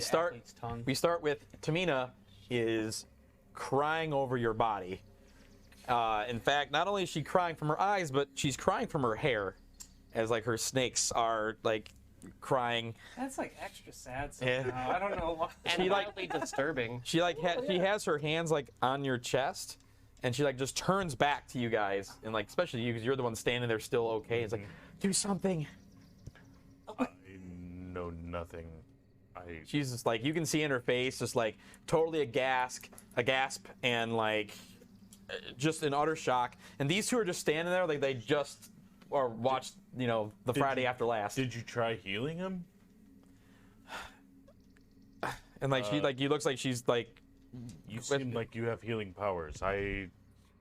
start with Tiimina is crying over your body. In fact, not only is she crying from her eyes, but she's crying from her hair, as like her snakes are like crying. That's like extra sad somehow. I don't know why. And mildly disturbing. She like she has her hands like on your chest, and she like just turns back to you guys, and like especially you because you're the one standing there still okay. It's like, do something. I know nothing. She's just like, you can see in her face, just like totally a gasp, and like just in utter shock. And these two are just standing there, like they just or watched, you know, the Friday after last. Did you try healing him? And like she like, you looks like she's like. You seem like you have healing powers. I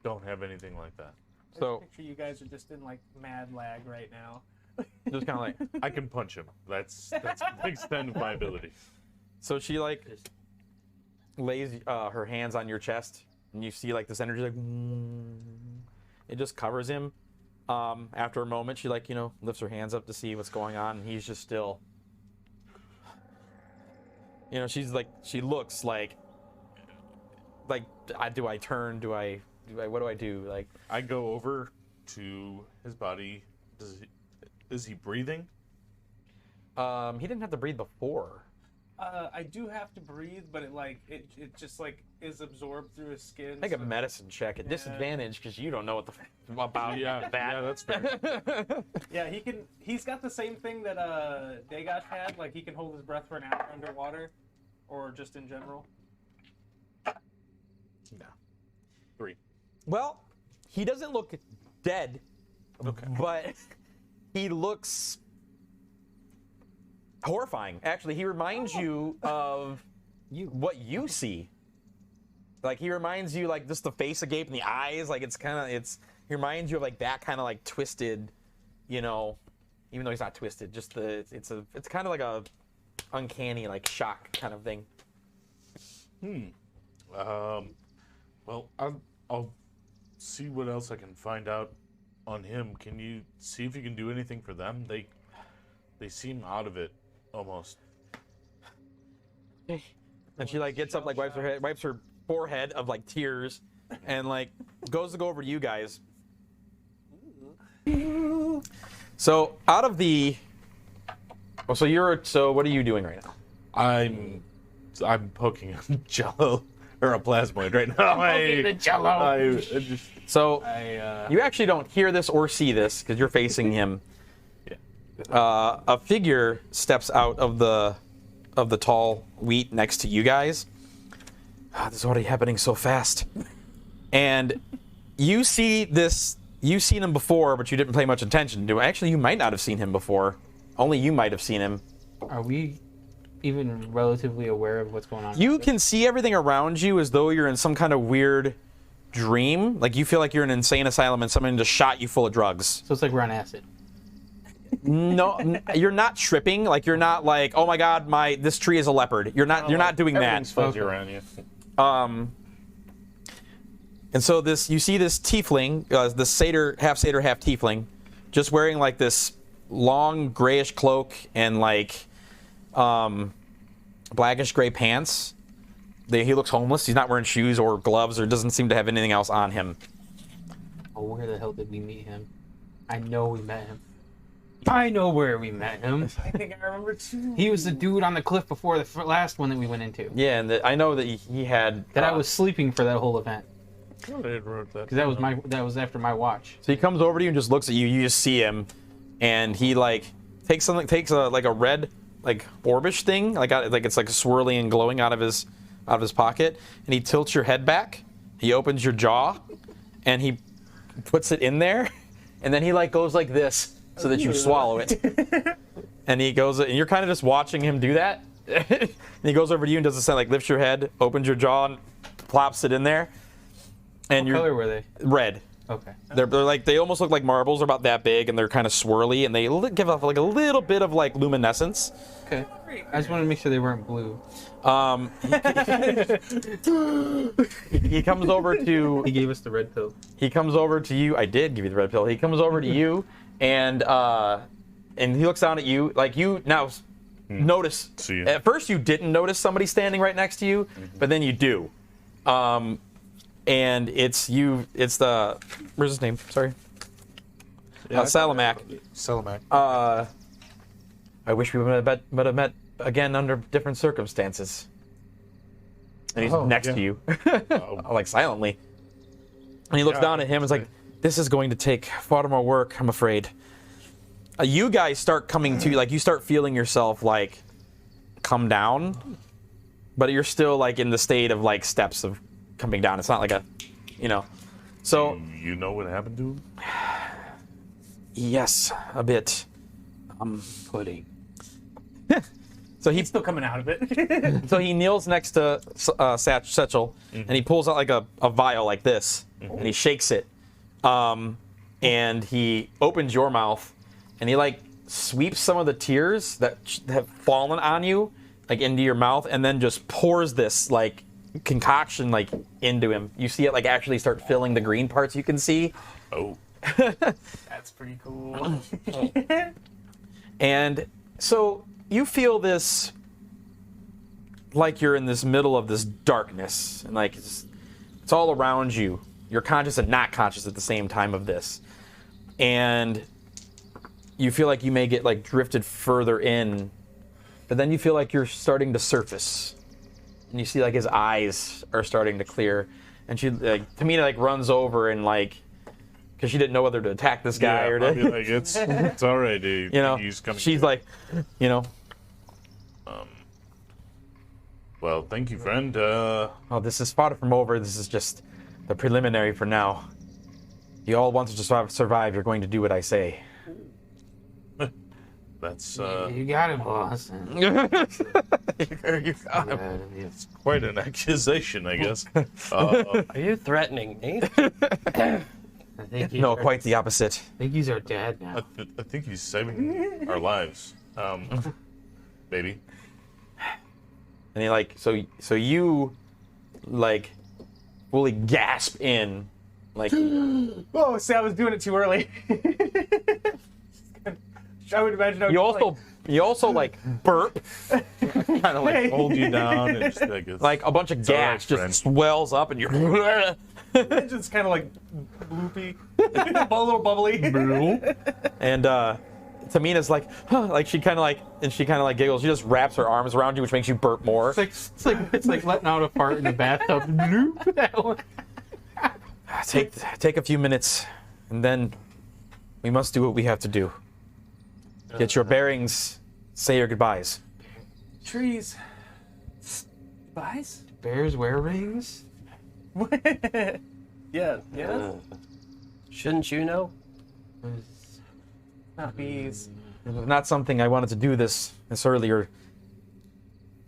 don't have anything like that. So I picture you guys are just in like mad lag right now. just kind of like. I can punch him. That's the extent of my ability. So she like lays her hands on your chest, and you see like this energy like it just covers him. After a moment, she like, you know, lifts her hands up to see what's going on, and he's just still. You know, she's like, she looks like do I turn? What do I do? Like I go over to his body. Is he breathing? he didn't have to breathe before. I do have to breathe, but it just like is absorbed through his skin. Make a medicine check at disadvantage because you don't know what the about that. Yeah, that's fair. Yeah, he's got the same thing that Dagosh had. Like he can hold his breath for an hour underwater, or just in general. No. 3. Well, he doesn't look dead, but he looks horrifying. Actually, he reminds you of what you see. Like he reminds you, like just the face agape and the eyes. Like he reminds you of like that kind of like twisted, you know, even though he's not twisted. Just it's kind of like a uncanny like shock kind of thing. Well, I'll see what else I can find out on him. Can you see if you can do anything for them? They seem out of it almost. And she like gets up, like wipes her forehead of like tears, and like goes to go over to you guys. So out of the, so what are you doing right now? I'm poking a jello or a plasmoid right now. The jello. You actually don't hear this or see this because you're facing him. A figure steps out of the tall wheat next to you guys. This is already happening so fast. And you see this. You've seen him before, but you didn't pay much attention to him. Actually, you might not have seen him before. Only you might have seen him. Are we even relatively aware of what's going on? You can see everything around you as though you're in some kind of weird dream. Like you feel like you're in an insane asylum and someone just shot you full of drugs. So it's like we're on acid. No, you're not tripping. Like you're not like, oh my god, this tree is a leopard. You're not. You're not doing that. Everything's fuzzy around you. And so you see this tiefling, this satyr, half tiefling, just wearing like this long grayish cloak and like blackish gray pants. He looks homeless. He's not wearing shoes or gloves or doesn't seem to have anything else on him. Oh, where the hell did we meet him? I know we met him. I know where we met him. I think I remember too. He was the dude on the cliff before the last one that we went into. Yeah, and I know that he had. That I was sleeping for that whole event. I wrote that. Because that was after my watch. So he comes over to you and just looks at you. You just see him, and he like takes a red like orbish thing, like it's like swirling and glowing out of his pocket, and he tilts your head back. He opens your jaw, and he puts it in there, and then he like goes like this so that you swallow it. And he goes, and you're kind of just watching him do that. And he goes over to you and does the same, like lifts your head, opens your jaw, and plops it in there. And What color were they? Red. Okay. They're like, they almost look like marbles. They're about that big, and they're kind of swirly, and they give off like a little bit of like luminescence. Okay. I just wanted to make sure they weren't blue. He comes over to. He gave us the red pill. He comes over to you. I did give you the red pill. He comes over to you, and he looks down at you like you now. notice. See ya. At first, you didn't notice somebody standing right next to you, but then you do. And it's you. It's the where's his name? Sorry. Salamak. Salamak. I wish we would have met again under different circumstances. And he's next to you, like silently. And he looks down at him and is like, "This is going to take far more work, I'm afraid." You guys start coming to, like, you start feeling yourself, like, come down, but you're still, like, in the state of, like, steps of coming down. It's not like a, So. You know what happened to him? Yes, a bit. Pudding. So he's Still coming out of it. So he kneels next to Setchell, and he pulls out like a vial like this, and he shakes it, and he opens your mouth, and he like sweeps some of the tears that have fallen on you, like into your mouth, and then just pours this like concoction like into him. You see it like actually start filling the green parts you can see. Oh. That's pretty cool. And so you feel this, like you're in this middle of this darkness, and like it's all around you. You're conscious and not conscious at the same time of this. And you feel like you may get like drifted further in, but then you feel like you're starting to surface. And you see like his eyes are starting to clear. And Tiimina like runs over and like, because she didn't know whether to attack this guy or I'll to, be like, it's all right, dude. He's coming. she's like, Well, thank you, friend. oh, this is far from over. This is just the preliminary for now. You all want to survive. You're going to do what I say. That's You got it, boss. it's quite an accusation, I guess. Are you threatening me? I think No, quite the opposite. I think he's our dad now. I think he's saving our lives, baby. And he like, so you like fully gasp in, like, Oh, see, I was doing it too early. I would imagine. you also like burp, Kind of like hold you down and just like, like a bunch of all right, gas just friend. swells up, and you're It's just kind of like bloopy, a little bubbly. and Tiimina's like, huh, like she kind of like giggles. She just wraps her arms around you, which makes you burp more. It's like letting out a fart in the bathtub. Bloop, that one. Take a few minutes, and then we must do what we have to do. Get your bearings. Say your goodbyes. Trees. Buys? Bears wear rings? Yeah. Shouldn't you know? Not bees. It was not something I wanted to do this earlier.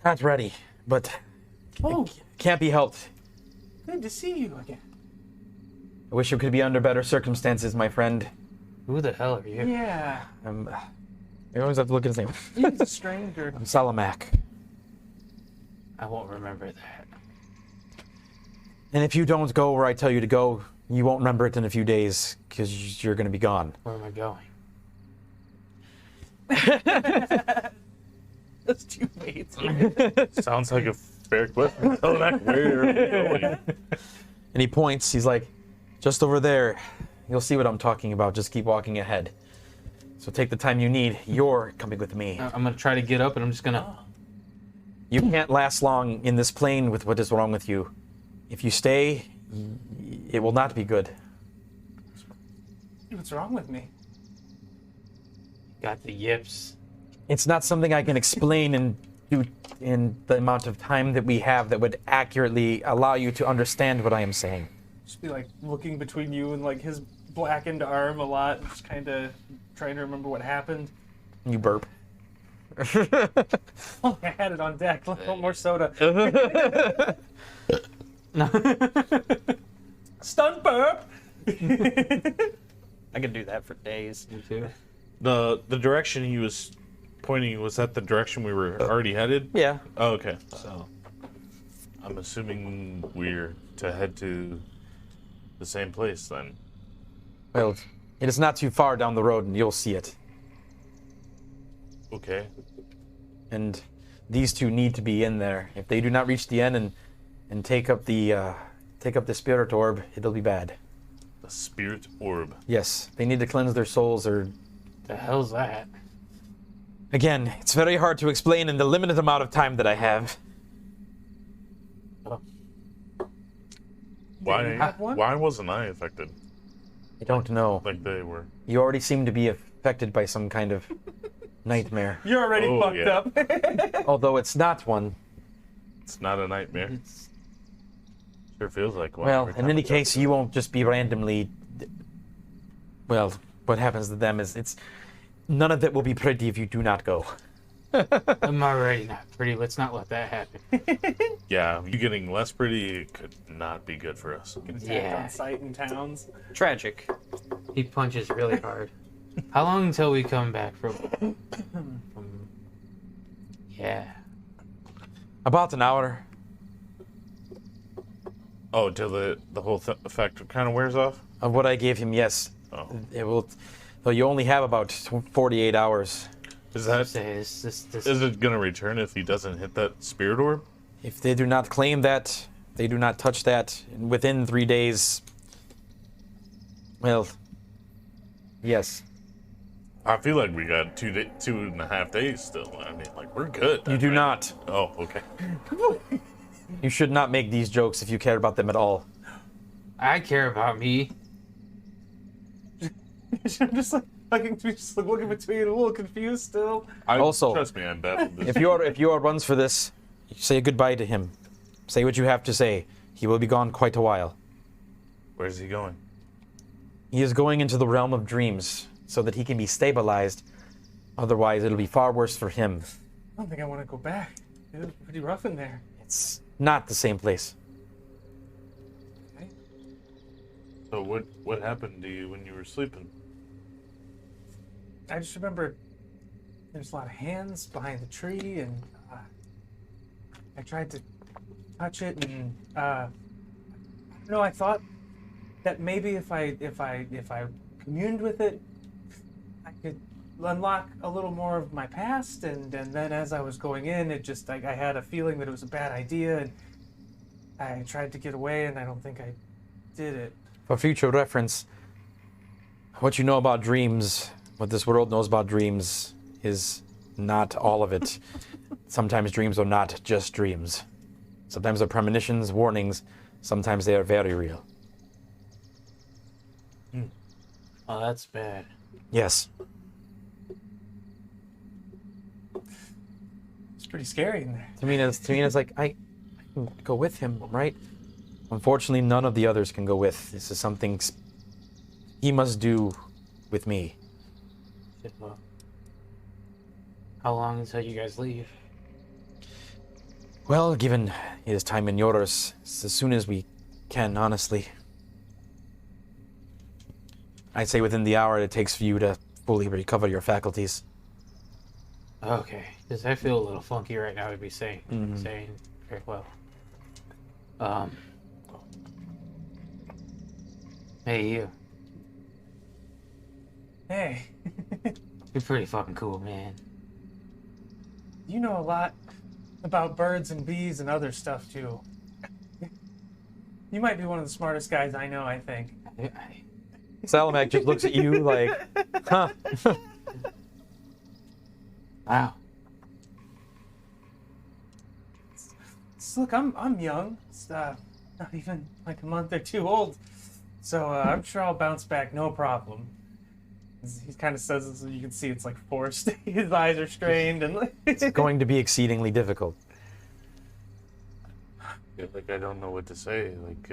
Not ready, but Oh, can't be helped. good to see you again. I wish it could be under better circumstances, my friend. Who the hell are you? Yeah. I always have to look at his name. He's a stranger. I'm Salamak. I won't remember that. And if you don't go where I tell you to go, you won't remember it in a few days, because you're going to be gone. Where am I going? That's too mates. sounds like a fair question. Salamak, where are you going? And he points, he's like, just over there. You'll see what I'm talking about. Just keep walking ahead. So take the time you need. You're coming with me. I'm gonna try to get up and I'm just gonna. You can't last long in this plane with what is wrong with you. If you stay, it will not be good. What's wrong with me? Got the yips. It's not something I can explain in the amount of time that we have that would accurately allow you to understand what I am saying. Just be like looking between you and like his blackened arm a lot, and just kind of trying to remember what happened. You burp. Oh, I had it on deck. A little more soda. Stunt burp. I could do that for days. You too. The direction he was pointing, was that the direction we were already headed? Yeah. Oh, okay. So I'm assuming we're to head to the same place then. Well, it is not too far down the road, and you'll see it. Okay. and these two need to be in there. If they do not reach the end and take up the spirit orb, it'll be bad. The spirit orb. Yes, they need to cleanse their souls, or The hell's that? again, it's very hard to explain in the limited amount of time that I have. Oh, you have one? Why wasn't I affected I don't know. like they were? You already seem to be affected by some kind of nightmare. You're already Oh, fucked yeah. up. Although it's not one. It's not a nightmare. it's Sure feels like one. Well, every in time any I go case, through. you won't just be randomly. Well, what happens to them is it's none of it will be pretty if you do not go. I'm already not pretty. Let's not let that happen. Yeah, you getting less pretty could not be good for us. Attacked Yeah. on sight in towns. Tragic. He punches really hard. How long until we come back from yeah. About an hour. Oh, till the whole effect kind of wears off? Of what I gave him, yes. Oh. It will. Though you only have about 48 hours. Is that Say, this is it gonna return if he doesn't hit that spirit orb? If they do not claim that, they do not touch that within 3 days. Well, yes. I feel like we got 2.5 days still. I mean, like, we're good. You do right? not. Oh, okay. You should not make these jokes if you care about them at all. I care about me. I'm just looking between, a little confused still. Also, Trust me, I'm bad with this. If you are runs for this, say goodbye to him. Say what you have to say. He will be gone quite a while. Where's he going? He is going into the realm of dreams so that he can be stabilized. Otherwise, it'll be far worse for him. I don't think I want to go back. It was pretty rough in there. It's not the same place. So what happened to you when you were sleeping? I just remember there's a lot of hands behind the tree, and I tried to touch it, and I thought that maybe if I communed with it, I could unlock a little more of my past, and then as I was going in, it just I had a feeling that it was a bad idea, and I tried to get away, and I don't think I did it. For future reference, what you know about dreams, what this world knows about dreams, is not all of it. Sometimes dreams are not just dreams. Sometimes they're premonitions, warnings. Sometimes they are very real. Oh, that's bad. Yes. It's pretty scary in there. Timina's like, I can go with him, right? Unfortunately, none of the others can go with. This is something he must do with me. Shit, well, how long until you guys leave? Well, given his time and yours, it's as soon as we can, honestly. I'd say within the hour it takes for you to fully recover your faculties. Okay, because I feel a little funky right now to be saying very well. Hey, you. Hey, You're pretty fucking cool, man. you know a lot about birds and bees and other stuff too. You might be one of the smartest guys I know, I think. Salamak just looks at you like, huh? Wow. So look, I'm young. It's not even like a month or two old. So I'm sure I'll bounce back, no problem. He kind of says it so you can see it's like forced. His eyes are strained and It's going to be exceedingly difficult. I feel like I don't know what to say. Like,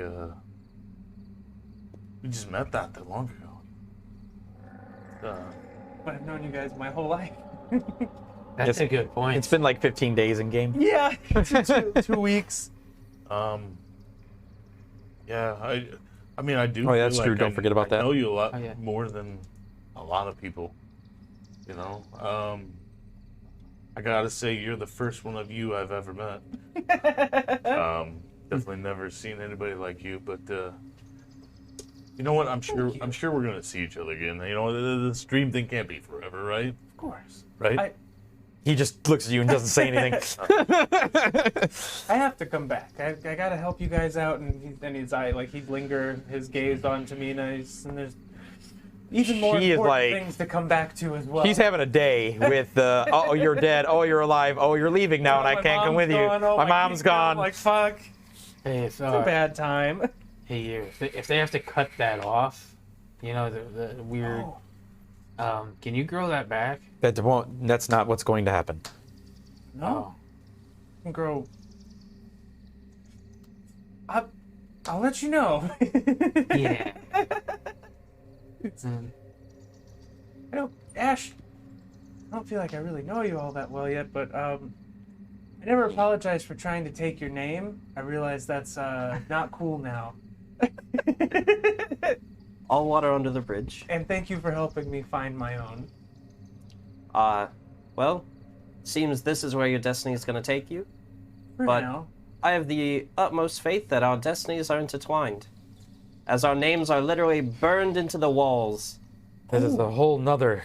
we just met not that long ago. But I've known you guys my whole life. That's Yes, a good point. It's been like 15 days in game. Yeah, 2 weeks. Yeah, I mean, I do. Oh, yeah, that's feel true. like Don't forget about I that. know you a lot Oh, yeah. more than a lot of people. You know, I gotta say, you're the first one of you I've ever met. Definitely never seen anybody like you, but you know what? I'm sure we're gonna see each other again. You know, this dream thing can't be forever, right? Of course. Right? He just looks at you and doesn't say anything. I have to come back. I gotta help you guys out. And his eye, like, he'd linger his gaze on Tiimina. And there's even more He is important like- things to come back to as well. He's having a day with oh, you're dead. Oh, you're alive. Oh, you're leaving now, and I My can't come mom's with you. gone. Oh, My mom's kid's gone. gone. Like, fuck. Hey, It's a bad time. hey, if they have to cut that off, you know, the weird. Can you grow that back? That won't. That's not what's going to happen. No. Oh. Can grow. I'll let you know. Yeah. I don't, Ash, I don't feel like I really know you all that well yet, but I never apologized for trying to take your name. I realize that's not cool now. All water under the bridge. And thank you for helping me find my own. Well, seems this is where your destiny is going to take you. For But- now. I have the utmost faith that our destinies are intertwined, as our names are literally burned into the walls. This is a whole nother.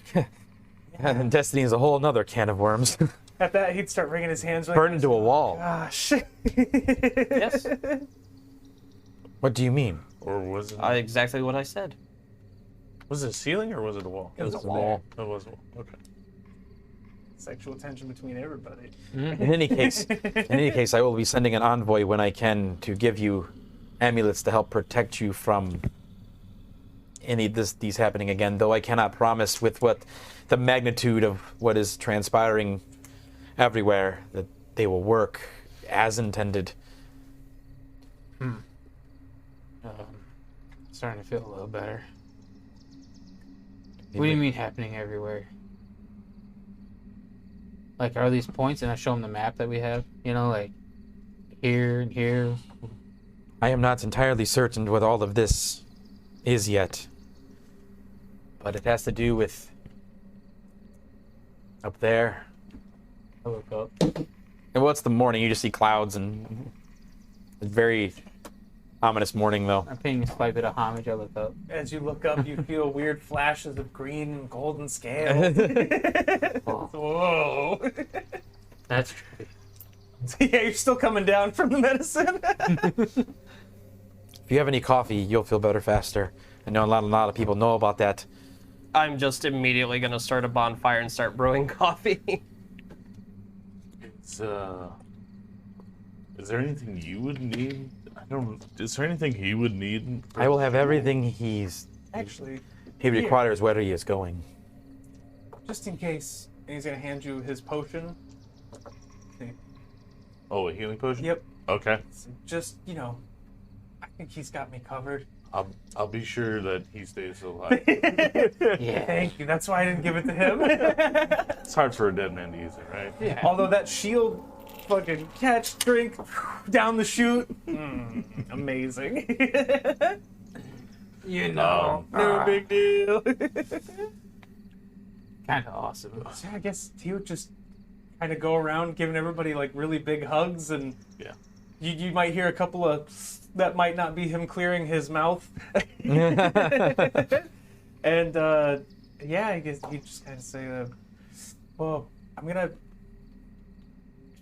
Destiny is a whole nother can of worms. At that, he'd start wringing his hands like, Burned into a wall. gosh. Yes, What do you mean? Or was it? exactly what I said. Was it a ceiling or was it a wall? It was a a wall. wall. It was a wall. Okay. Sexual tension between everybody. In any case, I will be sending an envoy when I can to give you amulets to help protect you from any of these happening again. Though I cannot promise with what the magnitude of what is transpiring everywhere that they will work as intended. Starting to feel a little better. What do you mean happening everywhere? Like, are these points, and I show them the map that we have? You know, like, here and here. I am not entirely certain what all of this is yet, but it has to do with up there. I look up. And well, it's the morning. You just see clouds and it's very ominous morning, though. I'm paying a slight bit of homage. I look up. As you look up, you feel weird flashes of green and golden scales. Whoa. That's true. Yeah, you're still coming down from the medicine. If you have any coffee, you'll feel better faster. I know a lot of people know about that. I'm just immediately going to start a bonfire and start brewing coffee. It's Is there anything you would need? Is there anything he would need? I will have everything he Actually, requires where he is going. just in case, and he's gonna hand you his potion. See, Oh, a healing potion? Yep. Okay. so just, you know, I think he's got me covered. I'll be sure that he stays alive. Yeah. Thank you. That's why I didn't give it to him. It's hard for a dead man to use it, right? Yeah. Although that shield, fucking catch, drink, down the chute, amazing. You know. No big deal. Kind of awesome. So I guess he would just kind of go around giving everybody like really big hugs, and Yeah. you might hear a couple of that might not be him clearing his mouth. And yeah, I guess he just kind of say, well, I'm gonna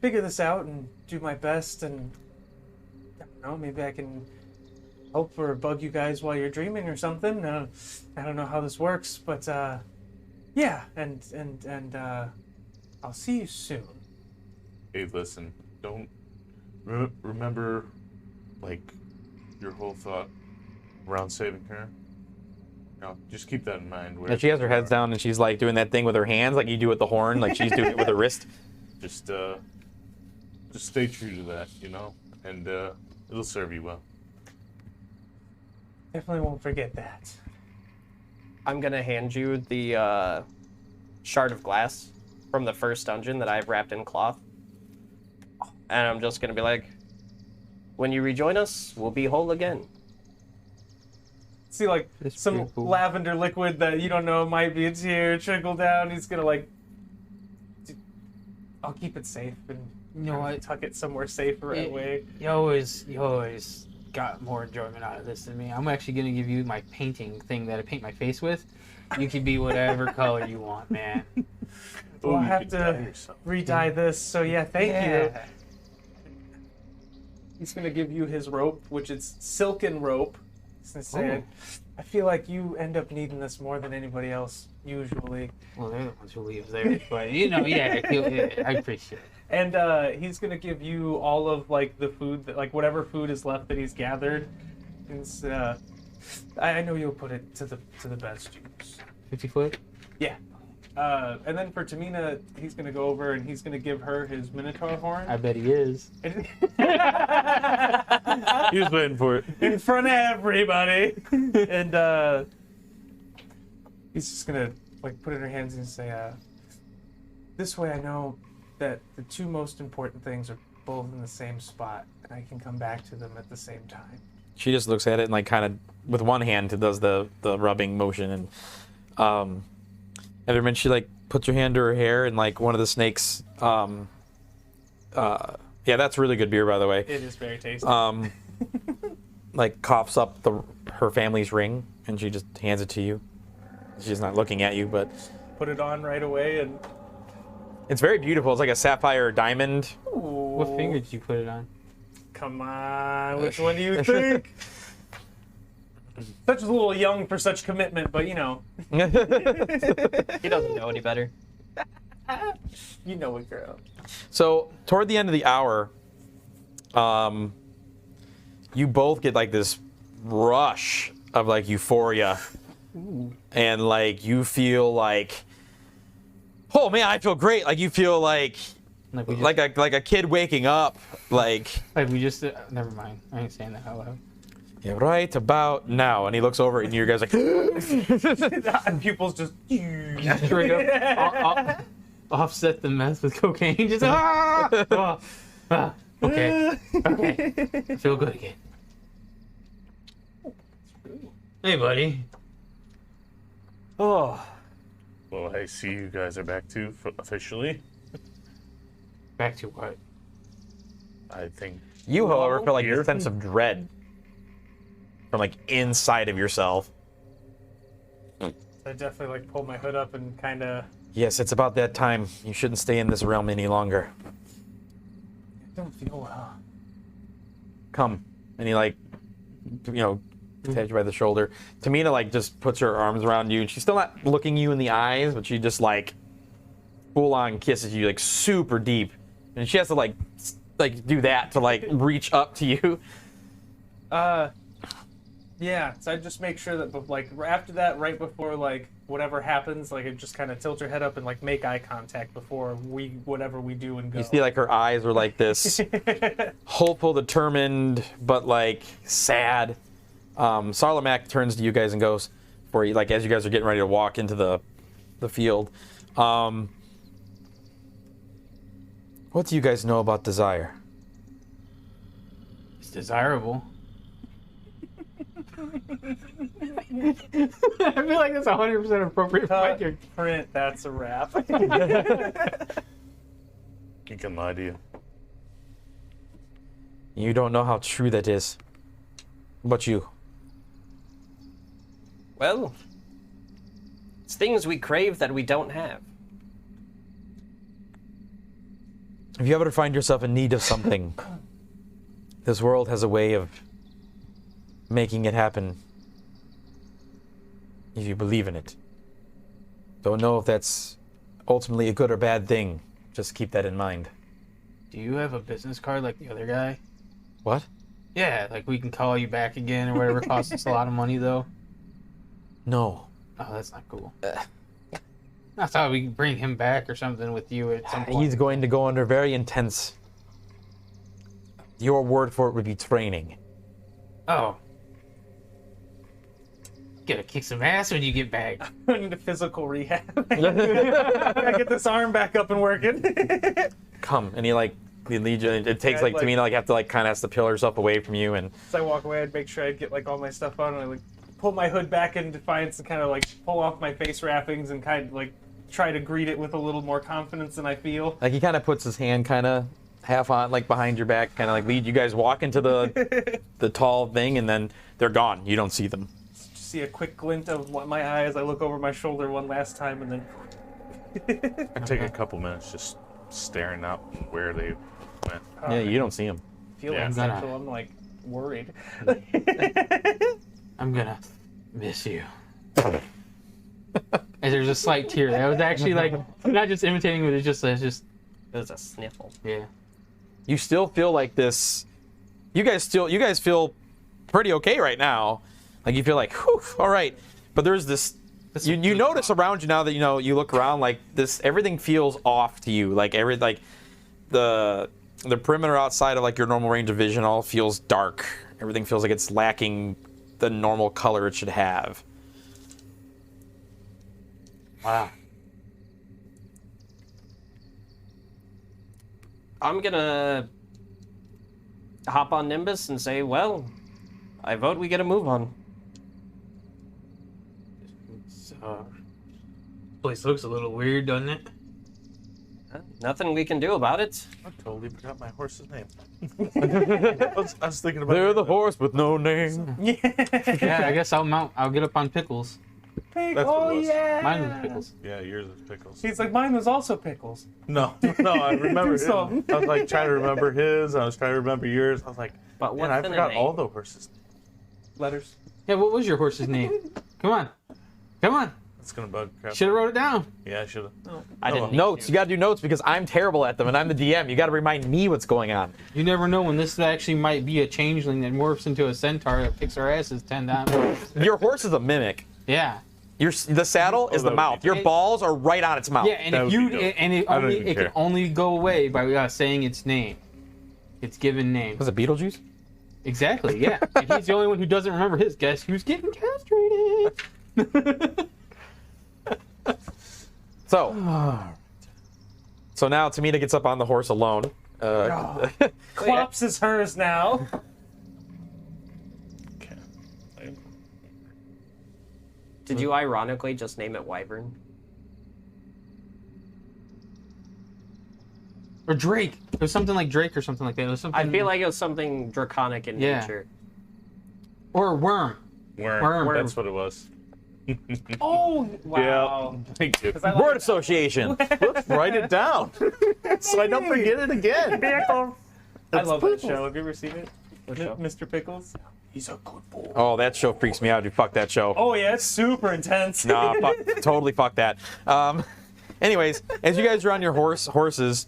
figure this out and do my best, and I don't know, maybe I can help or bug you guys while you're dreaming or something. I don't know how this works, but yeah, and I'll see you soon. Hey, listen, don't remember, like, your whole thought around saving her. No, just keep that in mind. And she has her head down and she's like doing that thing with her hands, like you do with the horn, like she's doing it with her wrist. Just stay true to that, you know, and it'll serve you well. Definitely won't forget that. I'm going to hand you the shard of glass from the first dungeon that I've wrapped in cloth. And I'm just going to be like, when you rejoin us, we'll be whole again. See, like, That's some pretty cool. lavender liquid that you don't know might be a tear trickle down. He's gonna, like, I'll keep it safe and You know what? tuck it somewhere safe right away. You always got more enjoyment out of this than me. I'm actually gonna give you my painting thing that I paint my face with. You can be whatever color you want, man. Well, I you have could dye to yourself. re-dye this, so yeah, thank you. Yeah. He's gonna give you his rope, which is silken rope. He's gonna say, I feel like you end up needing this more than anybody else usually. Well, they're the ones who leave there, but yeah, I appreciate it. And he's gonna give you all of like the food that, like whatever food is left that he's gathered. It's, I know you'll put it to the best use. 50 foot? Yeah. And then for Tiimina, he's gonna go over and he's gonna give her his minotaur horn. I bet he is. He was waiting for it. In front of everybody. And he's just gonna like put it in her hands and say, this way I know that the two most important things are both in the same spot and I can come back to them at the same time. She just looks at it and like kind of with one hand does the rubbing motion, and every she like puts her hand to her hair and like one of the snakes. Yeah, that's really good beer, by the way. It is very tasty. Like coughs up her family's ring and she just hands it to you. She's not looking at you, but Put it on right away and it's very beautiful. It's like a sapphire diamond. What finger did you put it on? come on, which one do you think? Such a little young for such commitment, but you know. He doesn't know any better. You know it, girl. So toward the end of the hour, you both get like this rush of like euphoria, and like you feel like, oh man, I feel great. Like you feel like we just, like a kid waking up. Like we just never mind. I ain't saying that out loud. yeah, right about now. And he looks over and you guys like, And pupils just. Straight up, offset the mess with cocaine. Just okay. I feel good again. Hey, buddy. Oh. Well, I see you guys are back to officially. Back to what? I think you, however, feel like Here. a sense of dread from like inside of yourself. I definitely like pull my hood up and kind of. Yes, it's about that time. You shouldn't stay in this realm any longer. Don't feel well. Come. And he like, taps you by the shoulder. Tiimina like just puts her arms around you and she's still not looking you in the eyes, but she just like full on kisses you like super deep. And she has to like do that to like reach up to you. Yeah, so I just make sure that like after that, right before like whatever happens, like I just kind of tilt her head up and like make eye contact before whatever we do and go. You see like her eyes are like this hopeful, determined, but like sad. Sarlamac turns to you guys and goes for you, like as you guys are getting ready to walk into the field. What do you guys know about desire? It's desirable. I feel like that's 100% appropriate for my character. Print, that's a wrap. he can lie to you. You don't know how true that is. But you. Well, it's things we crave that we don't have. If you ever find yourself in need of something, this world has a way of making it happen if you believe in it. Don't know if that's ultimately a good or bad thing. Just keep that in mind. Do you have a business card like the other guy? What? Yeah, like we can call you back again or whatever. Costs us a lot of money though. No. Oh, that's not cool. I thought we could bring him back or something with you at some point. He's going to go under very intense. Your word for it would be training. Oh. Gotta kick some ass when you get back. I need a physical rehab. I get this arm back up and working. Come, and he leads you. It takes Yeah, like Tiimina have to kind of has to peel herself away from you, and As I walk away, I'd make sure I'd get like all my stuff on, and I like pull my hood back in defiance and kind of like pull off my face wrappings and kind of like try to greet it with a little more confidence than I feel. like he kind of puts his hand kind of half on like behind your back, kind of like lead you guys walk into the tall thing, and then they're gone. You don't see them. See a quick glint of my eye as I look over my shoulder one last time, and then I take a couple minutes just staring out where they went. Yeah, you don't see him. Feel Yeah. like gonna- Setchell, I'm like worried. I'm gonna miss you. And there's a slight tear. That was actually like not just imitating, but it's just It was a sniffle. yeah. You still feel like this. You guys feel pretty okay right now. Like you feel like, whew, all right. But there's this. You notice around you now that you look around like this. Everything feels off to you. Like the perimeter outside of like your normal range of vision all feels dark. Everything feels like it's lacking the normal color it should have. Wow. I'm gonna hop on Nimbus and say, well, I vote we get a move on. Place looks a little weird, doesn't it? Nothing we can do about it. I totally forgot my horse's name. I was thinking about They're it. the horse with no name. Yeah, I guess I'll get up on Pickles. Pick- That's what oh it was. yeah. Mine was Pickles. Yeah, yours is Pickles. He's like, mine was also Pickles. No, I remember Do him. something. I was like trying to remember his. I was trying to remember yours. I was like, But man, what's I in a forgot name? all the horses' names. Letters. Yeah, what was your horse's name? Come on. Come on. That's gonna bug crap. Should have wrote it down. Yeah, I should have. I didn't need Notes. to. You got to do notes because I'm terrible at them and I'm the DM. You got to remind me what's going on. You never know when this actually might be a changeling that morphs into a centaur that kicks our asses 10 times. Your horse is a mimic. Yeah. The saddle is that the would mouth. be Your dope. balls are right on its mouth. Yeah, and That if would you be dope. and it I don't only even it can care. only go away by saying its name. Its given name. Was it Beetlejuice? Exactly, yeah. And he's the only one who doesn't remember his. Guess who's getting castrated? So now Tiimina gets up on the horse alone. Klops is hers now. Okay. Did you ironically just name it Wyvern? Or Drake. It was something like Drake or something like that. It was something. I feel like it was something draconic in Yeah. nature. Or Worm. Worm. That's what it was. Oh wow. Yeah. Thank you. 'Cause I like Word association. Write it down so I don't forget it again. I love that show. Have you ever seen it? What show? Mr. Pickles. He's a good boy. Oh, that show freaks me out, dude. Fuck that show. Oh yeah, it's super intense. No, fuck, totally fuck that. Anyways, as you guys are on your horses,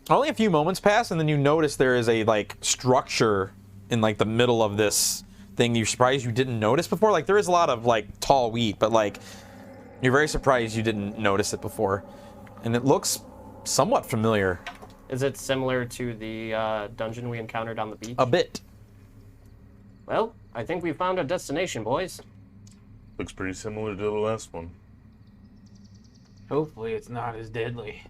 only a few moments pass, and then you notice there is a like structure in like the middle of this thing. You're surprised you didn't notice before. Like there is a lot of like tall wheat, but like you're very surprised you didn't notice it before, and it looks somewhat familiar. Is it similar to the dungeon we encountered on the beach? A bit. Well, I think we found our destination, boys. Looks pretty similar to the last one. Hopefully it's not as deadly.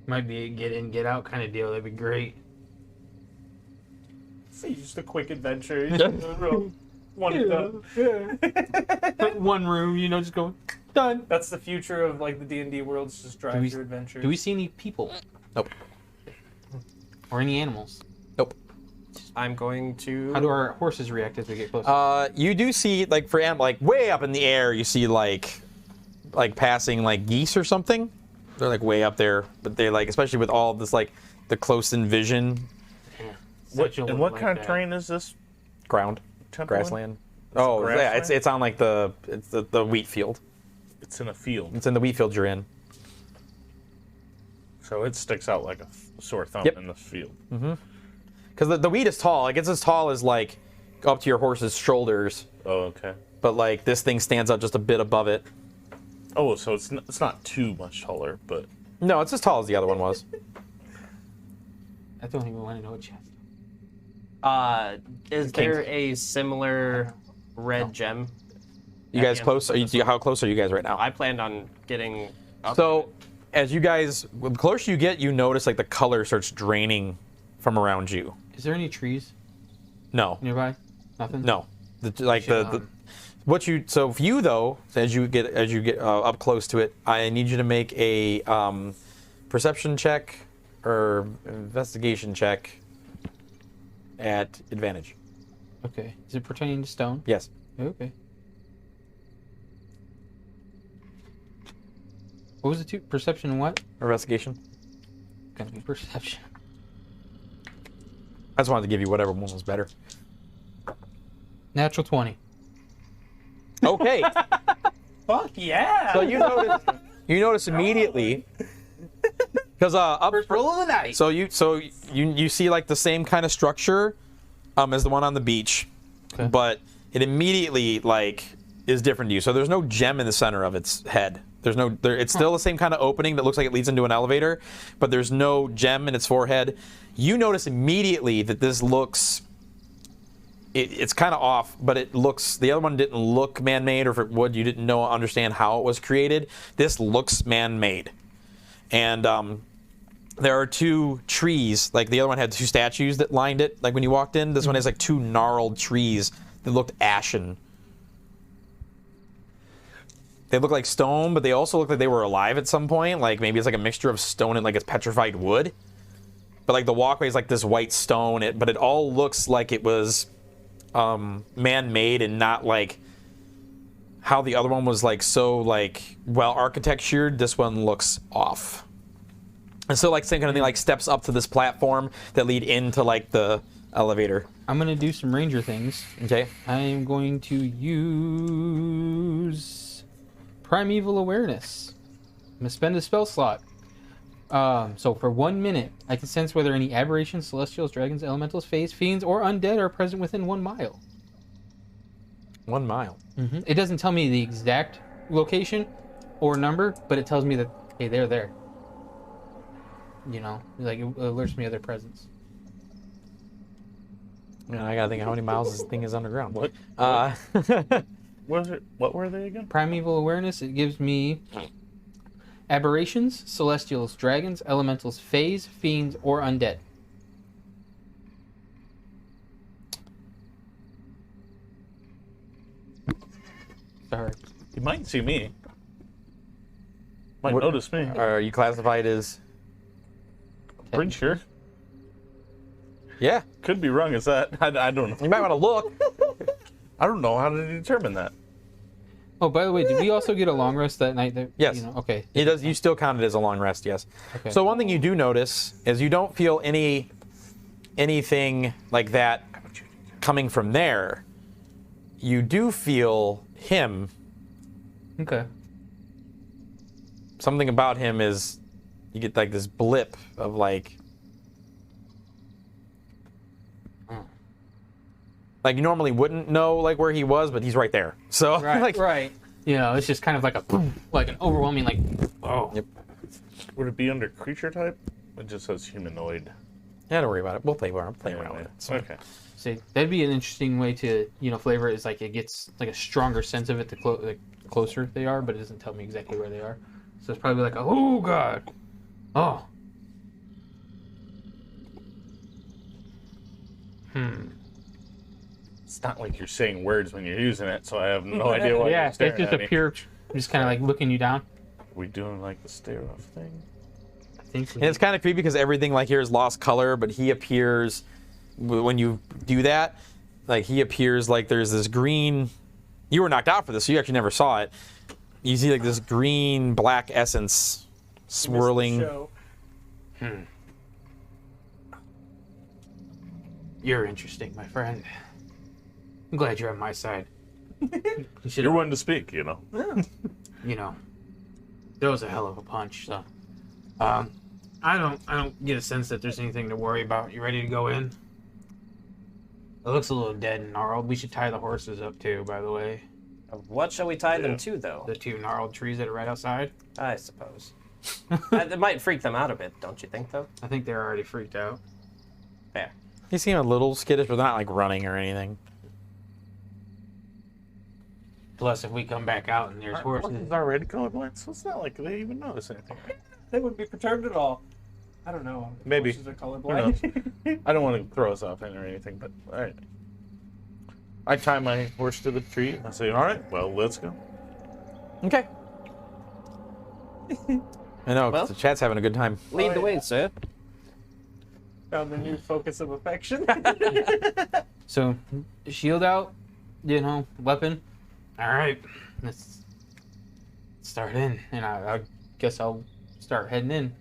Might be a get in, get out kind of deal. That'd be great. It's just a quick adventure. One and done. One room, just go done. That's the future of like the D&D world. It's just drive we- through adventures. Do we see any people Nope. or any animals? Nope. I'm going to... How do our horses react as we get closer? You do see like like way up in the air. You see like passing like geese or something. They're like way up there, but they like especially with all this like the close in vision Setchell And would what like kind of that. terrain is this? ground, Temple in? grassland. Oh yeah, grassland? it's on like the wheat field. It's in a field, It's in the wheat field you're in. so it sticks out like a sore thumb Yep. in the field. Because the wheat is tall. Like it's as tall as like up to your horse's shoulders, Oh, okay. but like this thing stands out just a bit above it. Oh, so it's not too much taller, but No, it's as tall as the other one was. I don't even want to know what chest. Is there a similar red gem? You guys close? How close are you guys right now? I planned on getting up. So, as you guys, the closer you get, you notice like the color starts draining from around you. Is there any trees No, nearby? Nothing. no. So for you though, as you get up close to it, I need you to make a perception check or investigation check at advantage. Okay. Is it pertaining to stone? Yes. Okay. What was it? Perception and what? Investigation. Gonna be perception. I just wanted to give you whatever one was better. Natural 20. Okay. Fuck yeah! So you notice immediately because up Roll of the night. so you see like the same kind of structure as the one on the beach, Okay. but it immediately like is different to you. So there's no gem in the center of its head. It's still the same kind of opening that looks like it leads into an elevator, but there's no gem in its forehead. You notice immediately that this looks. It's kind of off, but it looks. The other one didn't look man-made, or if it would, you didn't understand how it was created. This looks man-made, and there are two trees. Like the other one had two statues that lined it. Like when you walked in, this one has like two gnarled trees that looked ashen. They look like stone, but they also look like they were alive at some point. Like maybe it's like a mixture of stone and like it's petrified wood. But like the walkway is like this white stone. But it all looks like it was man-made and not like how the other one was like so like well architectured. This one looks off. And so like same kind of thing, like steps up to this platform that lead into like the elevator. I'm gonna do some ranger things. Okay. I am going to use Primeval Awareness. I'm gonna spend a spell slot. So for 1 minute, I can sense whether any aberrations, celestials, dragons, elementals, fays, fiends, or undead are present within 1 mile. 1 mile. It doesn't tell me the exact location or number, but it tells me that, hey, they're there. You know, like it alerts me of their presence. Man, I gotta think how many miles this thing is underground. What? What were they again? Primeval Awareness, it gives me aberrations, celestials, dragons, elementals, fays, fiends, or undead. Sorry. You might see me. Might What- notice me. Are you classified as? Pretty sure. Yeah. Could be wrong as that. I don't know. You might want to look. I don't know how to determine that. Oh, by the way, did we also get a long rest that night? That, Yes. You know, okay. It does. You still count it as a long rest, yes. Okay. So one thing you do notice is you don't feel anything like that coming from there. You do feel him. Okay. Something about him is you get like this blip of like. Like you normally wouldn't know like where he was, but he's right there. So Right. like, Right. You know, it's just kind of like a boom, like an overwhelming, like, oh. Yep. Would it be under creature type? It just says humanoid. Yeah, don't worry about it. We'll play around with it. So, Okay. See, that'd be an interesting way to, you know, flavor it. Is like it gets like a stronger sense of it the closer they are, but it doesn't tell me exactly where they are. So it's probably like, oh god, oh. It's not like you're saying words when you're using it, so I have no idea why Yeah, you're it's staring just at a me. pure, just kind of like looking you down. Are we doing like the stare off thing? I think so. and it's kind of creepy because everything like here is lost color, but he appears when you do that. Like he appears like there's this green. You were knocked out for this, so you actually never saw it. You see like this green black essence swirling. You're interesting, my friend. I'm glad you're on my side. You should, You're one to speak, you know. you know, that was a hell of a punch. So, I don't get a sense that there's anything to worry about. You ready to go in? It looks a little dead and gnarled. We should tie the horses up too, by the way. What shall we tie them to, though? The two gnarled trees that are right outside. I suppose. It might freak them out a bit, don't you think, though? I think they're already freaked out. Fair. He seemed a little skittish, but not like running or anything. Plus, if we come back out and there's horses, Horses are already colorblind, so it's not like they even notice anything. They wouldn't be perturbed at all. I don't know. Maybe. Horses are Who colorblind. I don't want to throw us off in or anything, but all right. I tie my horse to the tree. I say, all right, well, let's go. Okay. I know, 'cause Well- the chat's having a good time. Lead the way, sir. Found the new focus of affection. so shield out, you know, weapon. All right, let's start in, and I'll guess I'll start heading in.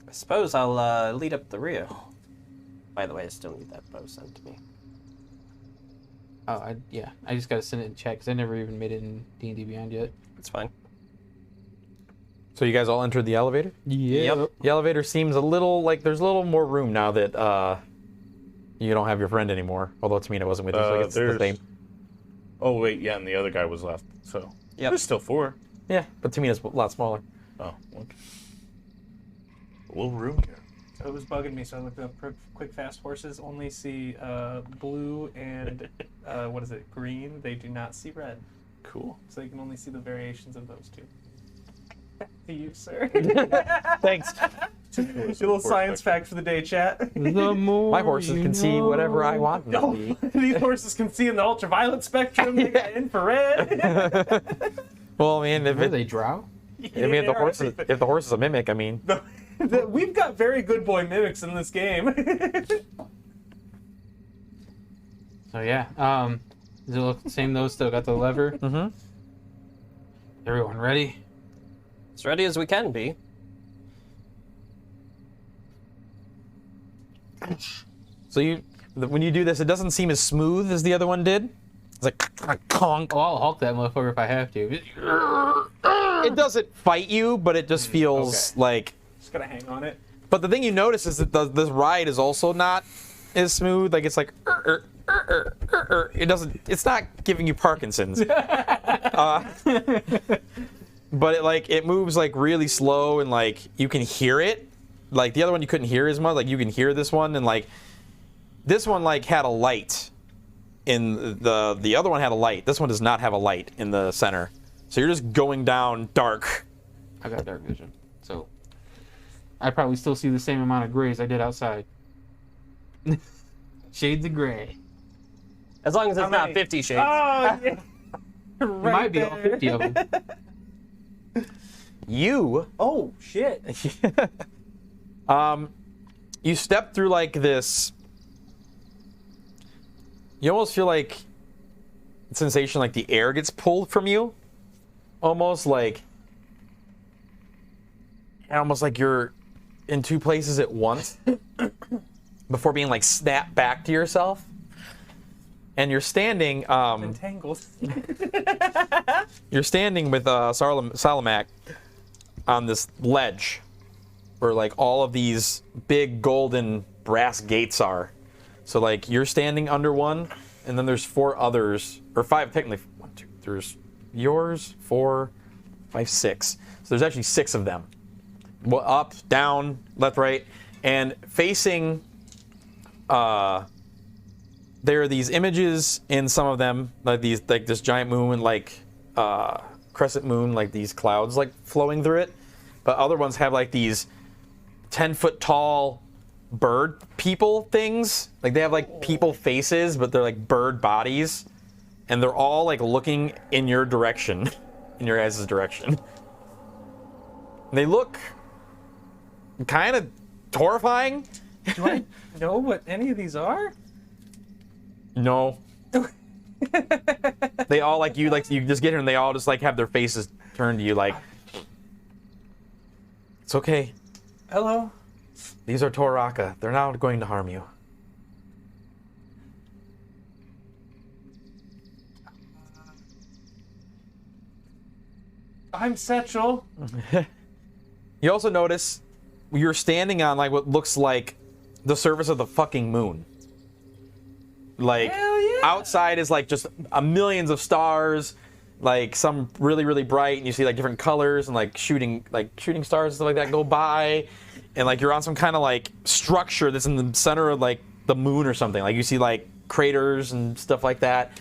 I suppose I'll lead up the rear. By the way, I still need that bow sent to me. Oh, I just gotta send it in chat because I never even made it in D&D Beyond yet. It's fine. So you guys all entered the elevator? Yeah. Yep. The elevator seems a little like there's a little more room now that you don't have your friend anymore. Although Tiimina wasn't with you, so it's the same. Oh wait, yeah, and the other guy was left. So Yep. there's still 4. Yeah, but Timina's a lot smaller. Oh, okay. A little room here. So it was bugging me, so I looked up quick fast horses. Only see blue and what is it? Green. They do not see red, Cool. so you can only see the variations of those two. Back to you, sir. Thanks. Your little science fact for the day, chat. The more My horses can see whatever I want them to see. These horses can see in the ultraviolet spectrum. They got infrared. Well, I mean, Are they drow? if the horse is a mimic, I mean, We've got very good boy mimics in this game. So yeah, does it look the same though? Still got the lever. mm-hmm. Everyone ready? As ready as we can be. So when you do this, it doesn't seem as smooth as the other one did. It's like conk. Oh, I'll Hulk that motherfucker if I have to. It doesn't fight you, but it just feels okay. like. Just gotta hang on it. But the thing you notice is that this ride is also not as smooth. Like it's like. It doesn't. It's not giving you Parkinson's. But it moves like really slow and like you can hear it. Like the other one you couldn't hear as much. Like you can hear this one and like this one like had a light in the other one had a light. This one does not have a light in the center. So you're just going down dark. I got dark vision, so I probably still see the same amount of gray as I did outside. Shades of gray. As long as it's How not many? 50 shades. Oh, yeah. It might be all 50 of them. You Oh shit! you step through like this. You almost feel like sensation like the air gets pulled from you. Almost like you're in two places at once before being like snapped back to yourself. And you're standing Entangled. you're standing with Salamak on this ledge where like all of these big golden brass gates are. So like you're standing under one, and then there's 4 others, or 5 technically. 1, 2, there's yours, 4, 5, 6. So there's actually 6 of them. Well, up, down, left, right, and facing. There are these images in some of them, like this giant moon, like crescent moon, like these clouds like flowing through it. But other ones have like these 10-foot tall bird people things. Like they have like people faces, but they're like bird bodies, and they're all like looking in your direction, in your guys' direction. And they look kind of horrifying. Do I know what any of these are? No. They all like you just get here and they all just like have their faces turned to you like, it's okay. Hello. These are Toraka. They're not going to harm you. I'm Setchell. You also notice you're standing on like what looks like the surface of the fucking moon. Like Hell yeah. outside is like just millions of stars, like some really really bright, and you see like different colors and like shooting stars and stuff like that go by, and like you're on some kind of like structure that's in the center of like the moon or something. Like you see like craters and stuff like that.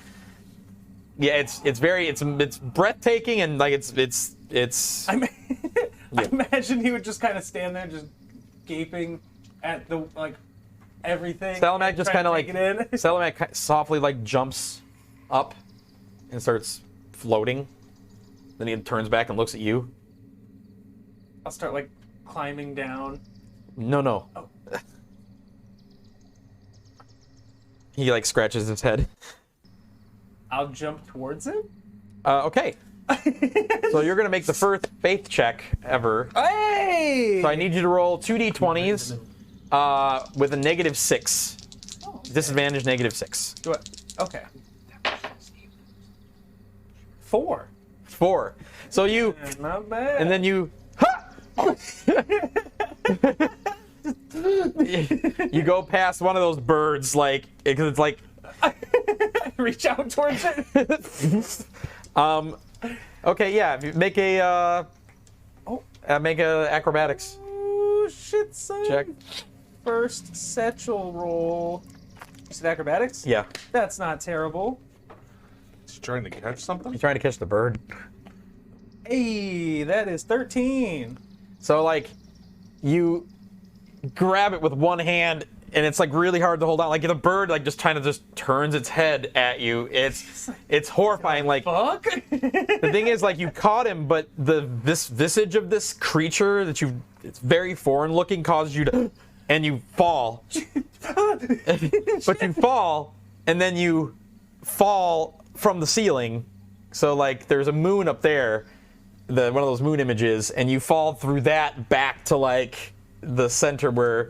Yeah, it's breathtaking and like it's. I imagine he would just kind of stand there, just gaping at the like everything. Salamak just kind of like it in. Salamak softly like jumps up and starts floating. Then he turns back and looks at you. I'll start like climbing down. No. Oh. He like scratches his head. I'll jump towards him. Okay. So you're gonna make the first faith check ever. Hey! So I need you to roll 2d20s with a -6. Disadvantage -6. Do it. Okay. 4. 4. So you, Not bad. and then you, you go past one of those birds, like, because it's like, reach out towards it. okay, yeah, make a, make a acrobatics Oh shit, son. check. First Setchell roll. You said acrobatics? Yeah, That's not terrible. He's trying to catch something? you're trying to catch the bird. Hey, that is 13. So like, you grab it with one hand, and it's like really hard to hold on. Like the bird like just kind of just turns its head at you. It's horrifying. Like Fuck. the thing is, like, you caught him, but this visage of this creature that it's very foreign looking causes you to, and you fall. But you fall, and then you fall from the ceiling. So like there's a moon up there, one of those moon images, and you fall through that back to like the center where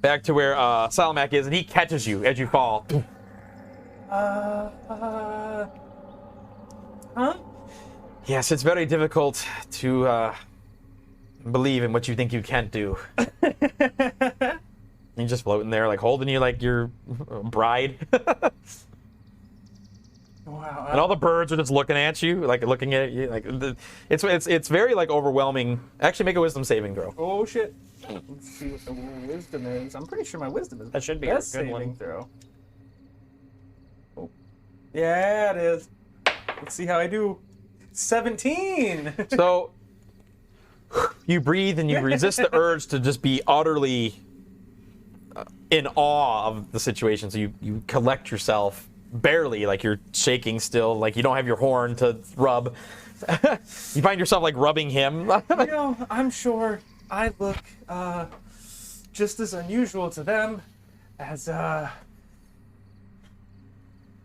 back to where Salamak is, and he catches you as you fall. Huh? Yes, it's very difficult to believe in what you think you can't do. You're just floating there, like holding you like your bride. Wow. And all the birds are just looking at you, like looking at you, like it's very like overwhelming. Actually, make a wisdom saving throw. Oh shit. Let's see what the wisdom is. I'm pretty sure my wisdom is That should be a best good saving one. throw. Oh. Yeah, it is. Let's see how I do. 17. So you breathe and you resist the urge to just be utterly in awe of the situation. So you collect yourself barely, like you're shaking still, like you don't have your horn to rub. You find yourself like rubbing him. You know, I'm sure I look just as unusual to them as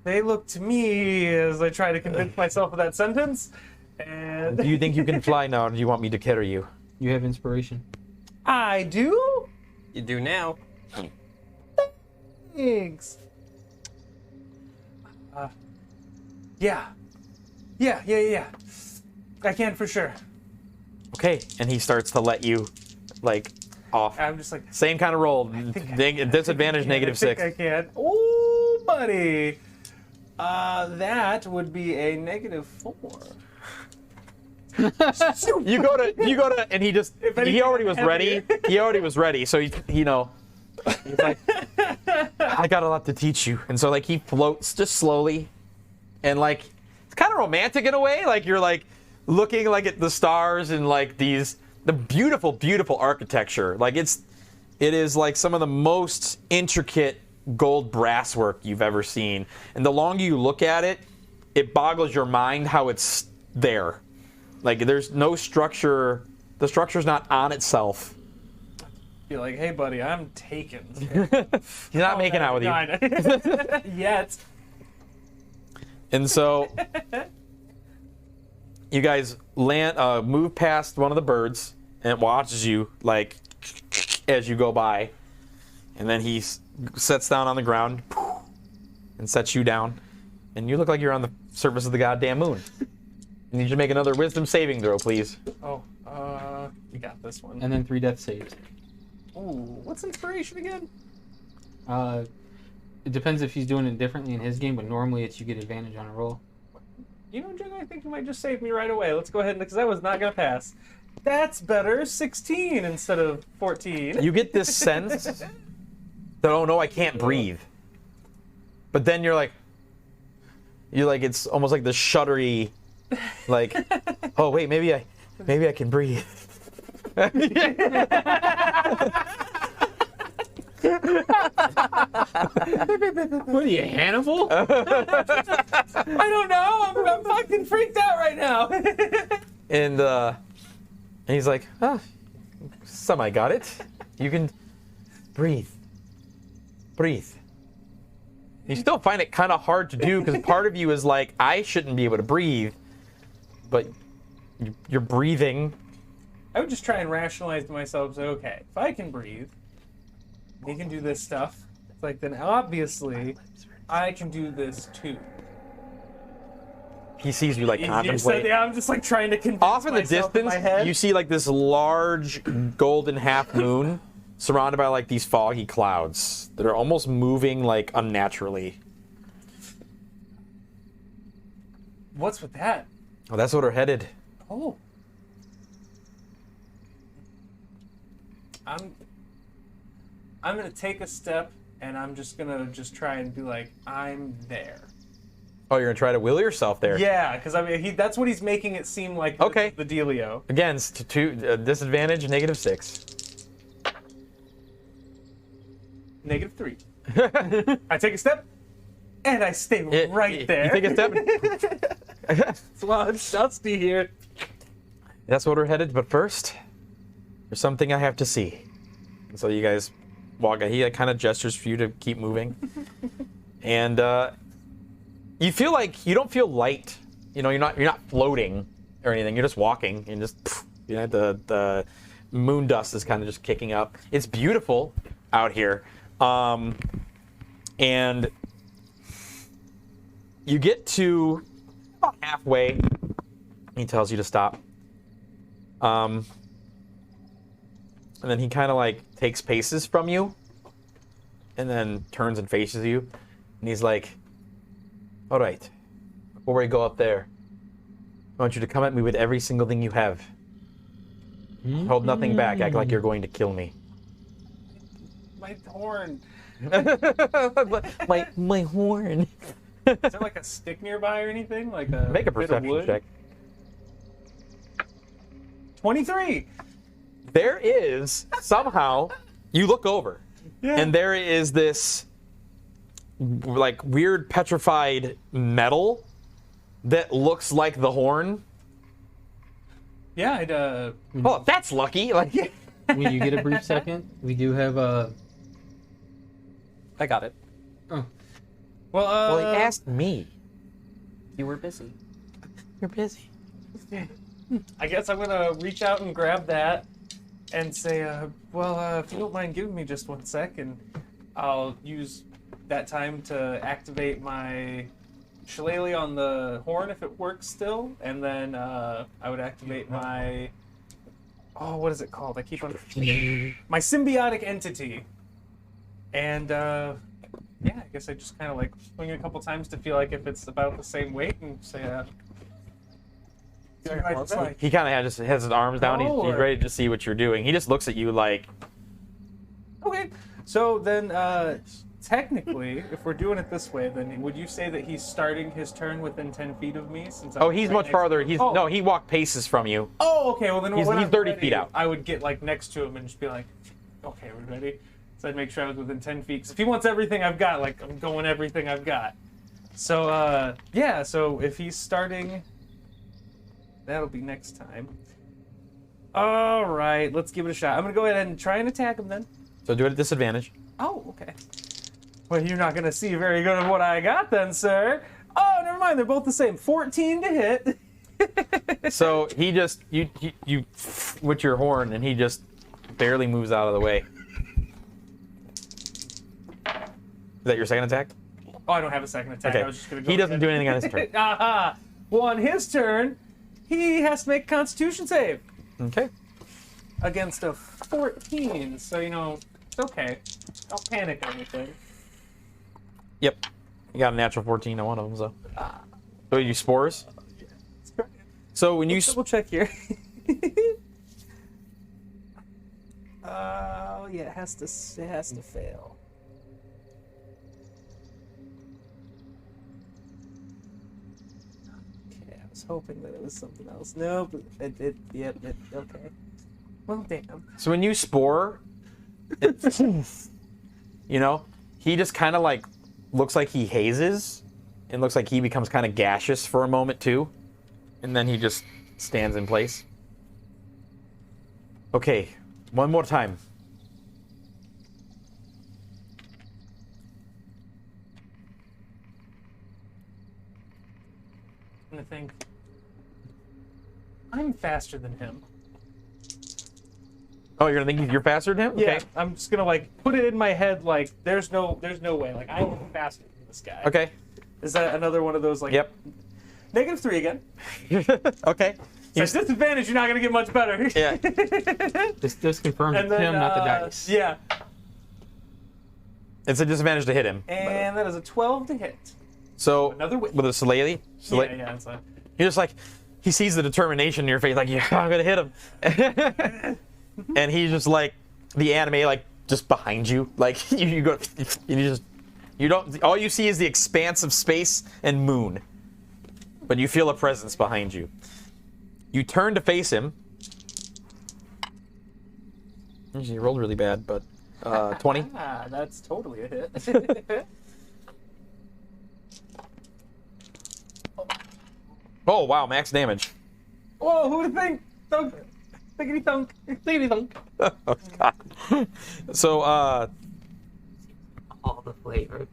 they look to me, as I try to convince myself of that sentence. And Do you think you can fly now, or do you want me to carry you? You have inspiration. I do? You do now. Thanks. Yeah. Yeah. I can for sure. Okay, and he starts to let you, like, off. I'm just like, Same kind of roll. Disadvantage, I -6. think I can. Oh, buddy. That would be a -4. You go to, and he already was ready. He already was ready. So he's like, I got a lot to teach you. And so like he floats just slowly, and like it's kind of romantic in a way. Like you're like looking like at the stars and like the beautiful, beautiful architecture. Like it is like some of the most intricate gold brass work you've ever seen. And the longer you look at it, it boggles your mind how it's there. Like there's no structure. The structure's not on itself. Be like, hey, buddy, I'm taken. He's not making out with you. Yet. And so you guys move past one of the birds, and it watches you like as you go by, and then he sets down on the ground and sets you down, and you look like you're on the surface of the goddamn moon. I need you to make another wisdom saving throw, please. Oh, you got this one. And then 3 death saves. Ooh, what's inspiration again? It depends if he's doing it differently in his game, but normally it's you get advantage on a roll. You know, Jen, I think you might just save me right away. Let's go ahead, because I was not going to pass. That's better. 16 instead of 14. You get this sense that, oh no, I can't breathe. But then you're like, it's almost like the shuddery, like, oh wait, maybe I can breathe. What are you, Hannibal? I don't know. I'm fucking freaked out right now. And he's like, some I got it. You can breathe. You still find it kind of hard to do because part of you is like, I shouldn't be able to breathe, but you're breathing. I would just try and rationalize to myself, say, okay, if I can breathe, he can do this stuff. It's like, then obviously, I can do this too. He sees you like So, contemplate. yeah, I'm just like trying to convince Off in the myself in my distance, head. you see like this large golden half moon surrounded by like these foggy clouds that are almost moving like unnaturally. What's with that? Oh, that's what we're headed. Oh. I'm gonna take a step and I'm just gonna try and be like, I'm there. Oh, you're gonna try to will yourself there. Yeah, because I mean, that's what he's making it seem like. Okay. The dealio. Again, it's disadvantage, -6. -3. I take a step, and I stay right there. You take a step. It's a lot dusty here. That's what we're headed. But first, there's something I have to see. And so you guys walk. He kind of gestures for you to keep moving, and you feel like you don't feel light. You know, you're not floating or anything. You're just walking, and just you know the moon dust is kind of just kicking up. It's beautiful out here, and you get to about halfway. He tells you to stop. And then he kind of like takes paces from you and then turns and faces you. And he's like, all right, before we go up there, I want you to come at me with every single thing you have. Hold nothing back. Act like you're going to kill me. My horn. my horn. Is there like a stick nearby or anything? Like a Make a bit of perception wood? check. 23. There is somehow you look over and there is this like weird petrified metal that looks like the horn. Yeah, I'd Oh, that's lucky. Like When you get a brief second, we do have a. I got it. Oh, well, he asked me. You were busy. You're busy. I guess I'm gonna reach out and grab that and say, well, if you don't mind giving me just 1 second, I'll use that time to activate my shillelagh on the horn if it works still, and then I would activate my, oh, what is it called? I keep on, my symbiotic entity, and yeah, I guess I just kind of like swing it a couple times to feel like if it's about the same weight, and say, I just like, He kind of has his arms down. He's Or- ready to see what you're doing. He just looks at you like, okay, so then technically, if we're doing it this way, then would you say that he's starting his turn within 10 feet of me? Since oh, he's much farther. He's Oh. No, he walked paces from you. Oh, okay. Well, then He's- when he's I'm 30 ready, feet out. I would get like next to him and just be like, "Okay, we're ready." So I'd make sure I was within 10 feet. 'Cause if he wants everything I've got, like I'm going everything I've got. So yeah. So if he's starting, that'll be next time. All right, let's give it a shot. I'm gonna go ahead and try and attack him then. So do it at disadvantage. Oh, okay. Well, you're not gonna see very good of what I got then, sir. Oh, never mind. They're both the same. 14 to hit. So he just you with your horn, and he just barely moves out of the way. Is that your second attack? Oh, I don't have a second attack. Okay. I was just gonna go He doesn't ahead. do anything on his turn. Aha! Well, on his turn, he has to make a Constitution save Okay. against a 14. So you know, it's okay. Don't panic or anything. Yep. You got a natural 14 on one of them, so. So you spores? So when you Double check here. Oh yeah, it has to fail. Okay, I was hoping that it was something else. Nope. Okay. Well, damn. So when you spore, you know, he just kind of like looks like he hazes and looks like he becomes kind of gaseous for a moment too. And then he just stands in place. Okay, one more time. gonna think. I'm faster than him. Oh, you're gonna think you're faster than him? Yeah, Okay. I'm just gonna like put it in my head like there's no way. Like I'm faster than this guy. Okay. Is that another one of those like? Yep. -3 again. Okay. So disadvantage, you're not gonna get much better. Yeah. This confirms And it's then, him, not the dice. Yeah. It's a disadvantage to hit him. And that is a 12 to hit. So Another whip. with a shillelagh, Yeah, it's a... you're just like, he sees the determination in your face, like, yeah, I'm gonna hit him. And he's just like, the anime, like, just behind you. Like, you go, you don't, all you see is the expanse of space and moon. But you feel a presence behind you. You turn to face him. He rolled really bad, but 20. Ah, that's totally a hit. Oh, wow, max damage. Whoa, who would think? Thunk. Thinkity thunk. Thinkity thunk. Oh, God. So, All the flavor.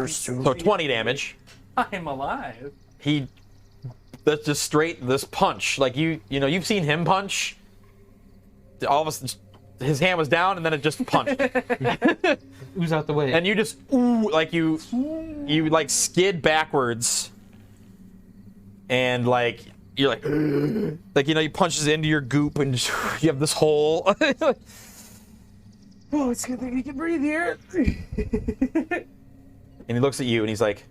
so 20 damage. I'm alive. That's just straight, this punch. Like, you know, you've seen him punch. All of us, his hand was down, and then it just punched. Ooze out the way. And you just, ooh, like, you like, skid backwards. And, like, you're like, like, you know, he punches into your goop, and you have this hole. Oh, it's good that we can breathe here. And he looks at you, and he's like,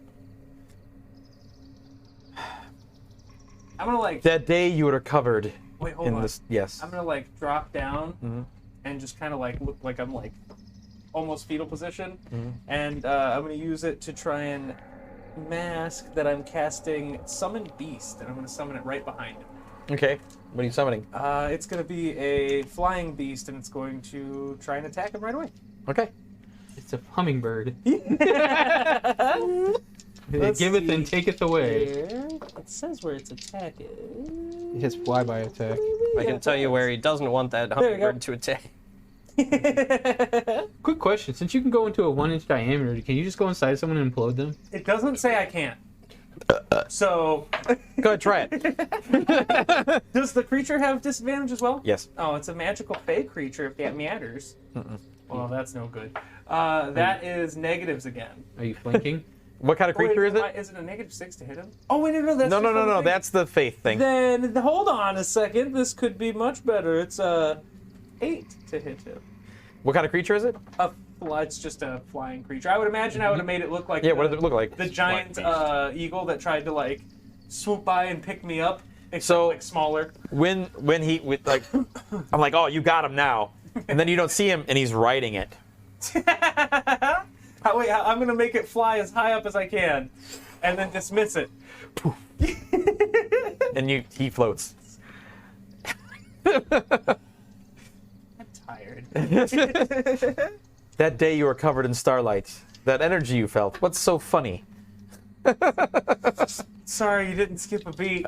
I'm gonna like. that day you were covered Wait, hold in on. this, yes. I'm gonna like drop down and just kind of like look like I'm like almost fetal position, and I'm gonna use it to try and mask that I'm casting Summon Beast, and I'm gonna summon it right behind him. Okay, what are you summoning? It's gonna be a flying beast, and it's going to try and attack him right away. Okay. It's a hummingbird. Let's Give it, then see. taketh away. It says where it's attacking. It has flyby attack. I can tell you where he doesn't want that There you go. hummingbird to attack. Quick question: since you can go into a 1-inch diameter, can you just go inside someone and implode them? It doesn't say I can't. So, Go ahead, try it. does the creature have disadvantage as well? Yes. Oh, it's a magical fey creature if that matters. Well, that's no good. That is negatives again. Are you flanking? What kind of creature is it? Is it a -6 to hit him? Oh, wait, no, that's No, just on the no. thing. That's the faith thing. Then, hold on a second. This could be much better. It's 8 to hit him. What kind of creature is it? It's just a flying creature. I would imagine I would have made it look like Yeah, what does it look like? the giant eagle that tried to like swoop by and pick me up. Except So- like smaller. When he with like, I'm like, oh, you got him now, and then you don't see him, and he's riding it. I'm gonna make it fly as high up as I can, and then dismiss it. And he floats. I'm tired. That day you were covered in starlight. That energy you felt. What's so funny? Sorry, you didn't skip a beat.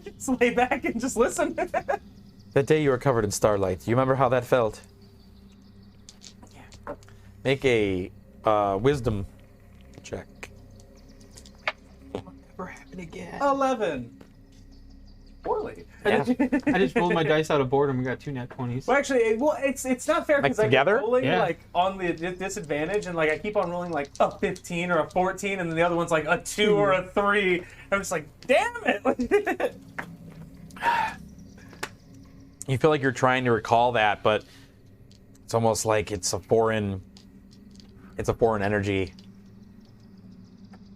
Just lay back and just listen. That day you were covered in starlight. You remember how that felt? Yeah. Make a wisdom check. Never happen again. 11. Poorly. Yeah. I just rolled my dice out of boredom and got 2 nat 20s. Well, actually, it's not fair Like because I keep together? rolling Yeah. like on the disadvantage, and like I keep on rolling like a 15 or a 14, and then the other one's like a 2 or a 3. I'm just like, damn it! You feel like you're trying to recall that, but it's almost like it's a foreign energy.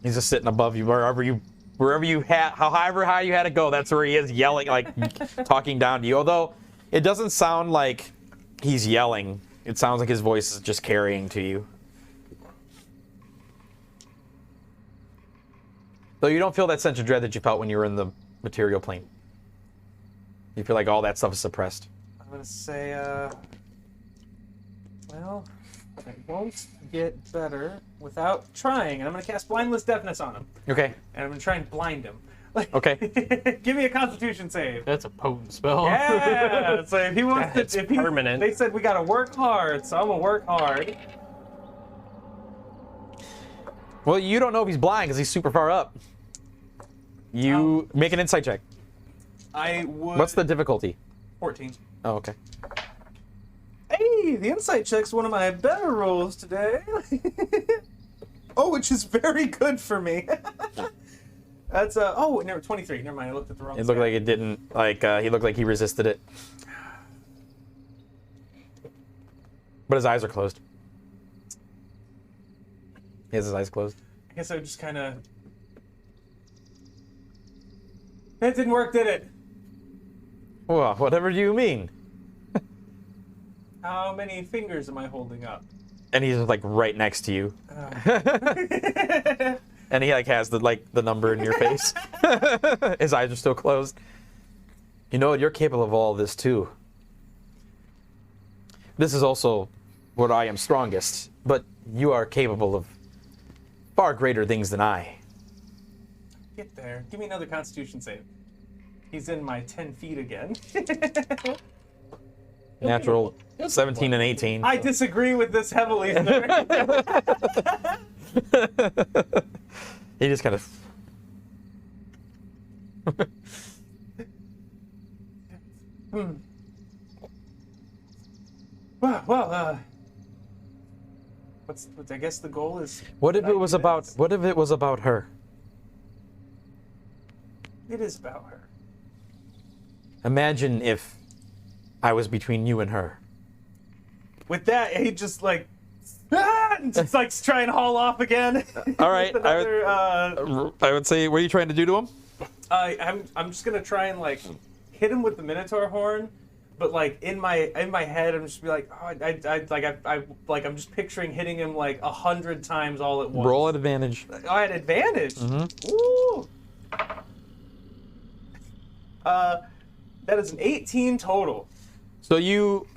He's just sitting above you, however high you had to go. That's where he is, yelling, like talking down to you. Although it doesn't sound like he's yelling. It sounds like his voice is just carrying to you. Though you don't feel that sense of dread that you felt when you were in the material plane. You feel like all that stuff is suppressed. I'm gonna say, well, it won't get better without trying, and I'm gonna cast Blindless Deafness on him, Okay. and I'm gonna try and blind him. Okay. Give me a Constitution save. That's a potent spell. Yeah. So if he wants That's to, if he, permanent. they said we gotta work hard, so I'm gonna work hard. Well, you don't know if he's blind because he's super far up. You make an insight check. I would. What's the difficulty? 14. Oh, okay. Hey, the insight check's one of my better rolls today. Oh, which is very good for me. That's oh, no, 23. Never mind, I looked at the wrong. It looked like it didn't. Like he looked like he resisted it. But his eyes are closed. He has his eyes closed. I guess I would just kind of. That didn't work, did it? Well, whatever do you mean? How many fingers am I holding up? And he's like right next to you. And he like has the number in your face. His eyes are still closed. You know, you're capable of all this too. This is also where I am strongest, but you are capable of far greater things than I. Get there. Give me another Constitution save. He's in my 10 feet again. Natural 17 and 18. I disagree with this heavily, sir. He just kind of. Well, what's I guess the goal is. What if it was about? What if it was about her? It is about her. Imagine if I was between you and her. With that, he just like. And just like try and haul off again. All right. Another, I would say, what are you trying to do to him? I'm just gonna try and like hit him with the Minotaur horn, but like in my head, I'm just be like, oh, I'm just picturing hitting him like 100 times all at once. Roll at advantage. I had advantage. Mm-hmm. Ooh. That is an 18 total. So you,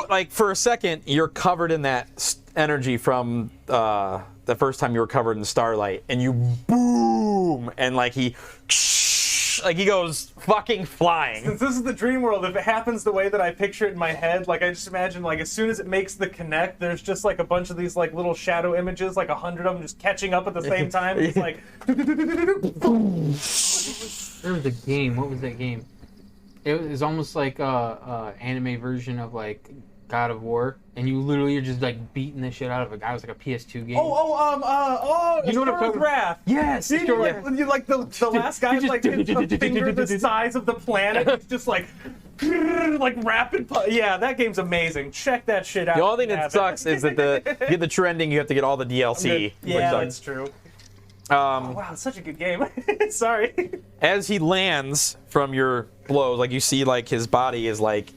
like for a second, you're covered in that energy from the first time you were covered in starlight, and you boom, and like he goes fucking flying. Since this is the dream world, if it happens the way that I picture it in my head, like I just imagine like as soon as it makes the connect, there's just like a bunch of these like little shadow images, like 100 of them just catching up at the same time. It's like. There was a game. What was that game? It was almost like a anime version of like God of War, and you literally are just like beating the shit out of a guy. It was like a PS2 game. You know what I'm talking about? Yes. You like the last guy like hits the finger the size of the planet. It's just like rapid. Yeah, that game's amazing. Check that shit out. The only thing that sucks is that to get the true ending, you have to get all the DLC. Yeah, that's true. Oh, wow, it's such a good game. Sorry. As he lands from your blows, like you see, like his body is like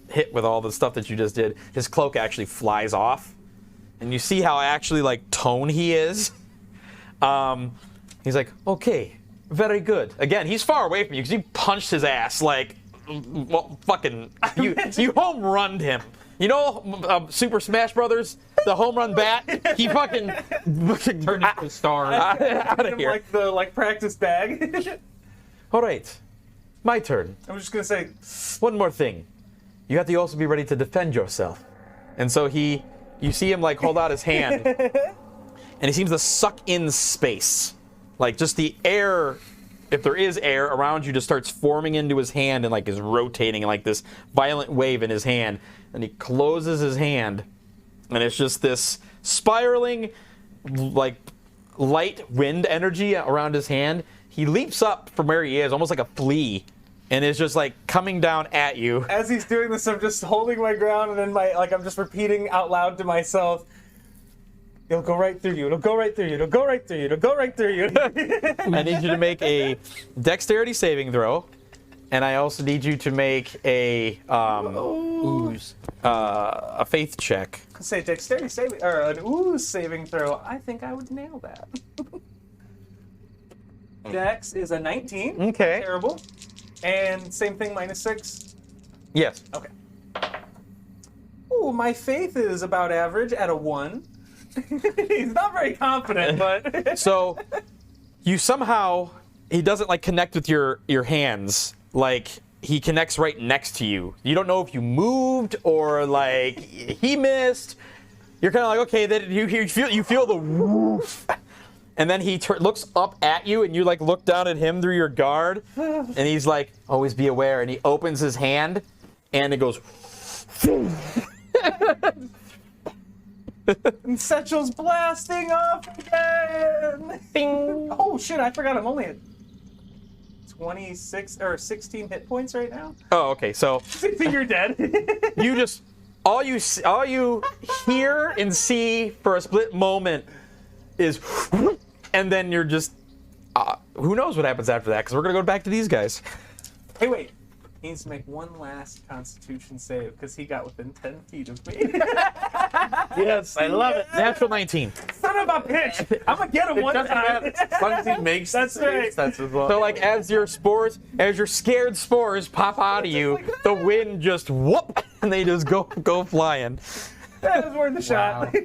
hit with all the stuff that you just did. His cloak actually flies off, and you see how actually like tone he is. He's like, okay, very good. Again, he's far away from you because you punched his ass like, well, fucking, you home runned him. You know, Super Smash Brothers, the home run bat. He fucking Turned into a star. out of here. Like the practice bag. All right, my turn. I'm just gonna say. One more thing. You have to also be ready to defend yourself. And so you see him like hold out his hand, and he seems to suck in space. Like just the air, if there is air around you, just starts forming into his hand and like is rotating like this violent wave in his hand. And he closes his hand, and it's just this spiraling, like light wind energy around his hand. He leaps up from where he is, almost like a flea, and is just like coming down at you. As he's doing this, I'm just holding my ground, and then I'm just repeating out loud to myself, "It'll go right through you. It'll go right through you. It'll go right through you. It'll go right through you." I need you to make a dexterity saving throw, and I also need you to make a faith check. Say dexterity saving or an ooze saving throw. I think I would nail that. Dex is a 19. Okay. Terrible. And same thing, -6. Yes. Okay. Ooh, my faith is about average at a 1. He's not very confident, but So you somehow, he doesn't like connect with your hands. Like he connects right next to you. You don't know if you moved or like he missed. You're kind of like, okay, then you feel the woof. And then he looks up at you, and you like look down at him through your guard, and he's like, "Always be aware." And he opens his hand, and it goes. And Setchell's blasting off again. Bing. Oh shit! I forgot. I'm only at 26 or 16 hit points right now. Oh, okay. So You're dead. you just all you hear and see for a split moment is, and then you're just. Who knows what happens after that? Because we're gonna go back to these guys. Hey, wait. He needs to make one last Constitution save because he got within 10 feet of me. Yes, I love it. Natural 19. Son of a bitch! I'm gonna get him one time. As long as he makes That's right. that's as well. So like as your scared spores pop out of you, the wind just whoop, and they just go flying. That was worth a shot.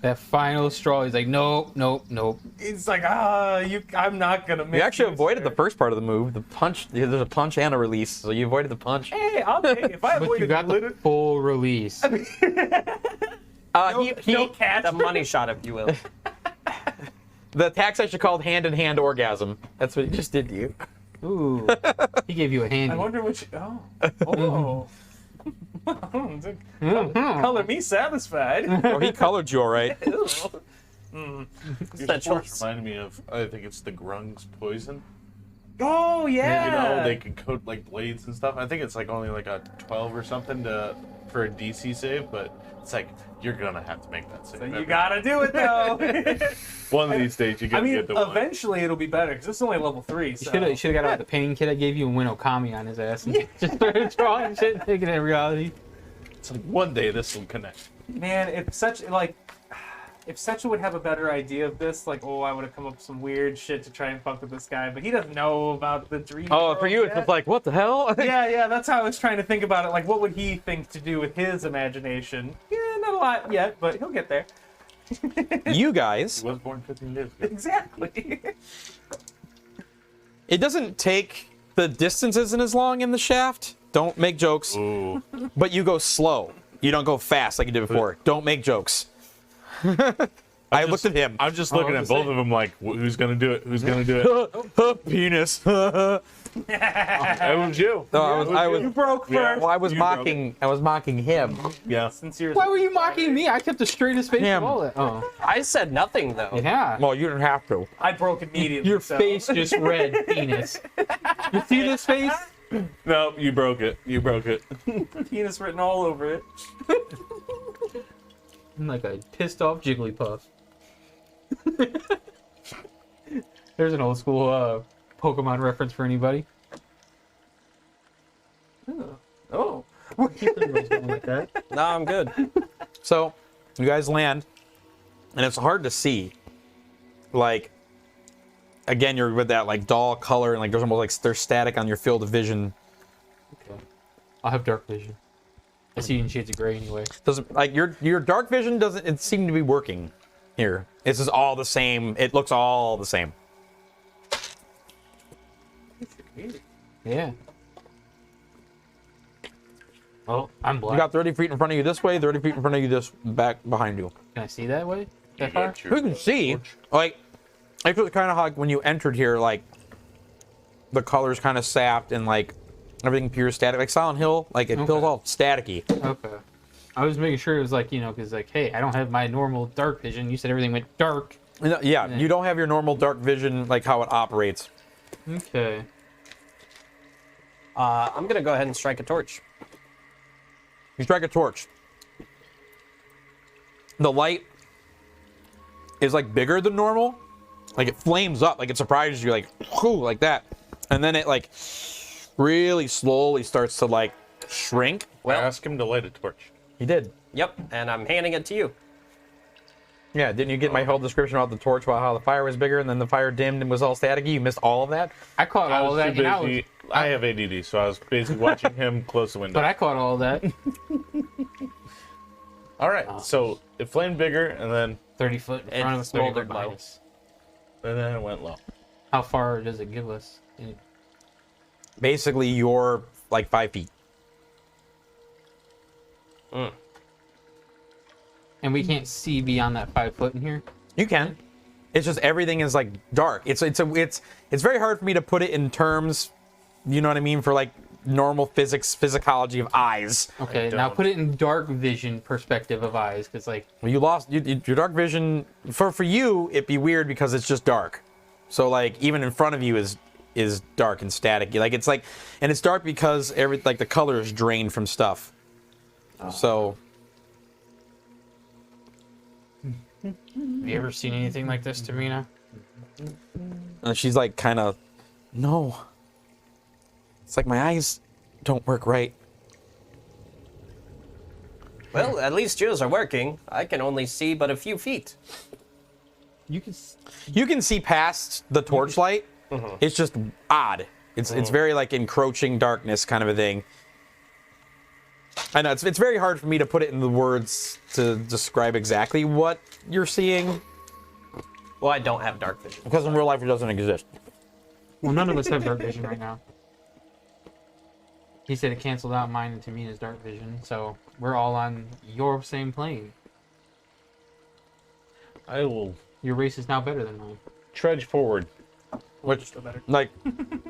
That final straw. He's like, nope. It's like, I'm not gonna make. You actually avoided the first part of the move. The punch. There's a punch and a release, so you avoided the punch. Hey, I'll take it. If I But avoided you got the full release. no catch. The money shot, if you will. The attack's actually called hand-in-hand orgasm. That's what he just did to you. Ooh. He gave you a hand. I wonder which. Oh. Color me satisfied. Oh, he colored you all right. Your That spores choice. reminded me of, I think it's the Grung's poison. Oh yeah. You know, they can coat like blades and stuff. I think it's like only like a 12 or something for a DC save, but it's like you're gonna have to make that save. So you gotta do it though. One of these days you I gotta mean, get the one. eventually it'll be better because it's only level 3. So. You should have got out the painting kit I gave you and went Okami on his ass and just started drawing shit and taking it in reality. It's like one day this will connect. Man, if Setchell would have a better idea of this, like, I would have come up with some weird shit to try and fuck with this guy, but he doesn't know about the dream. Oh, for you, it's just like, what the hell? Yeah, that's how I was trying to think about it. Like, what would he think to do with his imagination? Yeah, not a lot yet, but he'll get there. You guys, He was born 15 days ago. Exactly. it doesn't take the distance isn't as long in the shaft. Don't make jokes. Ooh. But you go slow. You don't go fast like you did before. Don't make jokes. I looked at him. I'm just looking I at was both saying. of them like, who's gonna do it? Who's gonna do it? Penis. That was you. No, I was. You broke first. Yeah. Well, I was You broke mocking. I was mocking him. Yeah. Sincerely. Why were you mocking me? I kept the straightest face Him. of all that. Oh. I said nothing, though. Yeah. Well, you didn't have to. I broke immediately. Your so. face just read penis. You see this face? No, you broke it. You broke it. Penis written all over it. I'm like a pissed off Jigglypuff. There's an old school Pokemon reference for anybody. Oh. Keep the rules going like that. No, I'm good. So, you guys land, and it's hard to see. Like, again, you're with that like dull color, and like there's almost like there's static on your field of vision. Okay. I'll have dark vision. I see you in shades of gray anyway. Doesn't like your dark vision doesn't it seem to be working here. It's just all the same. It looks all the same. Yeah. Well, I'm black. You got 30 feet in front of you this way, 30 feet in front of you this back behind you. Can I see that way? That You far? got your- You can see, like, I feel kind of like when you entered here, like the colors kind of sapped and like everything pure static, like Silent Hill, like it feels Okay. all staticky. Okay. I was making sure it was like, because like, hey, I don't have my normal dark vision. You said everything went dark. Yeah, you don't have your normal dark vision, like how it operates. Okay. I'm gonna go ahead and strike a torch. You strike a torch. The light is like bigger than normal. Like it flames up, like it surprises you, like whoo, like that. And then it like really slowly starts to like shrink. Well, Ask him to light a torch. He did. yep, and I'm handing it to you. Yeah, didn't you get my whole description about the torch about how the fire was bigger and then the fire dimmed and was all staticky? You missed all of that? I caught I all of was that, too and I was, busy. I have ADD, so I was basically watching him close the window. but I caught all of that. All right, so it flamed bigger, and then 30 foot in It front of us, 30 foot smoldered behind low. us. it went low. How far does it give us? Basically, you're like 5 feet. And we can't see beyond that 5 foot in here. You can. It's just everything is like dark. It's very hard for me to put it in terms, you know what I mean, for like normal physicology of eyes. Okay, now put it in dark vision perspective of eyes, because like Well, you lost your dark vision. For you, it'd be weird because it's just dark. So like even in front of you is dark and static. Like it's like, and it's dark because the color is drained from stuff. So have you ever seen anything like this, Tiimina? she's like kind of, no. It's like my eyes don't work right. Well, at least yours are working. I can only see but a few feet. You can. You can see past the torchlight. It's just odd. It's very like encroaching darkness kind of a thing. I know it's very hard for me to put it in the words to describe exactly what you're seeing Well, I don't have dark vision. because in real life it doesn't exist. Well, none of us have dark vision right now. He said it canceled out mine and Tiimina's dark vision, so we're all on your same plane. I will Your race is now better than mine. trudge forward. Which Still better. like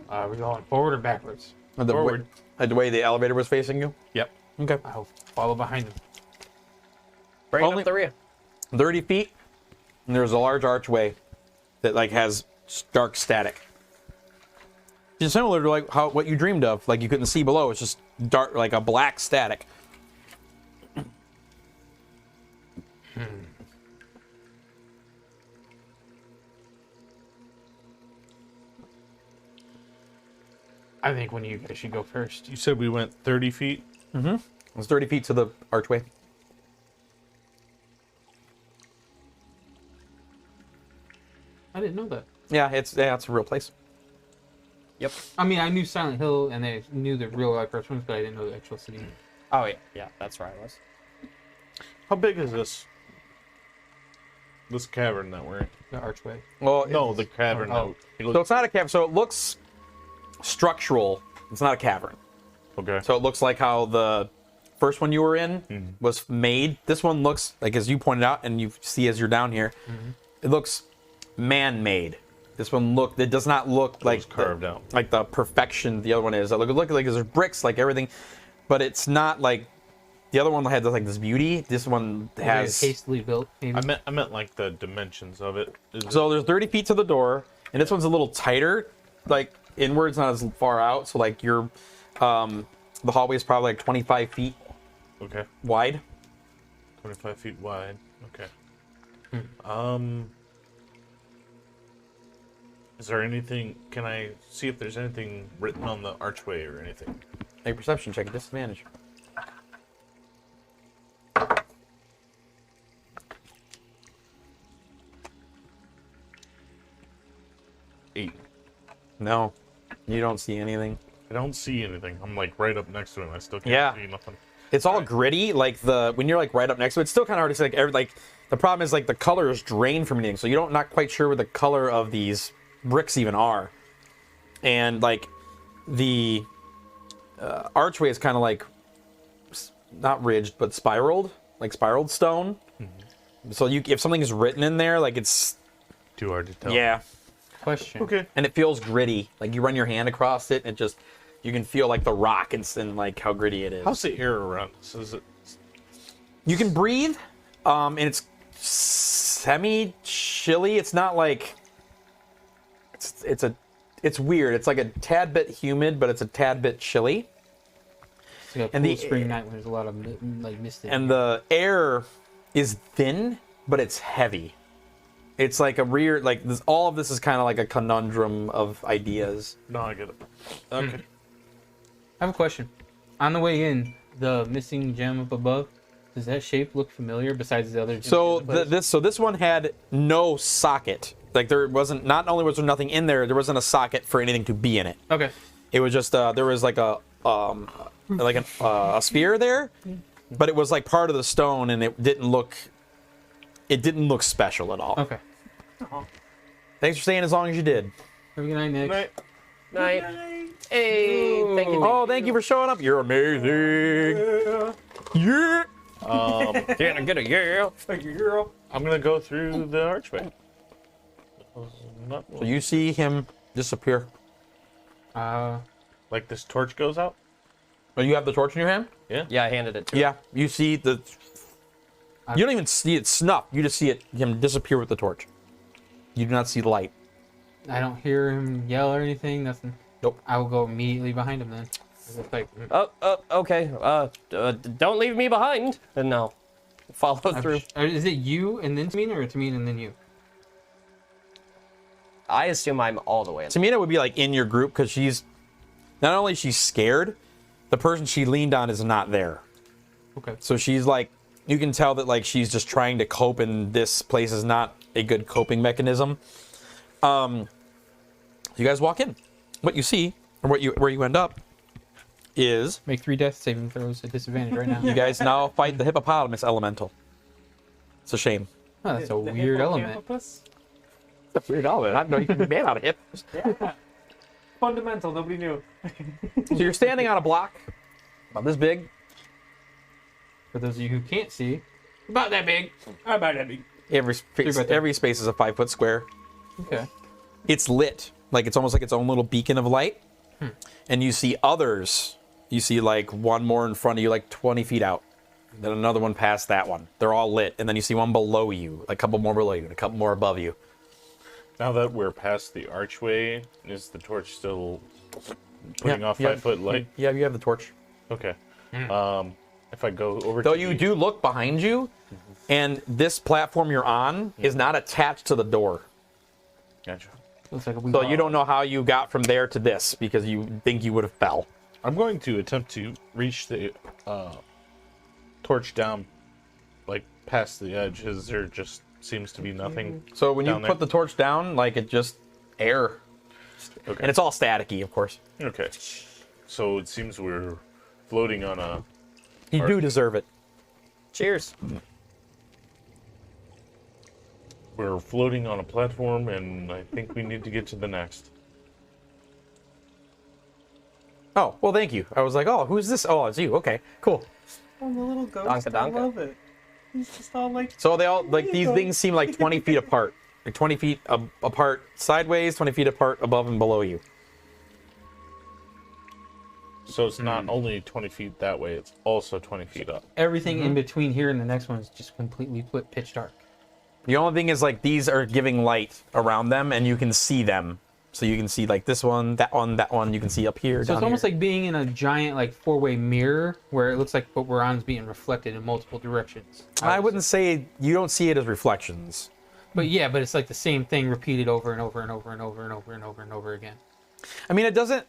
Are we going forward or backwards? Forward. The way the elevator was facing you. Yep. Okay. I'll follow behind him. Bring Only- up the rear. 30 feet, and there's a large archway that like has dark static. It's similar to like what you dreamed of, like you couldn't see below. It's just dark, like a black static. I think one of you guys should go first. You said we went 30 feet. It's 30 feet to the archway. I didn't know that. Yeah, it's a real place. Yep. I mean, I knew Silent Hill and I knew the real life restaurants, but I didn't know the actual city. Oh, yeah. Yeah, that's where I was. How big is this? This cavern that we're in? The archway. Well, No, the cavern. Oh. that so it's not a cavern. So it looks structural. It's not a cavern. okay. So it looks like how the first one you were in was made. This one looks like, as you pointed out, and you see as you're down here, it looks man-made. This one it does not look like was carved out. like the perfection the other one is. It look like there's bricks, like everything, but it's not like the other one had like this beauty. This one has. Hastily built, maybe. I meant like the dimensions of it. So there's 30 feet to the door, and this one's a little tighter, like inwards, not as far out. So like the hallway is probably like 25 feet okay. wide. 25 feet wide. Okay. Is there anything? Can I see if there's anything written on the archway or anything? Make a perception check at disadvantage. Eight. No, you don't see anything. I don't see anything. I'm like right up next to it. And I still can't Yeah. see nothing. It's all gritty, like when you're like right up next to it. It's still kind of hard to see. Like the problem is like the color is drained from anything, so you don't not quite sure where the color of these bricks even are. And like the archway is kind of like not ridged but spiraled, like spiraled stone. So if something is written in there, like it's Too hard to tell. yeah, Question. Okay. and it feels gritty. Like you run your hand across it, and it just you can feel like the rock and like how gritty it is. How's the air around this? Is it? You can breathe, and it's semi-chilly. It's not like it's weird. It's like a tad bit humid, but it's a tad bit chilly. It's like a And cool the- spring night when there's a lot of like mist in And the air is thin, but it's heavy. It's like a weird, like all of this is kind of like a conundrum of ideas. No, I get it. Okay. I have a question. On the way in, the missing gem up above, does that shape look familiar besides the other gems So in the place? this one had no socket. Like there wasn't. Not only was there nothing in there, there wasn't a socket for anything to be in it. Okay. It was just there was like a sphere there, but it was like part of the stone, and it didn't look special at all. Okay. Thanks for staying as long as you did. Have a good night, Nick. Night. Night. Hey, thank you. Oh, thank you for showing up. You're amazing. Yeah. Can I get a yeah? I'm gonna go through the archway. So you see him disappear. Like this torch goes out? Oh, you have the torch in your hand? Yeah, I handed it to him. Yeah. You see the. You don't even see it snuff. You just see him disappear with the torch. You do not see light. I don't hear him yell or anything. Nothing. Nope. I will go immediately behind him then. It's like, Okay. Don't leave me behind. And no, follow through. Is it you and then Tiimina, or Tiimina and then you? I assume I'm all the way in. Tiimina would be like in your group because she's not only she's scared, the person she leaned on is not there. Okay. So she's like, you can tell that like she's just trying to cope, and this place is not a good coping mechanism. You guys walk in. What you see, or where you end up, is Make 3 death saving throws at disadvantage right now. you guys now fight the hippopotamus elemental. It's a shame. Oh, that's a The weird element. hippocampus? That's a weird element. I didn't know you could be made out of hip. Yeah. Fundamental, nobody knew. So you're standing on a block about this big. For those of you who can't see, about that big. About that big. Every space is a 5-foot square. Okay. It's lit. Like it's almost like its own little beacon of light. And you see others. You see like one more in front of you, like 20 feet out. Then another one past that one. They're all lit. And then you see one below you, like a couple more below you, and a couple more above you. Now that we're past the archway, is the torch still putting off 5-foot light? Yeah, you have the torch. Okay. If I go over Though to you the- do look behind you, and this platform you're on is not attached to the door. Gotcha. Looks like a wee So you don't know how you got from there to this because you think you would have fell. I'm going to attempt to reach the torch down, like past the edge, as there just seems to be nothing. So when you down put the torch down, like it just air. Okay. And it's all staticky, of course. Okay. So it seems we're floating on a. You do deserve it. Cheers. We're floating on a platform, and I think we need to get to the next. Oh, well, thank you. I was like, oh, who's this? Oh, it's you. Okay, cool. Oh, the little ghost. Donka I donka. love it. He's just all like. So they all, like, these things seem like 20 feet apart. Like 20 feet apart sideways, 20 feet apart above and below you. So it's not only 20 feet that way, it's also 20 feet up. Everything in between here and the next one is just completely pitch dark. The only thing is, like, these are giving light around them, and you can see them. So you can see, like, this one, that one, that one. You can see up here, So down it's almost here. like being in a giant, like, 4-way mirror where it looks like what we're on is being reflected in multiple directions. I wouldn't say you don't see it as reflections. But yeah, but it's like the same thing repeated over and over and over and over and over and over and over again. I mean, it doesn't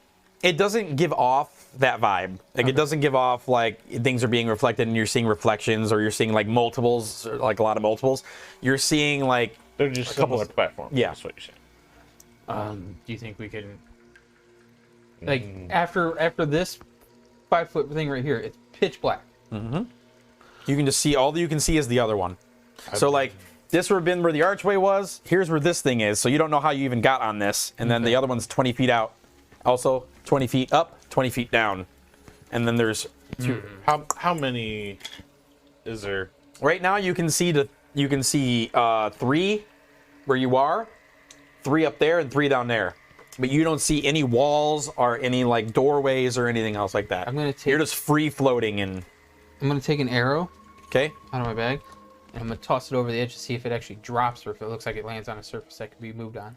give off that vibe. Like, it doesn't give off, like, things are being reflected and you're seeing reflections, or you're seeing, like, multiples, or, like, a lot of multiples. You're seeing, like, They're just similar platforms. Yeah. That's what you're saying. Do you think we can, like, after this 5-foot thing right here, it's pitch black. you can just see, all you can see is the other one. So, like, this would have been where the archway was. Here's where this thing is. So you don't know how you even got on this. And then the other one's 20 feet out. Also 20 feet up, 20 feet down. And then there's two. How many is there? Right now you can see 3 where you are, 3 up there, and 3 down there. But you don't see any walls or any, like, doorways or anything else like that. I'm gonna take- You're just free floating and I'm gonna take an arrow okay. out of my bag, and I'm gonna toss it over the edge to see if it actually drops or if it looks like it lands on a surface that could be moved on.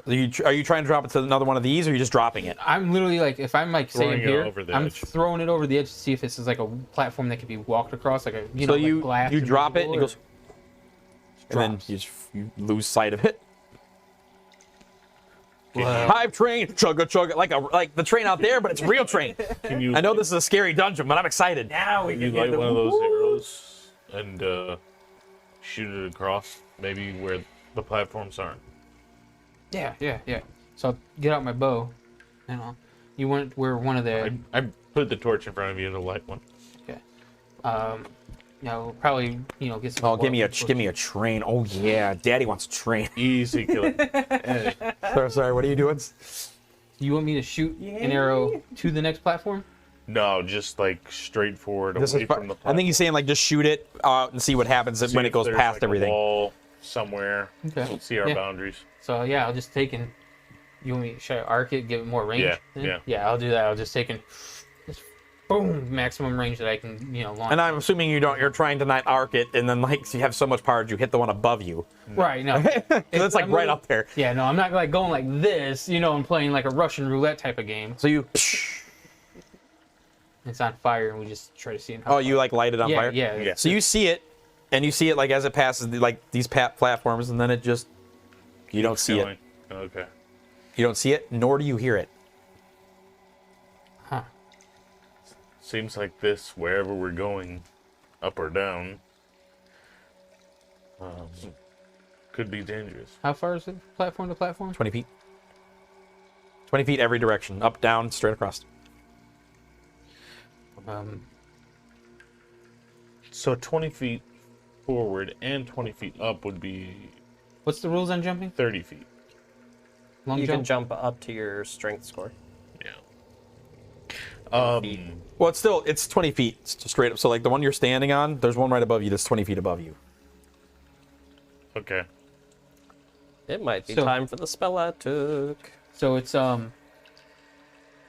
Are you trying to drop it to another one of these, or are you just dropping it? I'm literally like, if I'm like Throwing saying it here, over the I'm edge. throwing it over the edge to see if this is like a platform that could be walked across, like a So like glass. you drop it and it invisible, goes, and then you lose sight of it. or- Hive train, chugga chugga, like the train out there, but it's a real train. Can you? I know this is a scary dungeon, but I'm excited. Now we Can can you get light the one of those arrows and shoot it across, maybe where the platforms aren't? Yeah. So I'll get out my bow, and you went where one of the. I put the torch in front of you to light one. Okay. We'll probably get some. Oh, give me a oil. train. Oh yeah, Daddy wants a train. Easy kill. Sorry, what are you doing? You want me to shoot an arrow to the next platform? No, just like straight forward This away is from the I platform. think he's saying like just shoot it out and see what happens See when it if goes there's, past like, a everything. wall somewhere. Okay. See our Yeah. boundaries. So yeah, I'll just take and you want me should I arc it, give it more range? Yeah, then? yeah. Yeah, I'll do that. I'll just take and just boom, maximum range that I can, launch. And I'm assuming you're trying to not arc it, and then like you have so much power, you hit the one above you. Right, no. It's like I'm right really- up there. Yeah, no, I'm not like going like this, and playing like a Russian roulette type of game. So you, It's on fire and we just try to see it. oh, you like light it on yeah, fire. yeah, Yeah. So you see it, and you see it like as it passes like these platforms, and then it just you don't see it. Going. Okay. You don't see it, nor do you hear it. Huh. Seems like this, wherever we're going, up or down, could be dangerous. How far is it platform to platform? 20 feet. 20 feet every direction, up, down, straight across. So 20 feet forward and 20 feet up would be What's the rules on jumping? 30 feet. Long You jump? can jump up to your strength score. Yeah. Well, it's 20 feet straight up. So like the one you're standing on, there's one right above you that's 20 feet above you. Okay. It might be So- time for the spell I took. So it's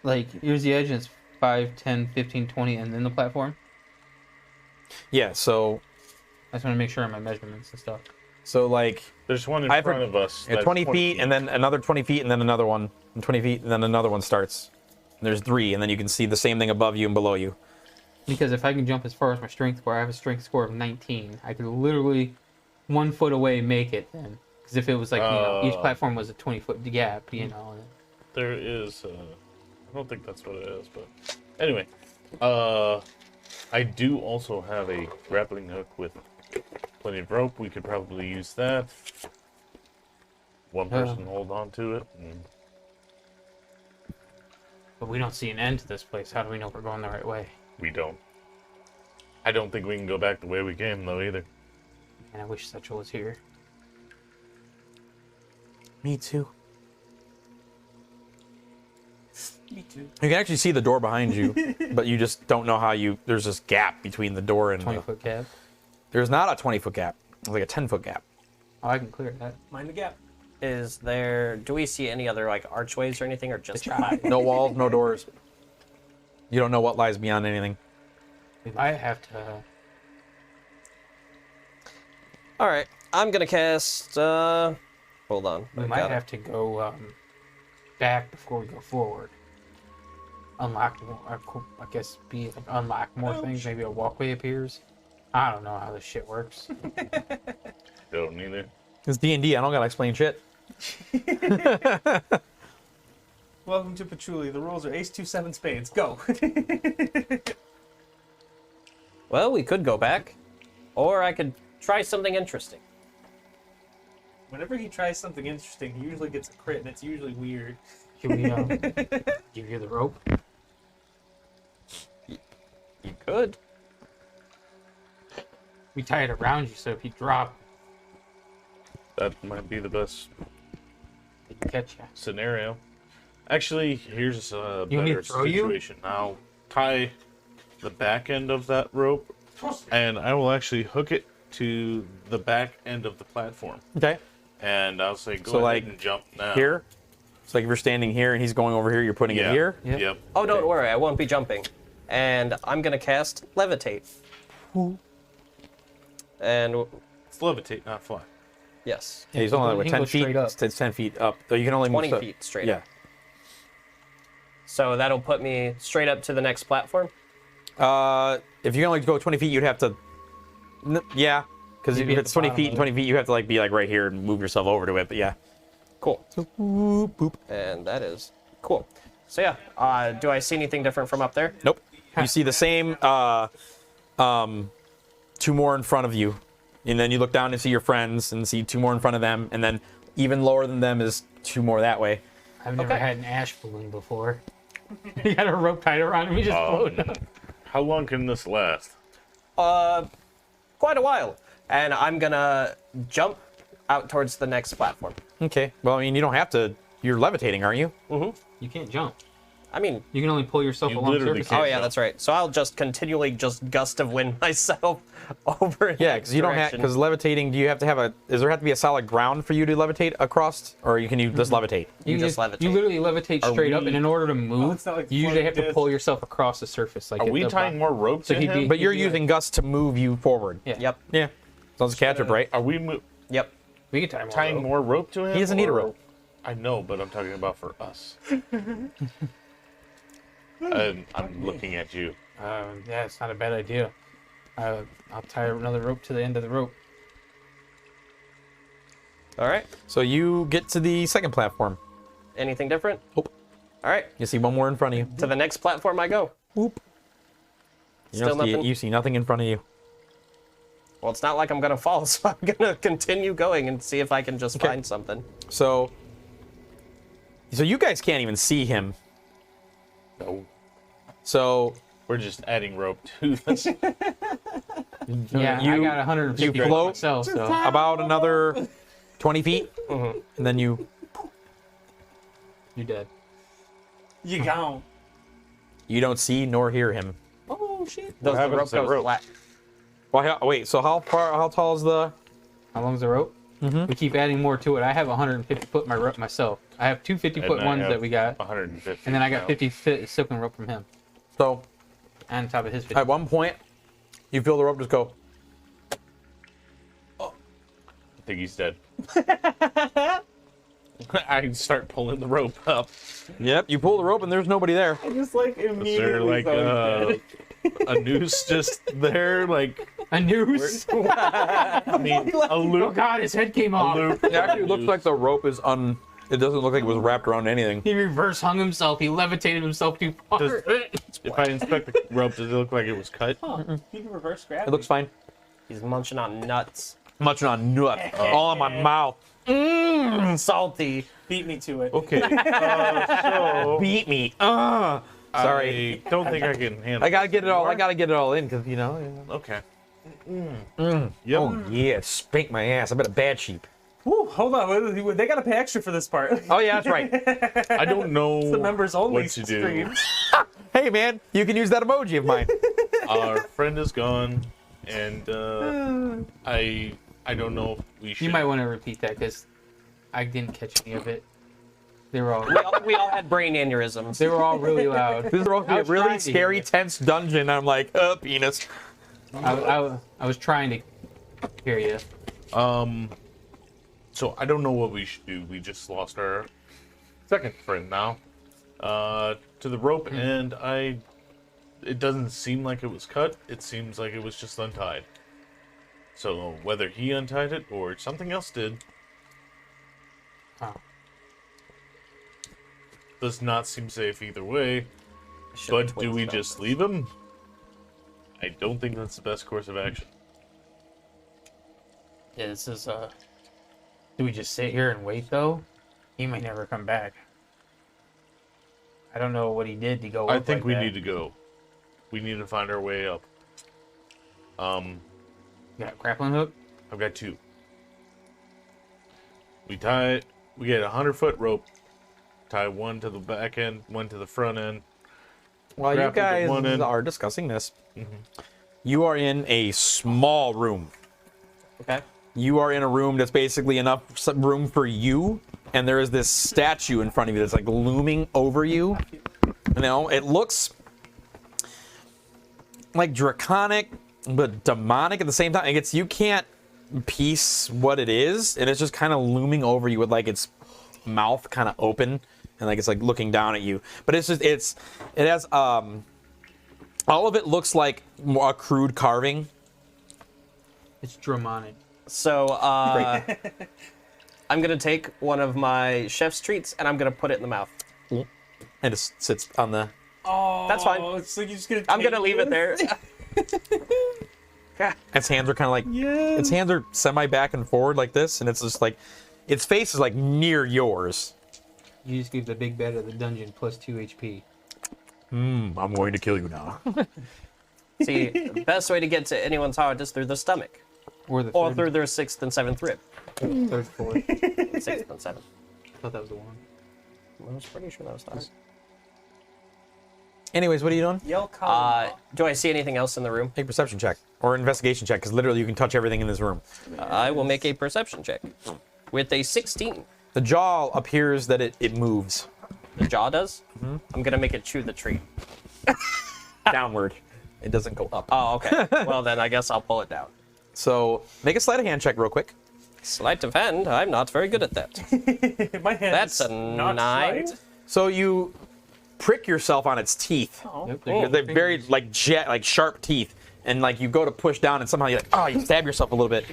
like here's the edge and it's 5, 10, 15, 20 and then the platform. Yeah, so I just want to make sure on my measurements and stuff. like There's one in I've front heard- of us. yeah, that's 20 feet and then another 20 feet and then another one. And 20 feet and then another one starts. And there's 3, and then you can see the same thing above you and below you. Because if I can jump as far as my strength score, I have a strength score of 19. I could literally 1 foot away make it then. Because if it was like, each platform was a 20-foot gap, There is. I don't think that's what it is, but anyway, I do also have a grappling hook with plenty of rope. We could probably use that. One person hold on to it. And But we don't see an end to this place. How do we know we're going the right way? we don't. I don't think we can go back the way we came though either. And I wish Setchell was here. Me too. Me too. You can actually see the door behind you, but you just don't know how there's this gap between the door and 20-foot gap. there's not a 20-foot gap. It's like a 10-foot gap. Oh, I can clear that. Mind the gap. Do we see any other like archways or anything, or just that? No walls, no doors. You don't know what lies beyond anything. We might have to. All right, I'm gonna cast. Hold on. We I might gotta- have to go back before we go forward. Unlock more. I guess unlock more things. Maybe a walkway appears. I don't know how this shit works. Don't either. It's D&D. I don't gotta explain shit. Welcome to Patchouli. The rules are ace, 2, 7 spades. Go. Well, we could go back, or I could try something interesting. Whenever he tries something interesting, he usually gets a crit, and it's usually weird. Can we give you the rope? You could. We tie it around you so if you drop, That might be the best it can catch you. scenario. Actually, here's a You want me better to throw you? situation. I'll tie the back end of that rope, and I will actually hook it to the back end of the platform. Okay. And I'll say, go So, ahead like, and jump now. Here. So like if you're standing here and he's going over here, you're putting Yeah. it here. Yep. Yep. Oh, don't worry, I won't be jumping. And I'm gonna cast levitate. And It's levitate, not fly. yes, Yeah, he's only He like can 10 go feet. straight up. It's 10 feet up. So you can only 20 move feet straight Yeah. up. So that'll put me straight up to the next platform. If you can only go 20 feet, you'd have to. Yeah, because You'd if be at it's the 20 bottom feet, of it. 20 feet, you have to like be like right here and move yourself over to it. But yeah. Cool. So boop, boop. And that is cool. So yeah, do I see anything different from up there? Nope. You see the same 2 more in front of you, and then you look down and see your friends and see 2 more in front of them, and then even lower than them is 2 more that way. I've never Okay. had an ash balloon before. You got a rope tied around him, he just floating up. How long can this last? Quite a while. And I'm gonna jump out towards the next platform. Okay. Well, I mean, you don't have to. You're levitating, aren't you? You can't jump. I mean, You can only pull yourself You along literally surfaces. can't. oh yeah, that's right. So I'll just continually just gust of wind myself over. in Yeah, that because you don't have direction. because levitating. Do you have to have a? Does there have to be a solid ground for you to levitate across, or can you just levitate? You just levitate. You literally levitate Are straight up, we- and in order to move, it's not like you usually have to floating pull disc. yourself across the surface. Like Are at we the tying bottom. more rope So to he'd be- him? But you're You'd be using gusts to move you forward. Yeah. Yep. Yeah. As long as you catch it right. Are we Yep. We can tie more. tying rope. more rope to him? He doesn't need a or- rope. I know, but I'm talking about for us. I'm looking at you. Yeah, it's not a bad idea. I'll tie another rope to the end of the rope. All right. So you get to the second platform. Anything different? Nope. All right. You see one more in front of you. To the next platform I go. Whoop. You, Still don't see, nothing? you see nothing in front of you. Well, it's not like I'm gonna fall, so I'm gonna continue going and see if I can just find something. So you guys can't even see him. No, So we're just adding rope to this. Yeah, I you- got 150 you foot float myself, so about another 20 feet, Mm-hmm. and then you you're dead. You gone. don't see nor hear him. Oh shit. Does the happens rope to go rope? flat? Well, wait. So how tall is the? How long's the rope? We keep adding more to it. I have 150 foot my rope myself. I have two 50 foot And I ones have that we got, 150. and then I got now. 50 foot silken rope from him, So on top of his 50. at one point, you feel the rope just go. I think he's dead. I start pulling the rope up. Yep. You pull the rope and there's nobody there. I just like Is there immediately like thought a noose just there? Like, A noose. I mean, a Oh loop? God, his head came A off. loop. It actually looks like the rope is un. It doesn't look like it was wrapped around anything. He reverse hung himself. He levitated himself too far. Does- If I inspect the rope, does it look like it was cut? you can reverse gravity. It looks fine. He's munching on nuts. Munching on nut all in my mouth. Salty. Beat me to it. Okay. So Beat me. Sorry. I don't think I can handle. I gotta get it all. I gotta get it all in because you know. Okay. Oh Yep. yeah, spank my ass. I bet a bad sheep. Whew, hold on. They gotta pay extra for this part. Oh yeah, that's right. I don't know The members only what to do. streams. Hey man, you can use that emoji of mine. Our friend is gone, and I don't know if we should. You might want to repeat that because I didn't catch any of it. They were all We all had brain aneurysms. they were all really loud. This is supposed to I be a was really trying to scary, hear it. tense dungeon. I'm like, penis. I was trying to hear you. So I don't know what we should do. We just lost our second friend now to the rope, and it doesn't seem like it was cut. It seems like it was just untied. So whether he untied it or something else did, Oh. does not seem safe either way. Should've But do we twinsed just leave him? I don't think that's the best course of action. Yeah, this is do we just sit here and wait though? He might never come back. I don't know what he did to go. I up think like we that. need to go. We need to find our way up. You got a grappling hook? I've got two. We tie. We get a 100-foot rope. Tie one to the back end, one to the front end. While you Grappled at guys one end. are discussing this, you are in a small room. Okay. You are in a room that's basically enough room for you, and there is this statue in front of you that's like looming over you. You know, it looks like draconic, but demonic at the same time. Like you can't piece what it is, and it's just kind of looming over you with like its mouth kind of open, and like it's like looking down at you. But it has all of it looks like a crude carving. It's Dramonic. So I'm gonna take one of my chef's treats and I'm gonna put it in the mouth. And it sits on the. Oh, That's fine. It's like you're just gonna. I'm take gonna leave it there. Its hands are kind of like. Yeah. Its hands are semi back and forward like this, and it's just like, its face is like near yours. You just give the big bad of the dungeon plus 2 HP. I'm going to kill you now. See, the best way to get to anyone's heart is through the stomach, Or the or third, through their sixth and seventh rib. third, fourth. I Sixth and seventh. thought that was the one. I was pretty sure that was third. Anyways, what are you doing? Yell call. Do I see anything else in the room? Make a perception check or investigation check, because literally you can touch everything in this room. I will make a perception check with a 16. The jaw appears that it moves The jaw does? I'm going to make it chew the tree. downward. It doesn't go up. Oh, okay. Well, then I guess I'll pull it down. So make a sleight of hand check real quick. Sleight of hand, I'm not very good at that. My hand That's is a not 9. slight. So you prick yourself on its teeth. Yep, They're very like sharp teeth, and like you go to push down, and somehow you stab yourself a little bit.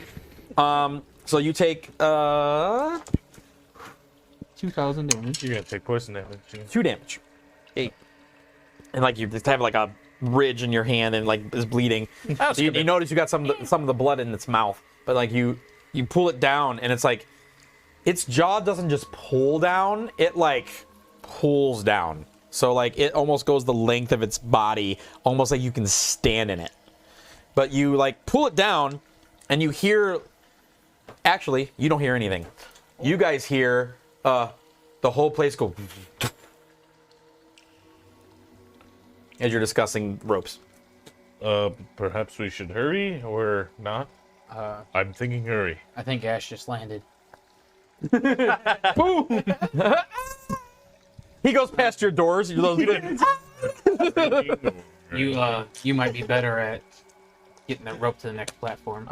So you take 2,000 damage. You're gonna take poison damage. 2 damage, 8. and like you just have like a ridge in your hand, and like is bleeding. That's So you good. notice you got some of the blood in its mouth, but like you pull it down, and it's like its jaw doesn't just pull down; it like pulls down. So like it almost goes the length of its body, almost like you can stand in it. But you like pull it down, and you hear. Actually, you don't hear anything. You guys hear the whole place go as you're discussing ropes. Perhaps we should hurry or not. I'm thinking hurry. I think Ashe just landed. He goes past your doors. You might be better at getting that rope to the next platform.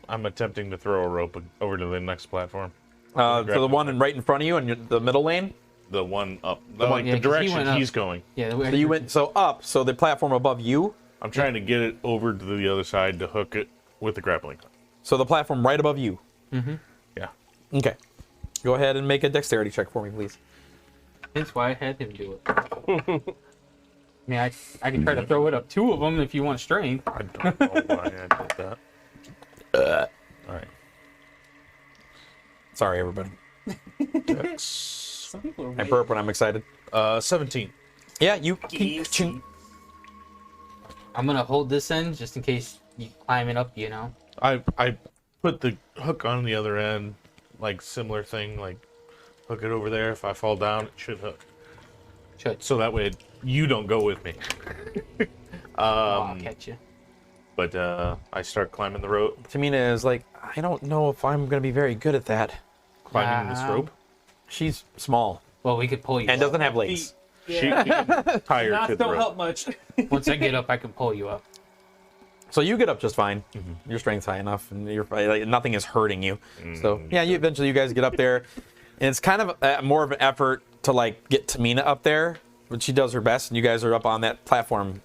I'm attempting to throw a rope over to the next platform. to the one right in front of you in the middle lane. The one up. one- yeah, the 'cause he direction went up. he's going. Yeah, So you went up. So the platform above you. I'm trying to get it over to the other side to hook it with the grappling hook. So the platform right above you. Yeah. Okay. Go ahead and make a dexterity check for me, please. That's why I had him do it. I mean, I can try to throw it up 2 of them if you want strength. I don't know why I did that. All right. Sorry, everybody. Dex. Some people are I weird. burp when I'm excited. 17. Yeah, you. I'm gonna hold this end just in case you climb it up, you know. I put the hook on the other end, like similar thing, like hook it over there. If I fall down, it should hook. Should. So that way you don't go with me. I'll catch you. But I start climbing the rope, Tiimina is like, I don't know if I'm gonna be very good at that. climbing this rope. She's small Well, we could pull you and up. doesn't have legs. She can tie her Knots to the don't rope. help much. Once I get up, I can pull you up. So you get up just fine. Your strength's high enough, and like, nothing is hurting you. So yeah, eventually you guys get up there, and it's kind of more of an effort to like get Tiimina up there, but she does her best, and you guys are up on that platform.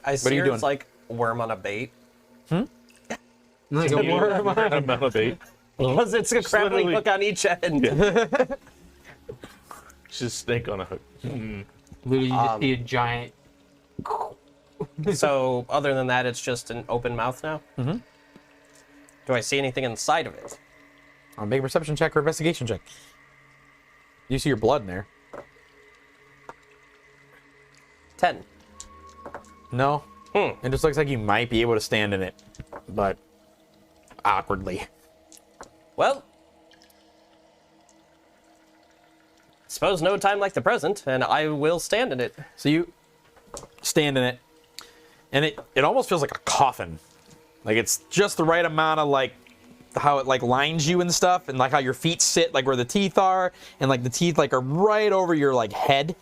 I see are you her doing? as like worm on a bait. Like a worm. I'm on a bait. Because it's a grappling literally- hook on each end. It's just snake on a hook. Literally, you just see a giant. So other than that, it's just an open mouth now? Mm-hmm. Do I see anything inside of it? I'll make a perception check or investigation check. You see your blood in there? 10. No. It just looks like you might be able to stand in it, but awkwardly. Well, suppose no time like the present, and I will stand in it. So you stand in it, and it almost feels like a coffin. Like it's just the right amount of like how it like lines you and stuff, and like how your feet sit like where the teeth are, and like the teeth like are right over your like head.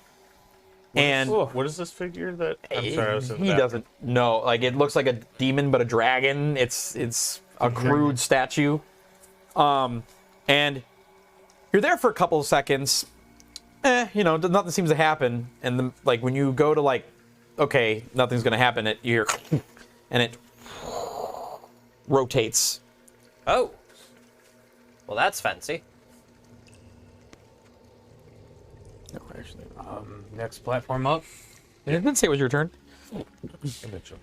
And What is this figure that? I'm sorry, I was in the he bathroom. doesn't know. Like it looks like a demon, but a dragon. It's a crude statue. And you're there for a couple of seconds. Nothing seems to happen. And then, like when you go to like, okay, nothing's gonna happen. You hear, and it rotates. Oh. Well, that's fancy. No, actually, Next platform up. it didn't say it was your turn. Mitchell.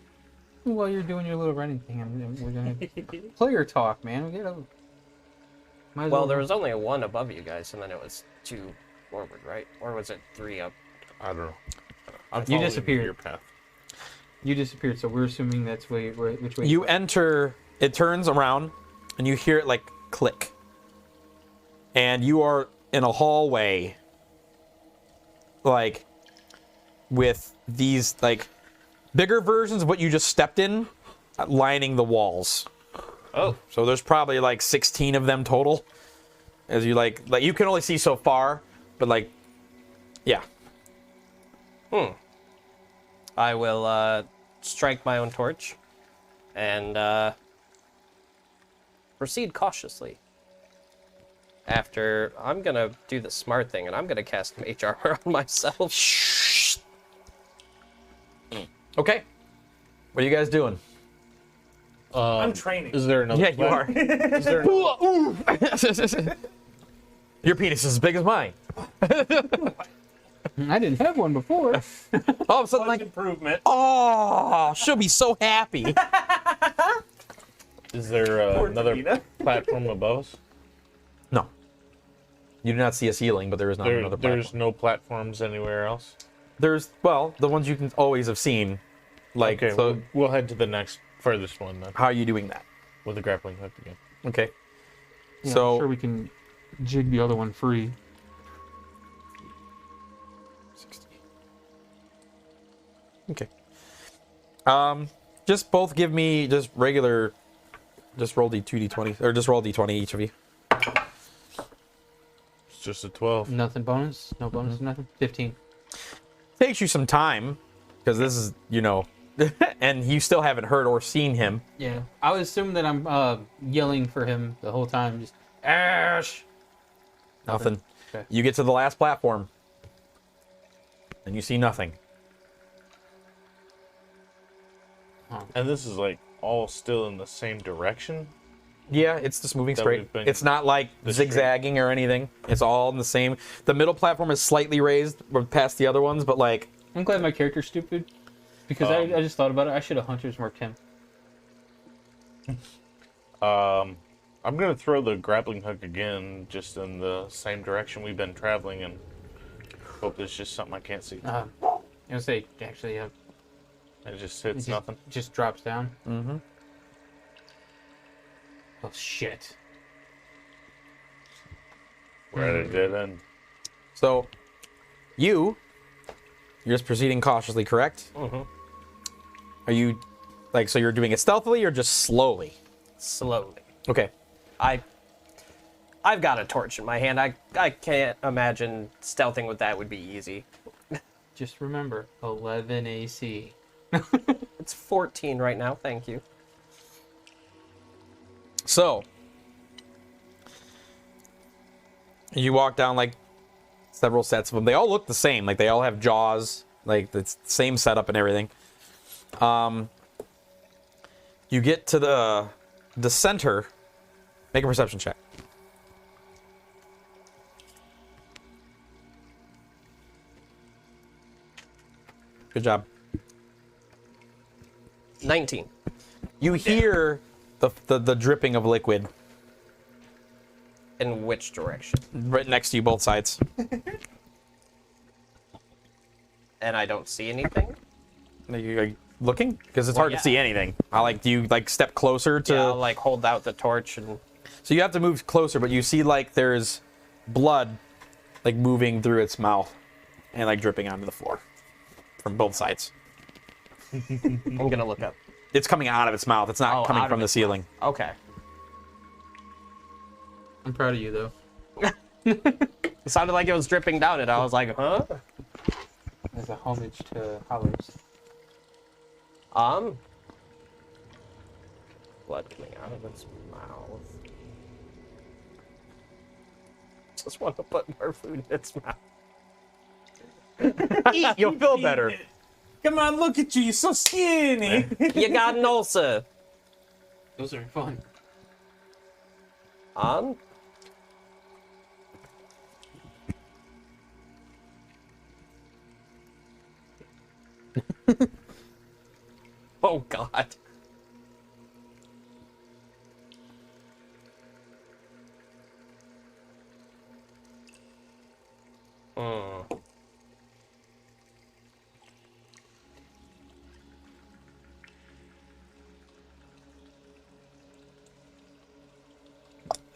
While you're doing your little running thing, we're gonna player talk, man. We gotta. Might as Well, there was only a 1 above you guys, and then it was 2 forward, right? Or was it 3 up? I don't know. I'm You following disappeared. your path. You disappeared, so we're assuming that's which way. You enter. It turns around, and you hear it like click. And you are in a hallway, like with these like bigger versions of what you just stepped in, lining the walls. Oh. So there's probably like 16 of them total. As you like you can only see so far, but like, yeah. I will strike my own torch and proceed cautiously. After, I'm gonna do the smart thing, and I'm gonna cast Mage Armor on myself. Okay. What are you guys doing? I'm training. Is there another? Yeah, you are. Is there Your penis is as big as mine. I didn't have one before. All of a sudden, Much like, improvement. oh, she'll be so happy. Is there Poor another Tiimina. platform above us? No. You do not see a ceiling, but there is not another platform. There's no platforms anywhere else. There's, well, the ones you can always have seen. Like, Okay, so we'll head to the next furthest one then, how are you doing that? with the grappling hook again. Okay. Yeah, So, I'm sure we can jig the other one free. 60. Okay. Just both give me just regular, just roll d2d20, or just roll d20 each of you. It's just a 12. Nothing bonus? No bonus, nothing? 15. Takes you some time, because this is, you know, and you still haven't heard or seen him. Yeah. I would assume that I'm yelling for him the whole time. Just, Ashe! Nothing. Okay. You get to the last platform, and you see nothing. And this is like all still in the same direction. Yeah, it's just moving That straight. we've been It's not like straight. zigzagging or anything. It's all in the same. The middle platform is slightly raised past the other ones, but like, I'm glad my character's stupid. Because I just thought about it. I should have Hunter's marked him. I'm gonna throw the grappling hook again, just in the same direction we've been traveling, and hope there's just something I can't see. I was gonna say, actually, It just hits nothing. just drops down. mm-hmm. Oh, shit. We're at a dead end. So, you're just proceeding cautiously, correct? Mm-hmm. Are you, like, so you're doing it stealthily or just slowly? Slowly. Okay. I've got a torch in my hand. I can't imagine stealthing with that would be easy. Just remember, 11 AC. It's 14 right now, thank you. So, you walk down like several sets of them. They all look the same. Like they all have jaws. Like it's the same setup and everything. You get to the center. Make a perception check. Good job. 19. You hear the dripping of liquid In which direction? right next to you, both sides. And I don't see anything? Are you looking? Because it's Well, hard yeah. to see anything. Do you like step closer to? Yeah, I'll like hold out the torch and... So you have to move closer, but you see like there's blood like moving through its mouth and like dripping onto the floor from both sides. I'm gonna look up. It's coming out of its mouth. It's not Oh, coming out of from the its ceiling. Okay. I'm proud of you, though. It sounded like it was dripping down it. I was like, huh? As a homage to Hollows. Blood coming out of its mouth. Just want to put more food in its mouth. Eat, you'll feel better. Come on, look at you. You're so skinny. You got an ulcer. Those are fun. Oh God.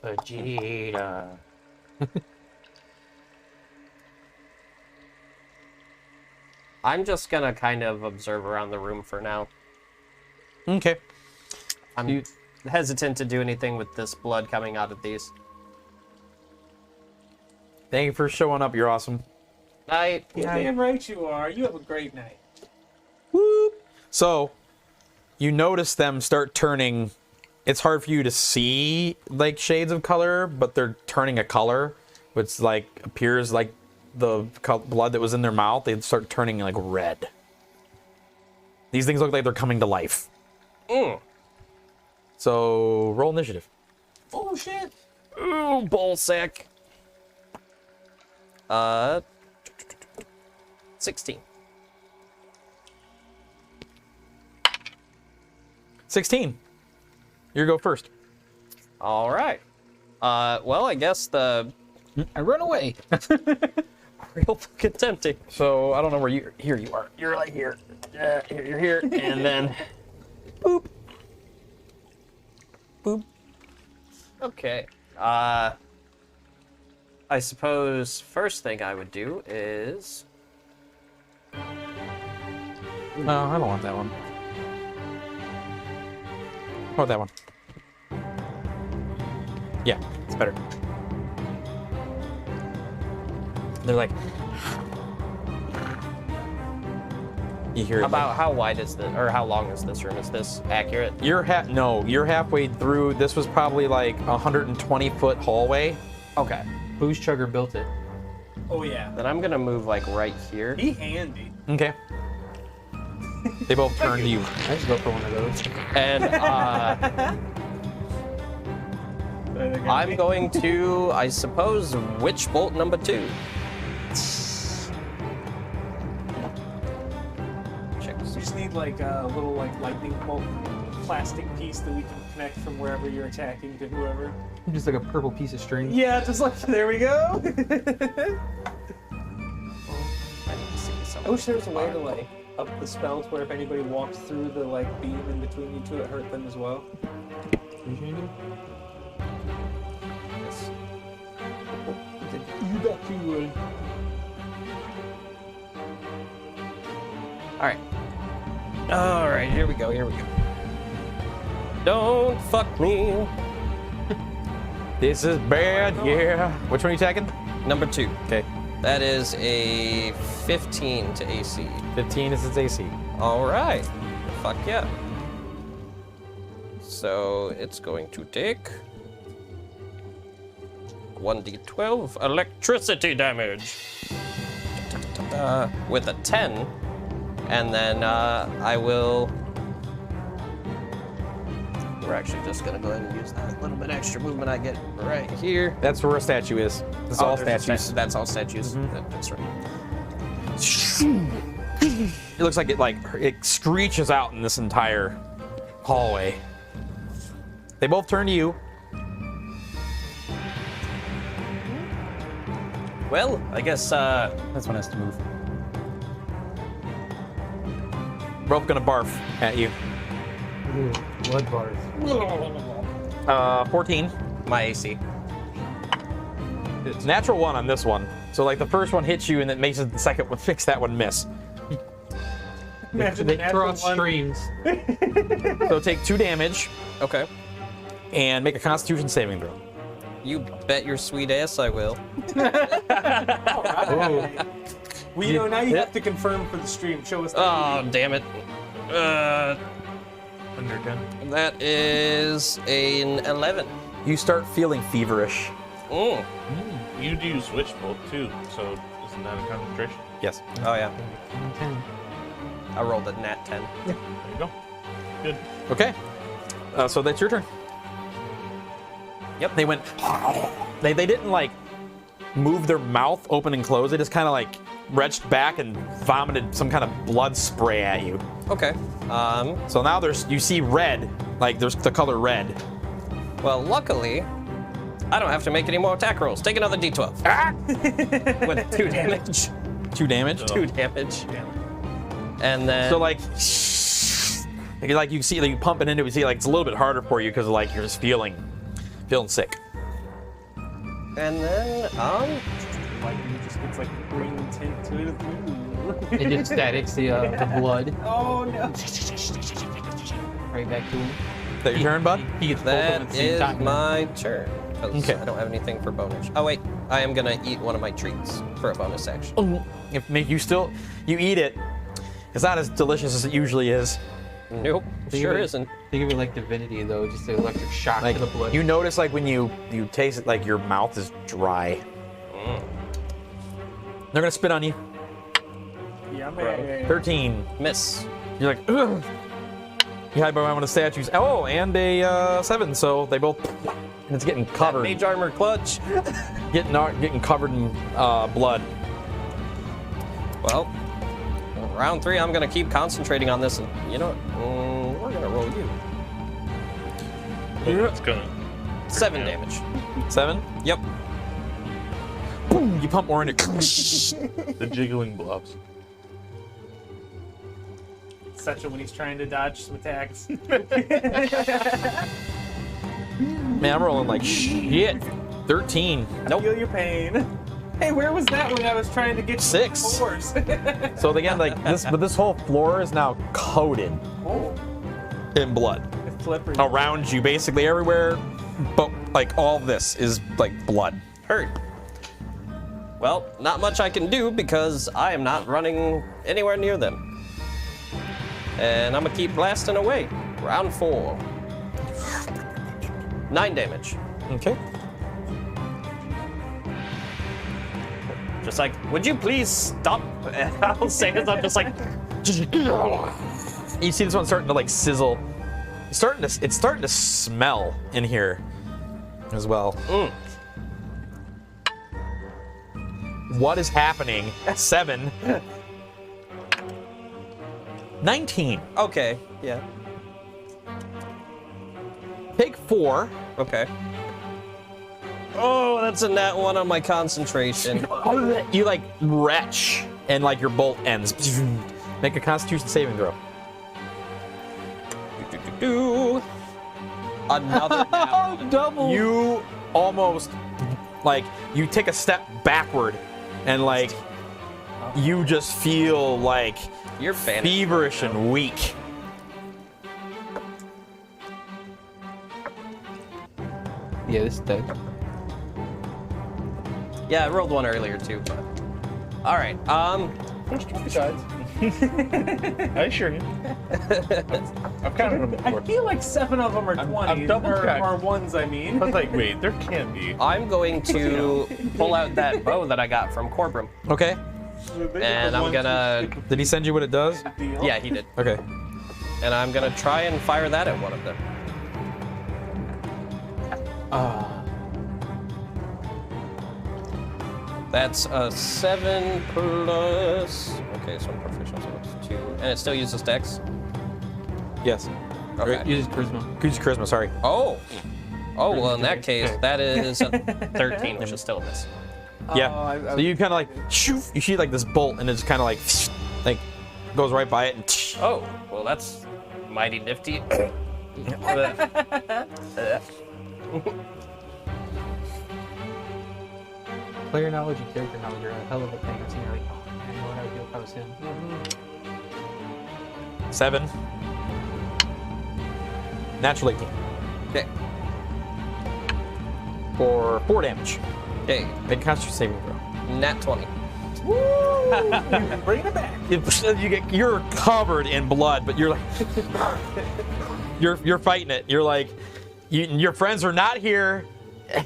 Vegeta. I'm just gonna kind of observe around the room for now. Okay. I'm hesitant to do anything with this blood coming out of these. Thank you for showing up. You're awesome. Night. Damn right you are. You have a great night. Whoop. So, you notice them start turning. It's hard for you to see like shades of color, but they're turning a color, which like appears like the blood that was in their mouth. They start turning like red. These things look like they're coming to life. So roll initiative. Oh shit. Ooh, ball sack. 16. 16. You go first. All right. Well, I guess the I run away. real fucking tempting. So I don't know where you. Here you are. You're like here. You're here, and then boop, boop. Okay. I suppose first thing I would do is No, I don't want that one. Oh, that one. Yeah, it's better. They're like. You hear it, about how wide is this, or how long is this room? Is this accurate? You're halfway through. This was probably like a 120-foot hallway. Okay. Whose chugger built it? Oh yeah. Then I'm gonna move like right here. He handy. Okay. They both turn to you. I just go for one of those. And I'm going to, I suppose, witch bolt number 2. We just need like a little like lightning bolt plastic piece that we can connect from wherever you're attacking to whoever. Just like a purple piece of string. Yeah, just like there we go. I wish there was a way to like up the spells where if anybody walks through the like beam in between you two, it hurt them as well. Yes. You got you. All right, here we go. Don't fuck me. This is bad, yeah. Which one are you attacking? Number 2. Okay. That is a 15 to AC. 15 is its AC. All right. Fuck yeah. So it's going to take 1d12 electricity damage with a 10, and then I will. We're actually just gonna go ahead and use that little bit extra movement I get right here. That's where a statue is. That's all there's a statues. That's all statues. That's right. It looks like it screeches out in this entire hallway. They both turn to you. Well, I guess This one has to move. Both gonna barf at you. Ooh, blood bars. 14. my AC. It's natural 1 on this one. So like the first one hits you and it makes the second one fix that one miss. Imagine They the natural cross one. streams. So take 2 damage Okay. and make a Constitution saving throw. You bet your sweet ass I will. Alright. Well, you know, now you have to confirm for the stream. Show us. Oh, damn it. Under 10. That is an 11. You start feeling feverish. Mm. You do use Witch Bolt too, so isn't that a concentration? Yes. Oh, yeah. 10. I rolled a nat 10. There you go. Good. Okay. So that's your turn. Yep. They went. They didn't like move their mouth open and close. They just kind of like retched back and vomited some kind of blood spray at you. Okay. So now you see red, like there's the color red. Well, luckily, I don't have to make any more attack rolls. Take another d12. Ah! With 2 damage. 2 damage. 2 damage. And then... So like you see, like you pump it into it, you see like it's a little bit harder for you because like you're just feeling sick. And then, Lightning just gets like green tint to it. Ooh. It just statics the blood Oh no. right back to him. Is that your turn, bud? He gets both of them That at the same is time. my turn. 'Cause Okay. I don't have anything for bonus. Oh wait, I am gonna eat one of my treats for a bonus action. If you eat it. It's not as delicious as it usually is. Nope, Think sure of it- isn't. Think of it like divinity, though, just the electric shock Like to the blood. you notice, like when you taste it, like your mouth is dry. They're gonna spit on you. Yummy. 13. Miss. You're like, ugh. You hide behind one of the statues. Oh, and a 7. So they both, and it's getting covered, Mage armor clutch. getting covered in blood. Well, round 3, I'm gonna keep concentrating on this, and you know what? We're gonna roll you. Well, that's gonna. 7 damage. 7. Yep. Boom! You pump more in it. The jiggling blobs. Setchell when he's trying to dodge some attacks. Man, I'm rolling like shit. 13. Nope. Feel your pain. Hey, where was that when I was trying to get you 6. spores? So again, like this, but this whole floor is now coated Oh, in blood it's slippery. around you, basically everywhere. But like all this is like blood. Hurt. Well, not much I can do because I am not running anywhere near them. And I'm gonna keep blasting away. Round 4. 9 damage. Okay. Just like, would you please stop? And I'll say as I'm just like, You see this one starting to like sizzle. It's starting to smell in here as well. What is happening? 7. 19. okay, yeah, Take 4. okay. Oh, that's a nat 1 on my concentration. You like retch and like your bolt ends. Make a Constitution saving throw. Another nat 1. Double. You almost like you take a step backward and like you just feel like You're banished. feverish and weak. Yeah, this is dead. Yeah, I rolled 1 earlier too, but. Alright, I assure you. I've counted them I before. feel like 7 of them are 20s, double-checked. or ones, I mean. I was like, wait, there can't be. I'm going to pull out that bow that I got from Korbrum. Okay. And I'm gonna. Did he send you what it does? Yeah, he did. Okay. And I'm gonna try and fire that at one of them. That's a 7 plus. Okay, so I'm proficient, so it's 2. And it still uses dex. Yes. Okay. Use charisma. Use charisma. Sorry. Oh! Oh, well, in that case, that is a 13, which is still a miss. Yeah. So you kind of like shoof. You shoot like this bolt, and it's kind of like goes right by it, and Oh, well, that's mighty nifty. Player knowledge and character knowledge are a hell of a thing. So you're like, oh, man, I know what I would do if I was him. 7. Natural 18 Okay. for 4 damage. Okay. Make a Constitution saving throw. Nat 20. Bring it back. You're covered in blood, but you're like you're fighting it. You're like your friends are not here.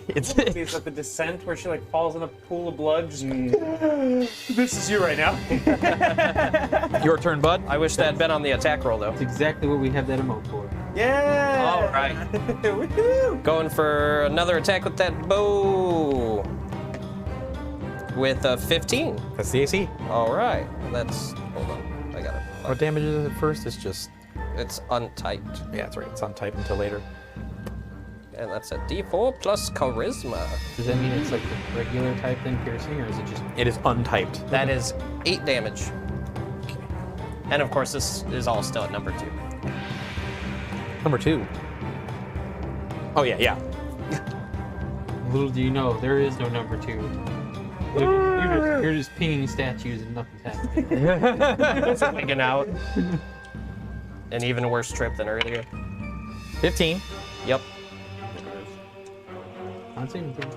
It's Is that the descent where she like falls in a pool of blood? Just, this is you right now. your turn, bud. I wish that had been on the attack roll, though. That's exactly what we have that emote for. Yeah. All right. Woohoo. Going for another attack with that bow. With a 15. That's the AC. All right. That's. Hold on. I got it. What damage is it at first? It's just It's untyped. yeah, that's right. It's untyped until later. And that's a d4 plus charisma. Does that mean it's like the regular type then piercing, or is it just It is untyped. That is 8 damage. And of course, this is all still at number 2. Number 2. Oh yeah, yeah. little do you know, there is no number 2. You're just pinging statues and nothing's happening. It's wigging out. An even worse trip than earlier. 15. Yep. Con saving throw.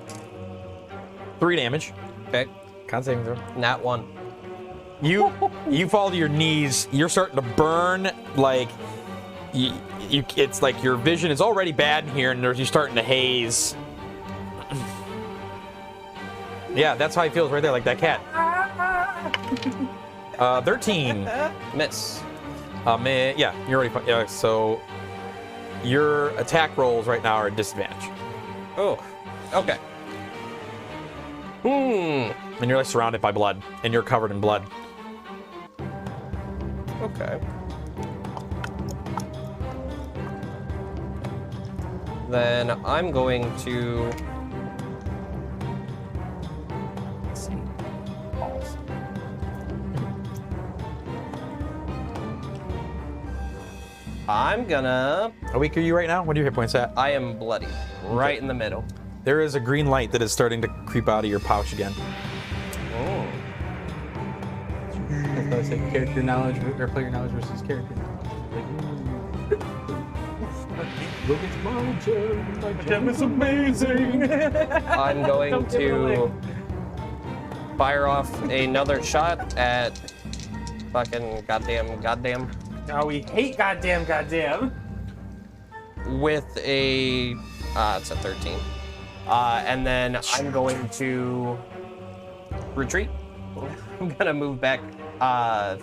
3 damage. Okay. Con saving throw. Nat 1. You fall to your knees. You're starting to burn. Like it's like your vision is already bad in here, and you're starting to haze. Yeah, that's how he feels right there, like that cat. 13. Miss. Yeah, you're already. Yeah, so your attack rolls right now are at disadvantage, Oh. Okay. and you're like surrounded by blood, and you're covered in blood. Okay. Then I'm going to. Let's see. Balls. I'm gonna. How weak are you right now? What are your hit points at? I am bloody. Right in the middle. There is a green light that is starting to creep out of your pouch again. Oh. That's why I said character knowledge or player knowledge versus character knowledge. Look at my gem. My gem is amazing. I'm going to fire off another shot at fucking goddamn Now we hate goddamn. with a it's a 13. And then I'm going to retreat. I'm gonna move back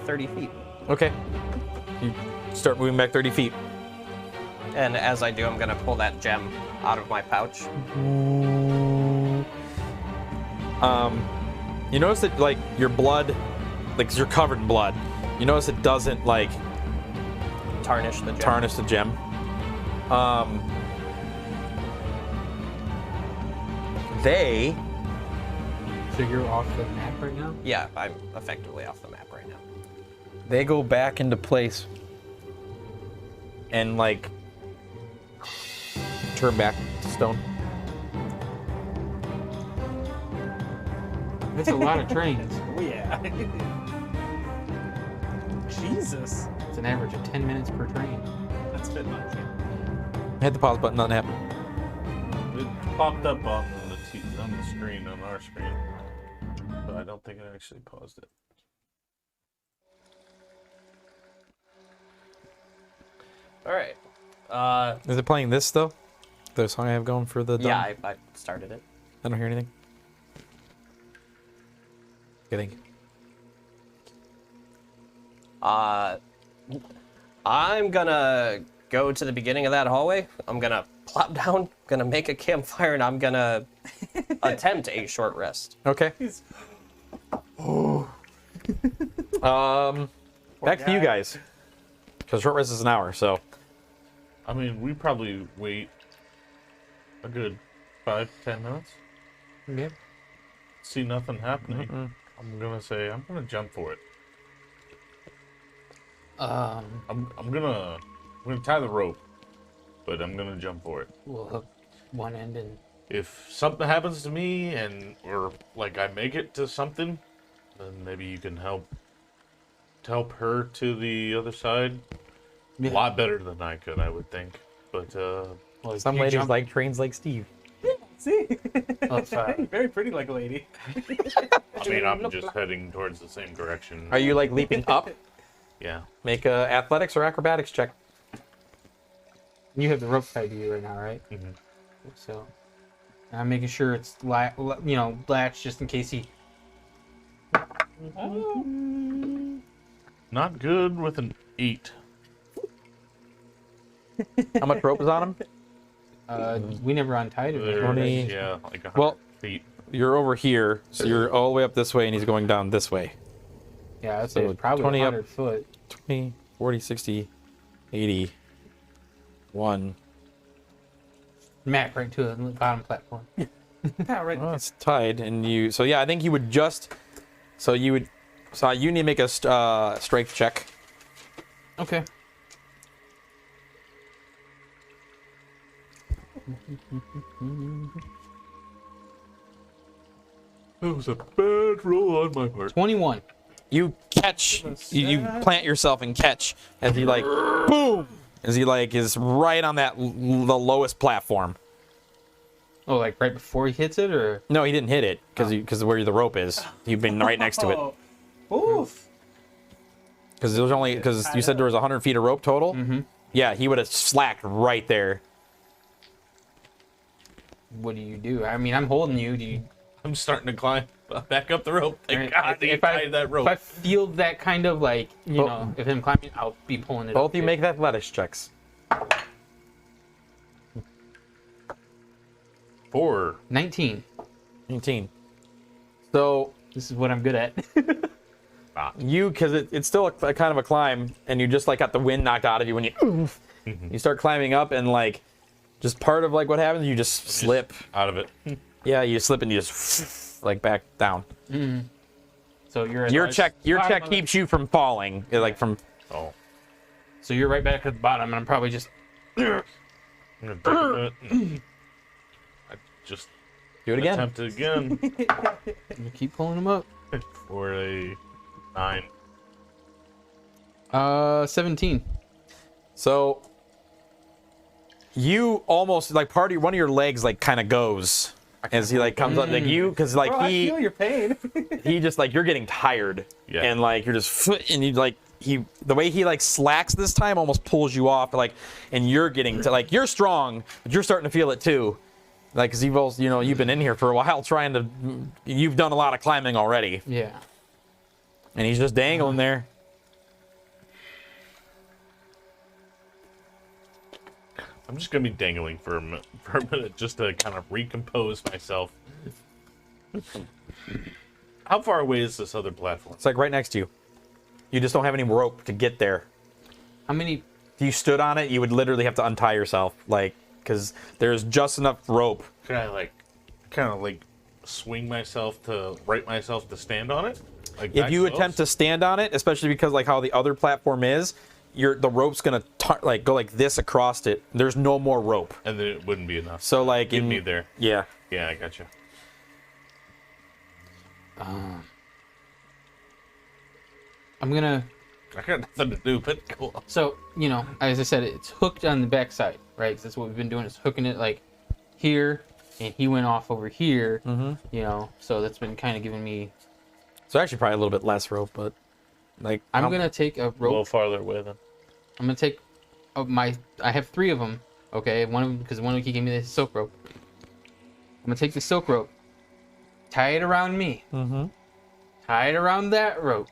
30 feet. Okay. You start moving back 30 feet. And as I do, I'm gonna pull that gem out of my pouch. You notice that like your blood, like 'cause you're covered in blood. You notice it doesn't like Tarnish the gem. tarnish the gem. They So you're off the map right now? Yeah, I'm effectively off the map right now. they go back into place and like turn back to stone. That's a lot of trains. Oh yeah. Jesus. It's an average of 10 minutes per train. That's a bit much. Hit the pause button, nothing happened. It popped up on the screen, on our screen, but I don't think it actually paused it. All right. Is it playing this though? The song I have going for the Yeah, drum? I started it. I don't hear anything. Kidding. I'm gonna go to the beginning of that hallway. I'm gonna plop down, gonna make a campfire, and I'm gonna attempt a short rest. Okay. Back to you guys. Because short rest is an hour, so. I mean, we probably wait a good 5-10 minutes. Yep. See nothing happening. I'm gonna say I'm gonna jump for it. I'm gonna tie the rope, but I'm gonna jump for it. We'll hook one end and If something happens to me or like I make it to something, then maybe you can help her to the other side. A lot better than I could, I would think. But well, Some you ladies jump- like trains like Steve. See? Let's, Very pretty like a lady. I mean, I'm just heading towards the same direction. Are you like leaping up? Yeah. Make a athletics or acrobatics check. you have the rope tied to you right now, right? Mm-hmm. So I'm making sure it's latched just in case he. Not good with an 8. How much rope is on him? We never untied it. There, 20. yeah, like 100 Well- feet. You're over here, so you're all the way up this way, and he's going down this way. Yeah, I'd So say it's probably 20 up. 100 foot. 20, 40, 60, 80, 1. Map right to the bottom platform. Yeah, right. Well, it's tied, and you. So yeah, I think you would just. So you would. So you need to make a strength check. Okay. That was a bad roll on my part. 21. You catch, you plant yourself and catch as he like, boom, as he like is right on that the lowest platform. Oh, like right before he hits it, or? No, he didn't hit it because where the rope is. You've been right next to it. Oof. Because there was only you said there was 100 feet of rope total. Mm-hmm. Yeah, he would have slacked right there. What do? I mean, I'm holding you. Do you? I'm starting to climb back up the rope. Thank God he if I tied that rope. If I feel that kind of like, you know, if I'm climbing, I'll be pulling it. Both up you too. make athletics checks. 4. 19. 19. So This is what I'm good at. because it's still a kind of a climb, and you just like got the wind knocked out of you when you you start climbing up, and like just part of like what happens, you just slip. Out of it. Yeah, you slip and you just like back down. So you're Your check keeps you from falling, like from. Oh. So you're right back at the bottom, and I'm probably just. I'm gonna take a minute. I just Do it again. attempt it again You keep pulling them up. for a 9. 17. So you almost like one of your legs like kind of goes as he like comes up like you because like Bro, I feel your pain. he just like you're getting tired Yeah. and like you're just and you like the way he like slacks this time almost pulls you off like and you're getting to like you're strong but you're starting to feel it too like because you've also you've been in here for a while trying to you've done a lot of climbing already Yeah. and he's just dangling there. I'm just gonna be dangling for a minute just to kind of recompose myself. How far away is this other platform? It's like right next to you. You just don't have any rope to get there. How many? If you stood on it, you would literally have to untie yourself, like, because there's just enough rope. Can I kind of swing myself to right myself to stand on it? Like If that you close? attempt to stand on it, especially because like how the other platform is, the rope's gonna go like this across it. There's no more rope, and then it wouldn't be enough. so like Get me there. Yeah. Yeah, I got you. I'm gonna. I got nothing to do but go up. So as I said, it's hooked on the backside, right? 'Cause that's what we've been doing is hooking it like here, and he went off over here. So that's been kind of giving me. So actually, probably a little bit less rope, but like I'm gonna take a A little rope. farther away then. I'm gonna take I have 3 of them. Okay, one of them because one of he gave me the silk rope. I'm gonna take the silk rope, tie it around me, tie it around that rope.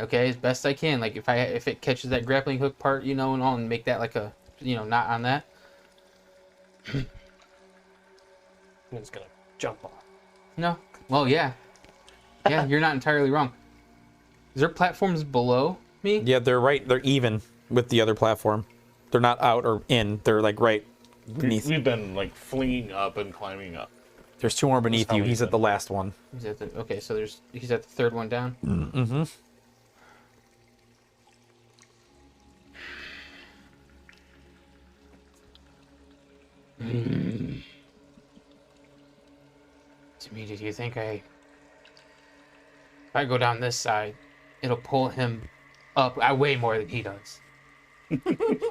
Okay, as best I can. Like if it catches that grappling hook part, and all, and make that like a knot on that. I'm just gonna jump off. No. Well, yeah. Yeah, you're not entirely wrong. Is there platforms below me? yeah, they're even with the other platform. They're not out or in. They're like right beneath. We've been flinging up and climbing up. There's 2 more beneath how you. we've He's at been. the last one. He's at the so he's at the 3rd one down. Mm-hmm. Tiimina, do you think if I go down this side, it'll pull him up? I weigh more than he does.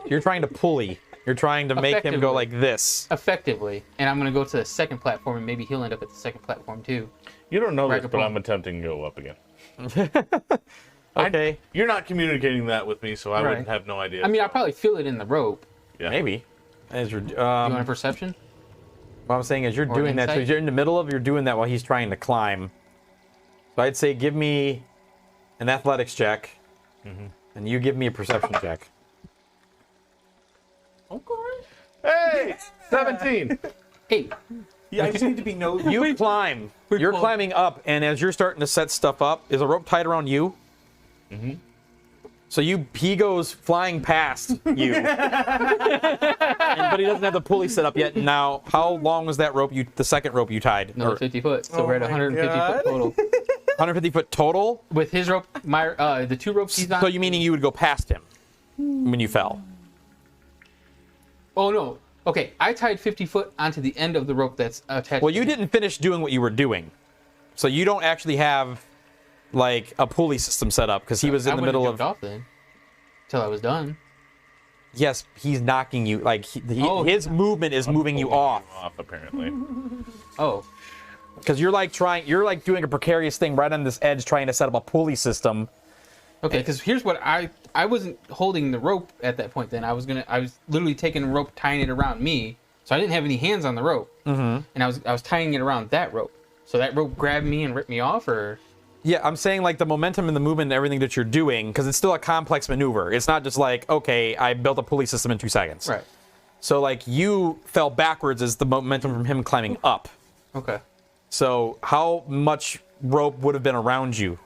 You're trying to pulley. You're trying to make him go Effectively. like this. Effectively. And I'm gonna go to the 2nd platform, and maybe he'll end up at the 2nd platform too. You don't know Right this, but above. I'm attempting to go up again. Okay. You're not communicating that with me, so I Right. wouldn't have no idea. I mean, I'll probably feel it in the rope. Yeah. Maybe. As you're, You want a perception? what I'm saying is you're Or doing that. So insight? you're in the middle of. You're doing that while he's trying to climb. So I'd say give me an athletics check, and you give me a perception check. Hey, 17. 8. Yeah, I just need to be noted. You climb. You're close. climbing up, and as you're starting to set stuff up, is a rope tied around you? So he goes flying past you, but he doesn't have the pulley set up yet. Now, how long was that rope? The second rope you tied? Another Or 50 foot. So Oh we're at my 150 God. foot total. 150 foot total. With his rope, the 2 ropes he's on. So you meaning you would go past him when you fell? Oh no. Okay, I tied 50 foot onto the end of the rope that's attached. Well, you to me. didn't finish doing what you were doing. So you don't actually have like a pulley system set up because he was in the middle of. Off then, till I was done. Yes, he's knocking you. Like his movement is moving you off. Apparently. Oh, Because you're like doing a precarious thing right on this edge, trying to set up a pulley system. okay. Because here's what I wasn't holding the rope at that point. Then I was literally taking the rope, tying it around me, so I didn't have any hands on the rope. Mm-hmm. And I was tying it around that rope. So that rope grabbed me and ripped me off, or. Yeah, I'm saying like the momentum and the movement and everything that you're doing, because it's still a complex maneuver. It's not just like, okay, I built a pulley system in 2 seconds. Right. So like you fell backwards as the momentum from him climbing up. Okay. So how much rope would have been around you?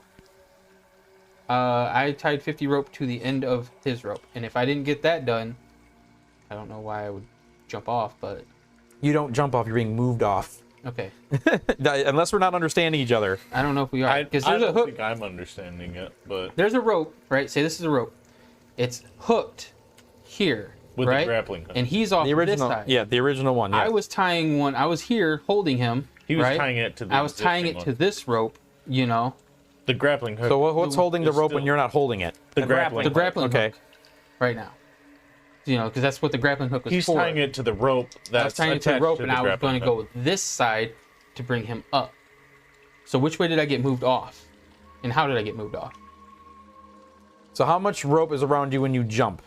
I tied 50 rope to the end of his rope, and if I didn't get that done, I don't know why I would jump off, but You don't jump off, you're being moved off. okay. Unless we're not understanding each other. I don't know if we are, I because there's a don't hook. think I'm understanding it, but There's a rope, right? Say this is a rope. It's hooked here, with the right? grappling hook. And he's off The original, this side. yeah, the original one. Yeah. I was tying one. I was here holding him. He was right? tying it to the I was tying it existing to this rope. You know, the grappling hook. So what's holding the It's rope when still- you're not holding it? the grappling. the grappling Okay. hook right now. You know, because that's what the grappling hook was He's for. tying it to the rope. That's I was tying it to the attached rope, and the I was grappling going to hook. go this side to bring him up. So which way did I get moved off? And how did I get moved off? So how much rope is around you when you jump?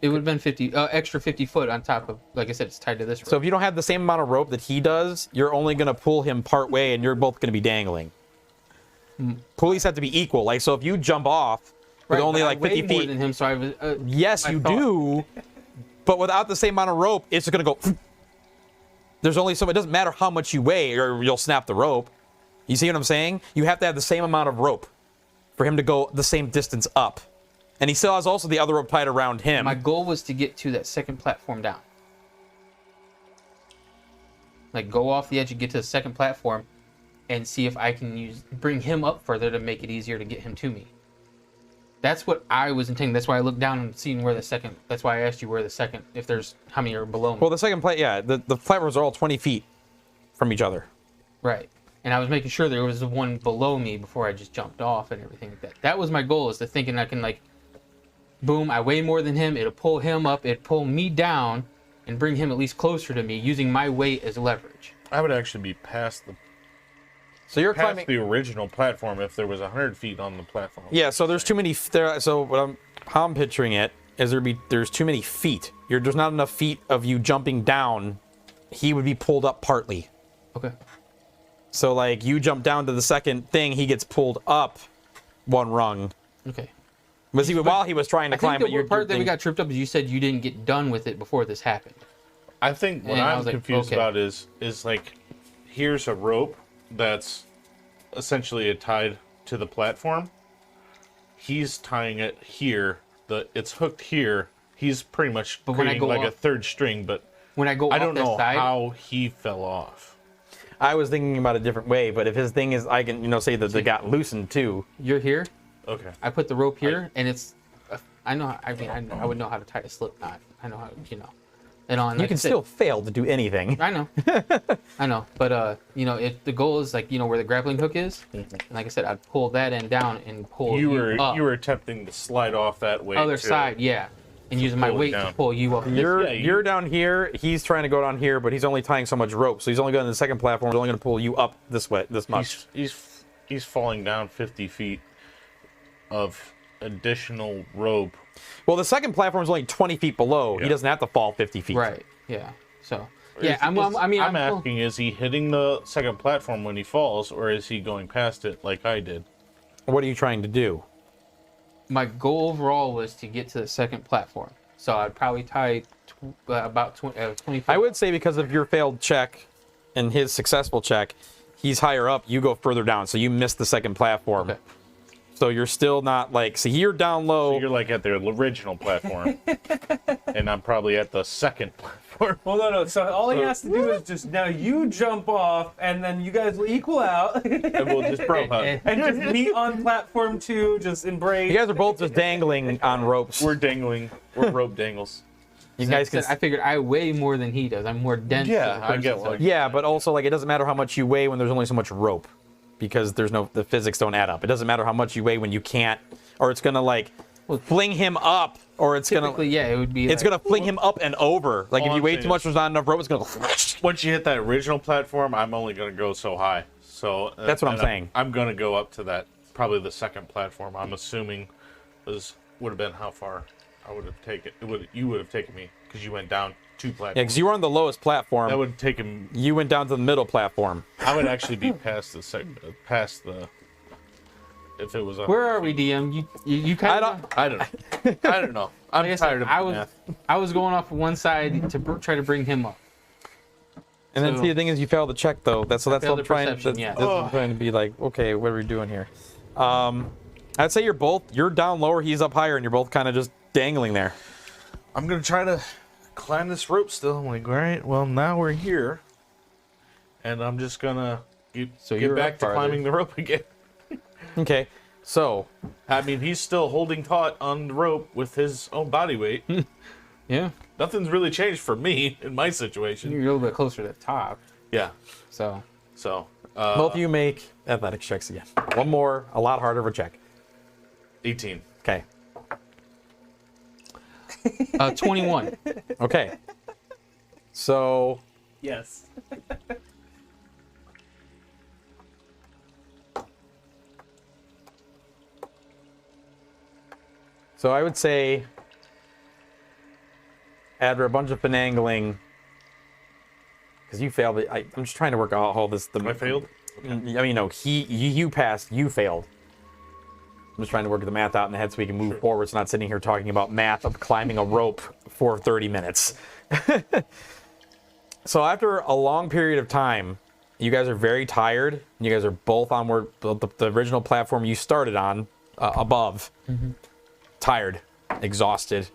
It would have been 50, extra 50 foot on top of, like I said, it's tied to this rope. So if you don't have the same amount of rope that he does, you're only going to pull him part way, and you're both going to be dangling. Pulleys have to be equal. Like, so if you jump off with Right, only but I like 50 weighed more feet, than him, so I was. yes, I you thought- do. But without the same amount of rope, it's just going to go. There's only so it doesn't matter how much you weigh, or you'll snap the rope. You see what I'm saying? You have to have the same amount of rope for him to go the same distance up. And he still has also the other rope tied around him. My goal was to get to that second platform down. Like go off the edge and get to the second platform, and see if I can bring him up further to make it easier to get him to me. That's what I was intending. That's why I looked down and seen where the second. That's why I asked you where the second. If there's how many are below me. Well, the second yeah, the platforms are all 20 feet from each other. Right. And I was making sure there was the one below me before I just jumped off and everything like that. That was my goal, is to thinking I can like, boom, I weigh more than him, it'll pull him up, it'll pull me down, and bring him at least closer to me using my weight as leverage. I would actually be past So you're past climbing. the original platform if there was 100 feet on the platform. Yeah, so there's too many. So how I'm picturing it is there's too many feet. There's not enough feet of you jumping down. He would be pulled up partly. Okay. So like you jump down to the second thing, he gets pulled up one rung. Okay. While he was trying to I climb, think but the you're part that we got tripped up is you said you didn't get done with it before this happened. I think what And I I'm was like, confused okay. about is like, here's a rope that's essentially tied to the platform. He's tying it here. It's hooked here. He's pretty much But when I creating go like a off- third string, but When I go I off don't that know side, how he fell off. I was thinking about a different way, but if his thing is, I can say that they got loosened too. you're here. Okay. I put the rope here, and it's. I know. I mean, I would know how to tie a slip knot. I know how. And on. You like can I said- still fail to do anything. I know. I know. But if the goal is like where the grappling hook is, and like I said, I'd pull that end down and pull You up. were attempting to slide off that way. other too. side, yeah, and using my pull it weight to down. pull you up. You're down here. He's trying to go down here, but he's only tying so much rope. So he's only going to the second platform. He's only going to pull you up this much. He's falling down 50 feet of additional rope. Well, the second platform is only 20 feet below. He Yeah. doesn't have to fall 50 feet. Right. Yeah. So. Yeah. Is- I'm I'm asking, is he hitting the second platform when he falls, or is he going past it like I did? What are you trying to do? My goal overall was to get to the second platform, so I'd probably tie about 20 feet. I would say because of your failed check and his successful check, he's higher up. You go further down, so you missed the second platform. Okay. So you're still not like. See, you're down low. So you're like at the original platform, and I'm probably at the second platform. Well, no. So all he has to do is just now you jump off, and then you guys will equal out, And we'll just bro hug. and just meet on platform 2. Just embrace. You guys are both just dangling on ropes. We're dangling. We're rope dangles. You guys can. I figured I weigh more than he does. I'm more dense. Yeah, as a I get person, what- so- Yeah, but also like it doesn't matter how much you weigh when there's only so much rope. because the physics don't add up. It doesn't matter how much you weigh when you can't, or it's gonna like fling him up, or it's gonna yeah, it would be. it's gonna fling him up and over. Like All if you I'm weigh saying too much, there's not enough rope. It's gonna. Once you hit that original platform, I'm only going to go so high. So That's what I'm and saying. I'm going to go up to that, probably the second platform. I'm assuming would have been how far I would have taken. You would have taken me because you went down 2 platforms. Yeah, because you were on the lowest platform. That would take him. You went down to the middle platform. I would actually be past the if it was. Where are we, DM? You kind of. I don't know. I don't know. I'm Like I said, tired of math. I was going off one side to try to bring him up. And then So- see, the thing is, you failed the check though. That's what failed I'm the trying. perception, That's, yeah. that's what I'm trying to be like. Okay, what are we doing here? I'd say you're down lower, he's up higher, and you're both kind of just dangling there. I'm gonna try to climb this rope still. I'm like, all right, well now we're here, and I'm just gonna get you're back up to farther. climbing the rope again. Okay, so I mean, he's still holding taut on the rope with his own body weight. Yeah, Nothing's really changed for me in my situation. you're a little bit closer to the top. Yeah. So So, both of you make athletics checks again. One more, a lot harder of a check. 18. Okay. 21. Okay. So Yes. I would say after a bunch of finagling, because you failed. I'm just trying to work out all this. I failed? I mean, no, you passed, you failed. I'm just trying to work the math out in the head so we can move forward. So not sitting here talking about math of climbing a rope for 30 minutes. So after a long period of time, you guys are very tired. And you guys are both on where the original platform you started on, above. Mm-hmm. Tired, exhausted.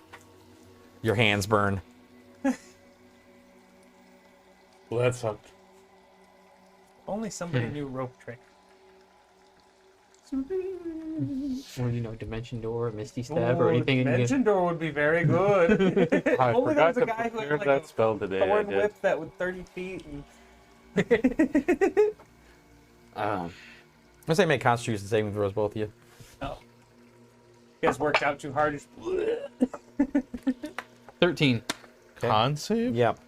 Your hands burn. Well, that sucked. Only somebody knew rope trick. Or, dimension door, misty stab, or anything. in the- Dimension door would be very good. I Only there was forgot a to guy who had prepare like that a spell today. I thorn did. whip that would 30 feet. And... Um, I say make Constitution saving throws, both of you. Oh. You guys worked out too hard. 13. Con save? Yep.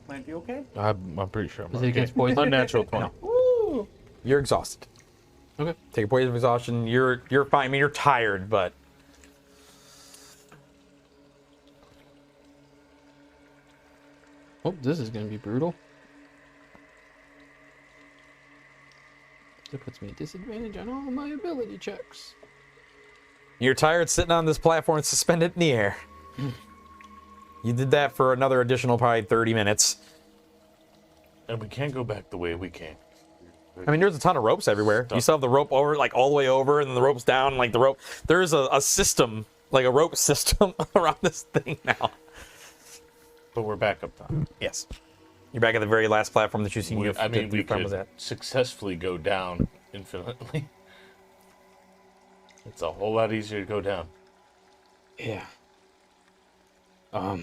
Might be okay. I'm pretty sure I'm Is it against poison? Unnatural 20. Woo! You're exhausted. Okay. Take a poison of exhaustion. You're fine. I mean, you're tired, but Oh, this is going to be brutal. That puts me at disadvantage on all my ability checks. you're tired sitting on this platform suspended in the air. You did that for another additional probably 30 minutes. And we can't go back the way we came. I mean, there's a ton of ropes everywhere. You still have the rope over, like all the way over, and then the rope's down, like the rope. There's a system, like a rope system around this thing now. But we're back up top. Yes. You're back at the very last platform that you've seen. We was could at. successfully go down infinitely. It's a whole lot easier to go down. Yeah. Tiimina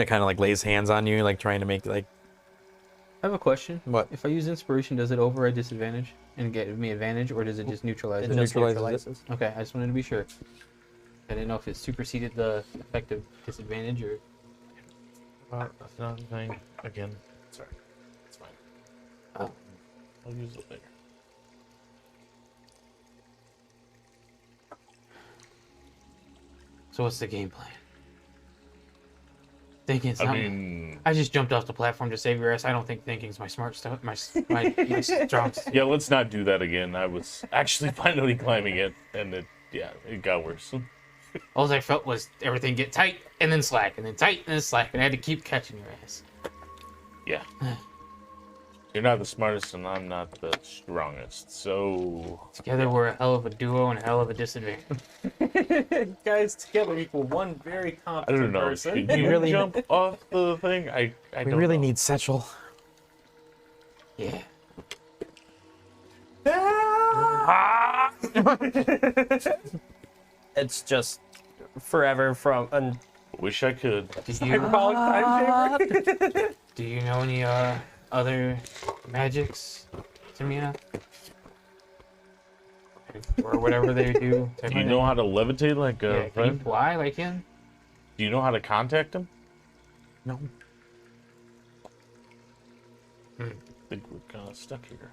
kind of like lays hands on you, like trying to make like. I have a question. What? If I use inspiration, does it override disadvantage and give me advantage, or does it just neutralize It it? just neutralizes it. Okay, I just wanted to be sure. I didn't know if it superseded the effective disadvantage or. That's another thing. Again, sorry. It's fine. Oh. I'll use it later. So what's the game plan? Thinking something. I mean, I just jumped off the platform to save your ass. I don't think thinking's my smart stuff. My strong. yeah, let's not do that again. I was actually finally climbing it, and it got worse. All I felt was everything get tight and then slack and then tight and then slack, and I had to keep catching your ass. Yeah. You're not the smartest, and I'm not the strongest, so... Together we're a hell of a duo and a hell of a disadvantage. Guys together equal one very I don't competent know. person. Can you really- jump off the thing? I We don't really know. need Setchell. Yeah. It's just forever from. Wish I could. Do you, Hyperbolic time chamber. do you know any other magics, Tiimina, or whatever they do. Do you know how to levitate like Yeah, a can you friend? fly like him? Do you know how to contact him? No. I think we're kind of stuck here.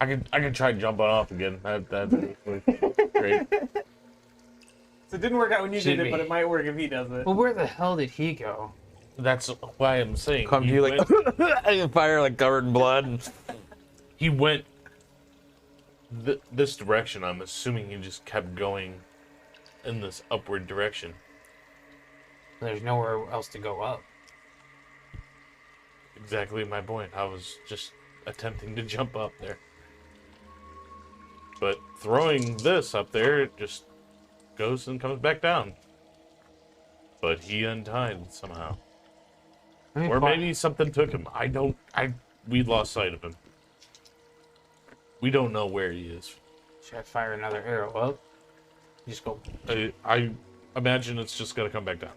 I can try jumping off again. That'd be great. So it didn't work out when you Should did it, be. but it might work if he does it. Well, where the hell did he go? That's why I'm saying. Come to he you like went- fire like covered in blood. And... he went this direction. I'm assuming he just kept going in this upward direction. There's nowhere else to go up. Exactly my point. I was just attempting to jump up there. But throwing this up there, it just goes and comes back down. But he untied somehow. Let me Or fly- maybe something took him. We lost sight of him. We don't know where he is. Should I fire another arrow up? Just go. I imagine it's just gonna come back down.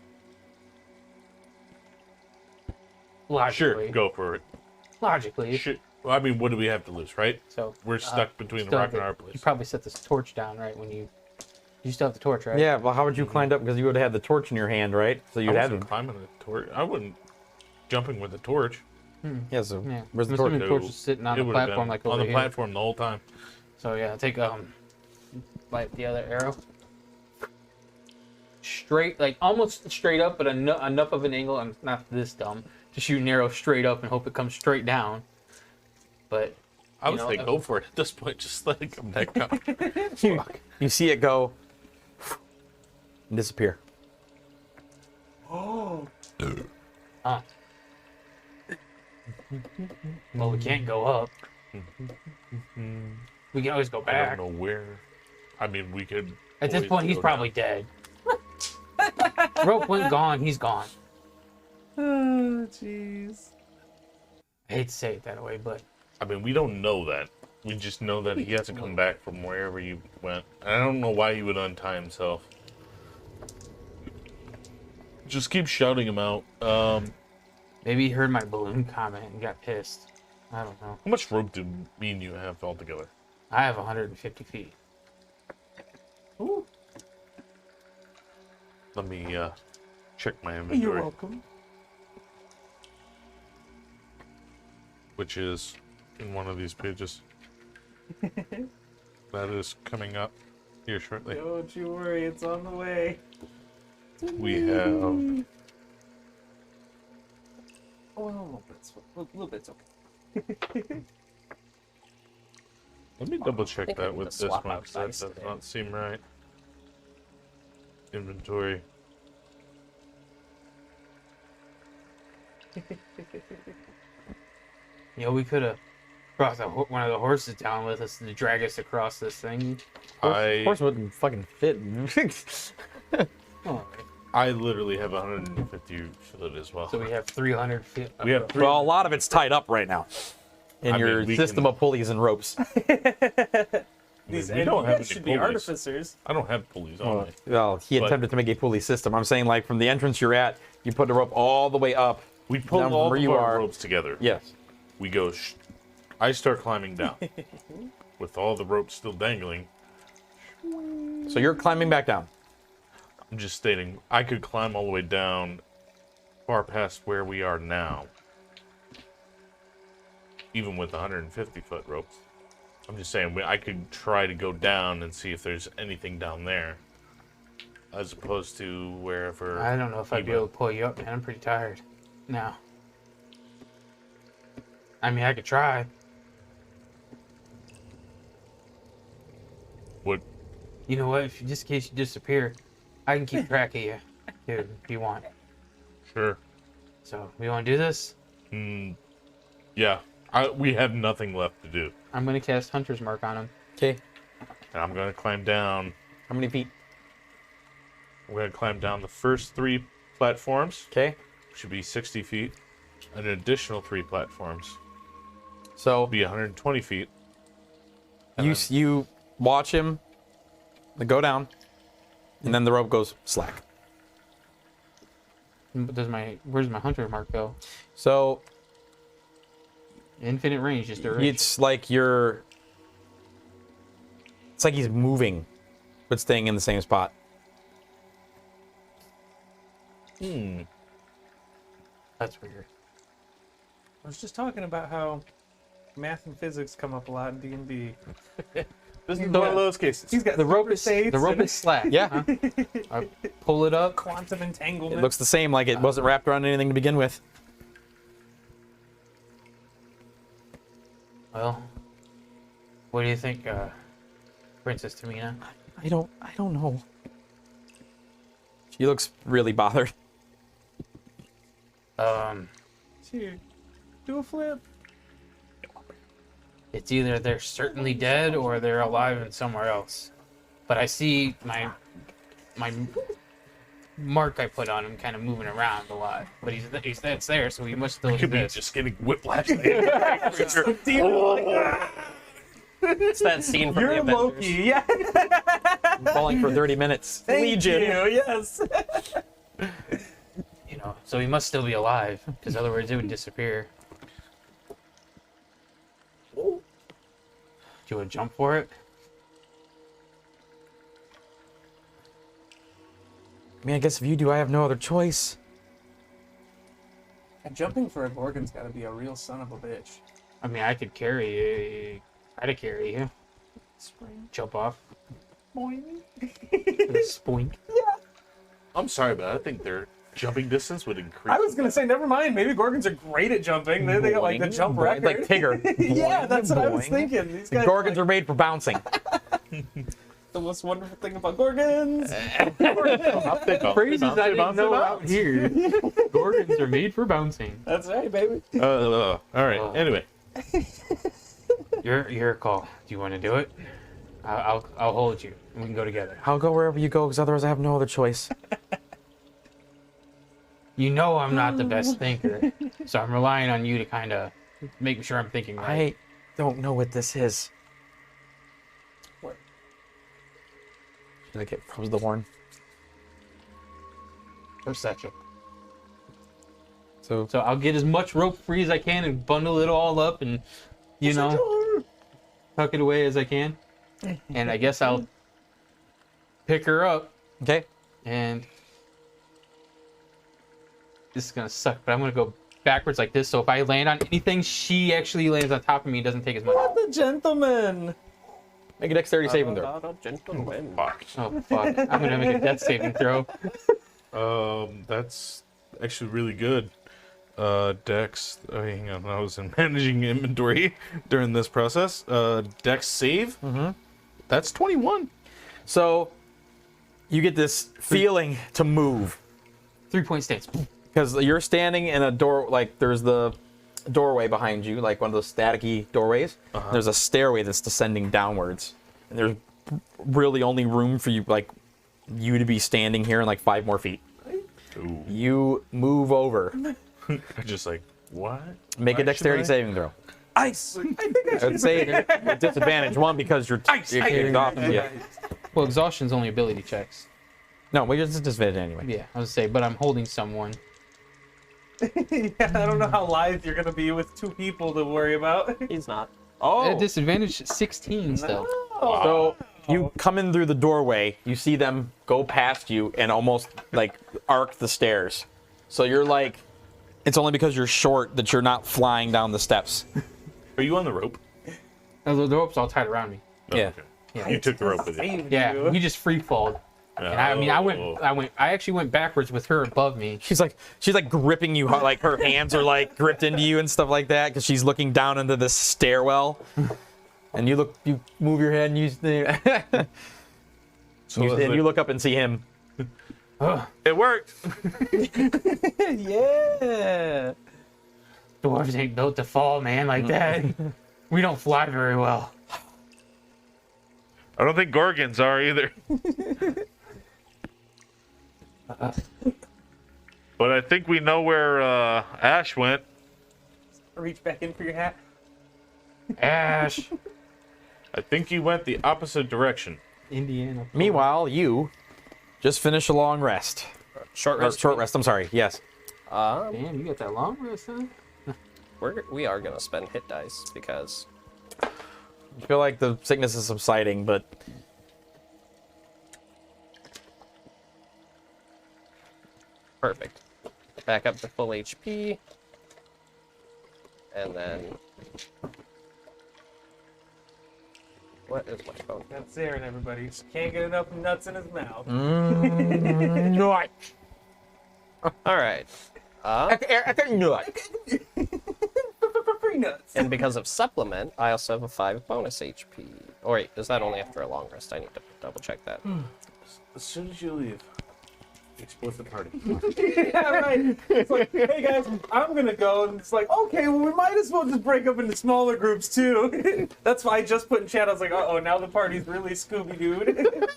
Logically. Sure, go for it. Logically. Sure. Well, I mean, what do we have to lose, right? So We're stuck between a still rock have and a to- hard place. You probably set this torch down, right? When you still have the torch, right? Yeah, well, how would you climb up? Because you would have had the torch in your hand, right? So I you'd have wasn't climbing the torch. I wouldn't jumping with the torch. Yeah, so Yeah. where's the I'm torch? assuming the torch is sitting on It the would've platform been like on over the here. platform the whole time. So yeah, take light the other arrow. Straight, like almost straight up, but enough of an angle. I'm not this dumb to shoot an arrow straight up and hope it comes straight down. But I would know, say go for it at this point. Just let it come back down. You see it go and disappear. Oh. huh. Well, we can't go up. We can always go I back. don't know where. I mean, we could. At this always point, he's go probably dead. Rope went gone. He's gone. Oh, jeez. I hate to say it that way, but down. I mean, we don't know that. We just know that he hasn't come back from wherever he went. And I don't know why he would untie himself. Just keep shouting him out. maybe he heard my balloon comment and got pissed. I don't know. How much rope do me and you have altogether? I have 150 feet. Ooh, Let me check my inventory. you're welcome. Which is in one of these pages. That is coming up here shortly. Don't you worry, it's on the way. We have Oh, a little bit's okay. let me double check think I that need with to this swap one out because that dice does today. not seem right. Inventory. You know, we could have brought one of the horses down with us to drag us across this thing. Of course, it wouldn't fucking fit. Oh, I literally have 150 foot as well. so we have 300 feet. We have three. Well, a lot of it's tied up right now in I mean, your we system can- of pulleys and ropes. These we don't have NPCs any should be pulleys. artificers. I don't have pulleys on me. Well, he But- attempted to make a pulley system. I'm saying, like, from the entrance you're at, you put the rope all the way up. We pull Down from all where of you our are. ropes together. Yes. We go. I start climbing down with all the ropes still dangling. So you're climbing back down. I'm just stating I could climb all the way down, far past where we are now, even with 150 foot ropes. I'm just saying I could try to go down and see if there's anything down there, as opposed to wherever. I don't know if I'd be able to pull you up, man. I'm pretty tired now. I mean, I could try. What? You know what? If you, just in case you disappear, I can keep track of you, dude, if you want. Sure. So, we want to do this? Yeah. We have nothing left to do, I'm going to cast Hunter's Mark on him. Okay. and I'm gonna climb down. How many feet? We're gonna climb down the first 3 platforms, Okay. which should be 60 feet. An additional 3 platforms So be 120 feet. you watch him go down, and then the rope goes slack. Where's my Hunter's Mark go? So Infinite range, just duration. It's like you're. It's like he's moving, but staying in the same spot. That's weird. I was just talking about how math and physics come up a lot in D&D. This is one of those cases. He's got The rope super is states the rope and is slack. Yeah. I pull it up. quantum entanglement. It looks the same, like it wasn't wrapped around anything to begin with. Well, what do you think, Princess Tiimina? I don't know. She looks really bothered. Here, do a flip. It's either they're certainly dead or they're alive and somewhere else. But I see my mark I put on him kind of moving around a lot. But that's there, so he must still Could be exist. just getting whiplash. It's that scene from the You're Avengers. Loki, yeah. I'm falling for 30 minutes. Thank Legion. you, yes. You know, so he must still be alive, because otherwise it would disappear. Do you want to jump for it? I mean, I guess if you do, I have no other choice. And jumping for a Gorgon's got to be a real son of a bitch. I mean, I could carry you. Try to carry you. Spring. Jump off. Boing. Spoink. I'm sorry, but I think their jumping distance would increase. I was gonna say, never mind. Maybe Gorgons are great at jumping. They got like the jump Boing, record. like Tigger. Yeah, that's what I was Boing. thinking. These guys Gorgons like, are made for bouncing. the most wonderful thing about Gorgons. Phrases I didn't know out here. Gorgons are made for bouncing. That's right, baby. All right. Anyway, Your call. Do you want to do it? I'll hold you. And we can go together. I'll go wherever you go, because otherwise I have no other choice. You know I'm not the best thinker, so I'm relying on you to kind of make sure I'm thinking right. I don't know what this is. What? Should I get froze the horn? Or Setchell. So So I'll get as much rope free as I can and bundle it all up and, you know, tuck it away as I can. And I guess I'll pick her up okay. and this is gonna suck, but I'm gonna go backwards like this. So if I land on anything, she actually lands on top of me. It doesn't take as much. What the gentleman? Make a dexterity saving throw. Gentleman. fuck. Oh fuck! I'm gonna make a death saving throw. That's actually really good. Dex. Oh, hang on. I was managing inventory during this process. Dex save. That's 21. So you get this feeling to move. 3-point stance. Because you're standing in a door, like there's the doorway behind you, like one of those staticky doorways. There's a stairway that's descending downwards. And there's really only room for you, like, you to be standing here in like 5 more feet. Ooh. You move over. I'm just like, what? Make a Why dexterity should I? saving throw. Ice. I think I I should would say at disadvantage, one, because you're kicked off. Yeah. Well, exhaustion's only ability checks. No, we just disadvantage anyway. Yeah, I was say, but I'm holding someone. Yeah, I don't know how lithe you're gonna be with 2 people to worry about. He's not. At disadvantage, 16 still. So you come in through the doorway, you see them go past you and almost like arc the stairs. So you're like, it's only because you're short that you're not flying down the steps. Are you on the rope? The rope's all tied around me. Oh, Yeah. okay. Yeah. You took the rope with you. Saved Yeah, you. he just free falled. And I mean, I actually went backwards with her above me. She's like gripping you, like her hands are like gripped into you and stuff like that because she's looking down into this stairwell. And you move your head and you look up and see him. It worked. Yeah. Dwarves ain't built to fall, man, like that. We don't fly very well. I don't think Gorgons are either. But I think we know where Ashe went. Reach back in for your hat. Ash. I think he went the opposite direction. Indiana. Meanwhile, you just finished a long rest. Short Or rest. short rest, I'm sorry. Yes. Damn, you got that long rest, huh? we are gonna spend hit dice because I feel like the sickness is subsiding, but perfect. Back up to full HP, and then what is my phone? That's Aaron, everybody. Just can't get enough nuts in his mouth. All right. Free nuts. And because of supplement, I also have a 5 bonus HP. Or wait, is that only after a long rest? I need to double check that. As soon as you leave, split the party. Yeah, right. It's like, hey guys, I'm gonna go, and it's like, okay, well we might as well just break up into smaller groups too. That's why I just put in chat. I was like, oh, now the party's really Scooby Doo.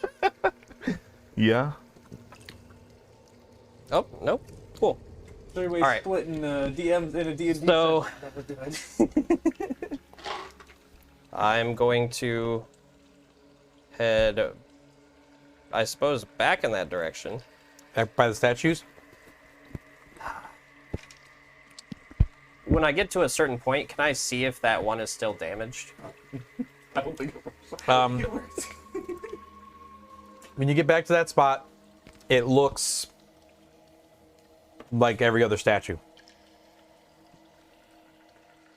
yeah. Oh, nope. Cool. Three-way All right. splitting DMs in a D&D So- session. That was good. I'm going to head, I suppose, back in that direction. Back by the statues. When I get to a certain point, can I see if that one is still damaged? I don't think When you get back to that spot, it looks like every other statue.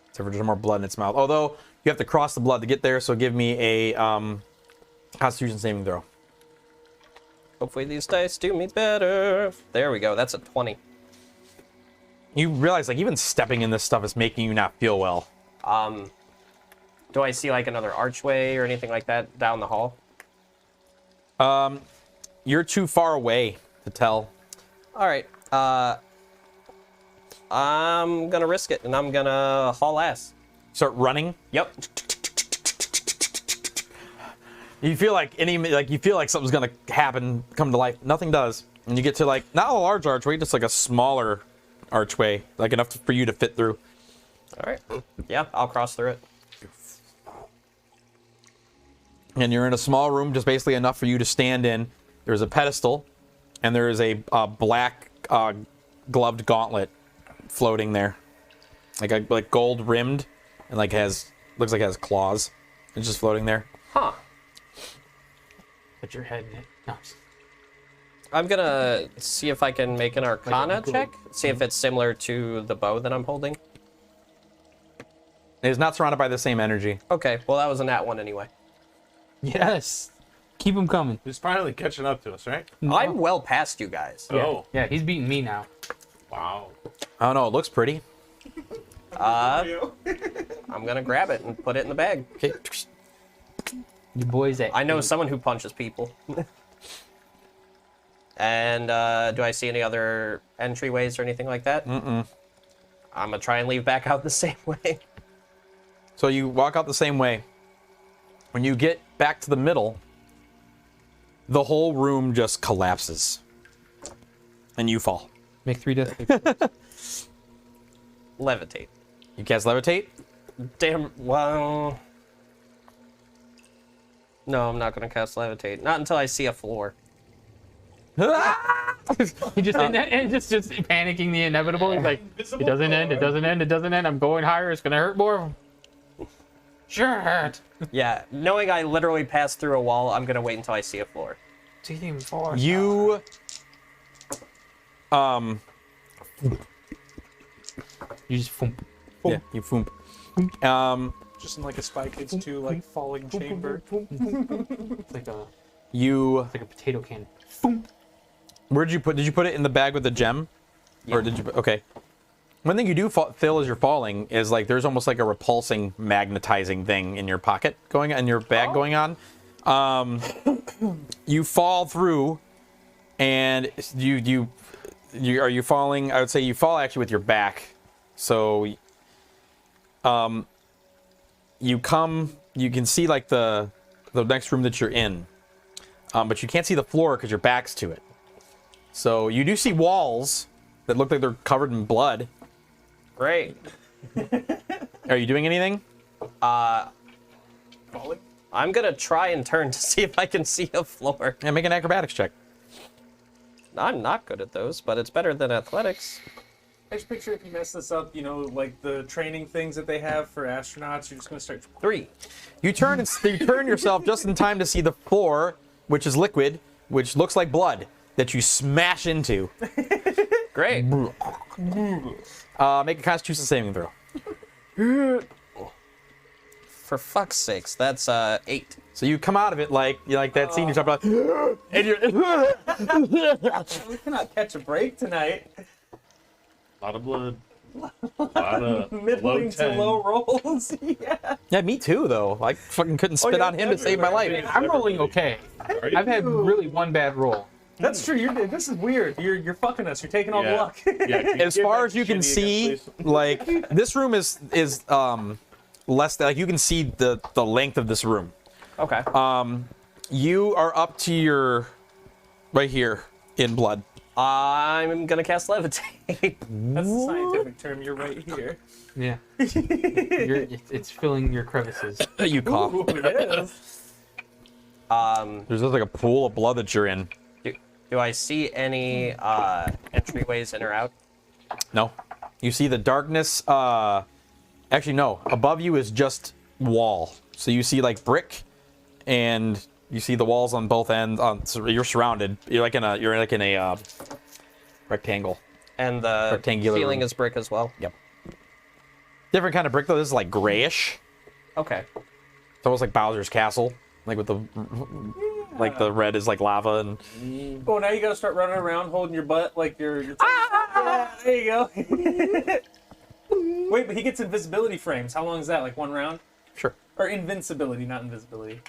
Except for there's more blood in its mouth. Although, you have to cross the blood to get there, so give me a Constitution saving throw. Hopefully these dice do me better. There we go. That's a 20. You realize, like, even stepping in this stuff is making you not feel well. Do I see like another archway or anything like that down the hall? You're too far away to tell. All right. I'm gonna risk it, and I'm gonna haul ass. Start running. Yep. You feel like something's gonna happen, come to life. Nothing does. And you get to like not a large archway, just like a smaller archway, like enough for you to fit through. All right. Yeah, I'll cross through it. And you're in a small room, just basically enough for you to stand in. There's a pedestal, and there is a black gloved gauntlet floating there, like gold rimmed, and looks like it has claws. It's just floating there. Huh. Put your head in it. No. I'm gonna see if I can make an Arcana check. See if it's similar to the bow that I'm holding. It is not surrounded by the same energy. Okay. Well, that was a nat one anyway. Yes. Keep him coming. he's finally catching up to us, right? I'm well past you guys. Yeah. Oh, Yeah, he's beating me now. wow. I don't know. It looks pretty. I'm gonna grab it and put it in the bag. Okay. You boys at I know someone who punches people. And do I see any other entryways or anything like that? Mm-mm. I'm gonna try and leave back out the same way. So you walk out the same way. When you get back to the middle, the whole room just collapses. And you fall. make 3 death saves. Levitate. You cast levitate? Damn. Well. No, I'm not gonna cast levitate. Not until I see a floor. He just and just panicking the inevitable. He's like, it doesn't end. It doesn't end. It doesn't end. I'm going higher. It's gonna hurt more. Sure hurt. Yeah, knowing I literally passed through a wall, I'm gonna wait until I see a floor. Team four. You You just foom. yeah, you foom. Just in like a Spy Kids 2, like falling chamber. It's like a potato cannon. Where'd you did you put it in the bag with the gem? Or did you, okay. One thing you do feel as you're falling is like there's almost like a repulsing magnetizing thing in your pocket going in your bag going on. You fall through and you are you falling? I would say you fall actually with your back. So you can see like the next room that you're in. But you can't see the floor because your back's to it. So you do see walls that look like they're covered in blood. Great. Are you doing anything? Falling? I'm gonna try and turn to see if I can see a floor. Yeah, make an acrobatics check. I'm not good at those, but it's better than athletics. I just picture if you mess this up, you know, like the training things that they have for astronauts, you're just gonna start. 3. You turn yourself just in time to see the floor, which is liquid, which looks like blood, that you smash into. Great. Make a Constitution saving throw. For fuck's sakes, that's 8. So you come out of it like that scene you're talking about, and you're. We cannot catch a break tonight. A lot of blood. A lot of low Middling to 10. low rolls. Yeah. Yeah, me too, though. I fucking couldn't spit yeah, on him to save my life. I'm rolling okay. Are you? I've had really one bad roll. That's true. This is weird. You're fucking us. You're taking all the Yeah. luck. Yeah, can As give far that as you can shitty see, again, please? like this room is less than, like you can see the length of this room. Okay. You are up to your right here in blood. I'm gonna cast levitate. That's the scientific term. You're right here. Yeah. It's filling your crevices. You cough. Ooh, it is. There's just like a pool of blood that you're in. Do I see any entryways in or out? No. You see the darkness. Actually, no. Above you is just wall. So you see like brick, and you see the walls on both ends. So you're surrounded. You're like in a rectangle. And the Rectangular ceiling room. is brick as well. Yep. Different kind of brick though. This is like grayish. Okay. It's almost like Bowser's Castle, like with the like the red is like lava and. Oh, now you gotta start running around holding your butt like you're. Yeah, there you go. Wait, but he gets invisibility frames. How long is that? Like 1 round? Sure. Or invincibility, not invisibility.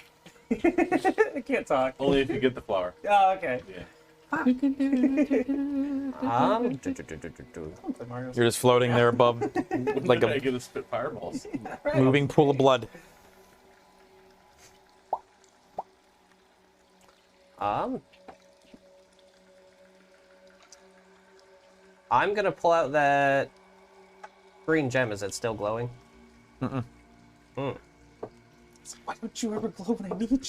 I can't talk. Only if you get the flower. Oh, okay. Yeah. You're just floating there above, like I a get to spit fireballs. moving pool of blood. I'm gonna pull out that green gem. Is it still glowing? Mm-mm. Why don't you ever glow when I need you?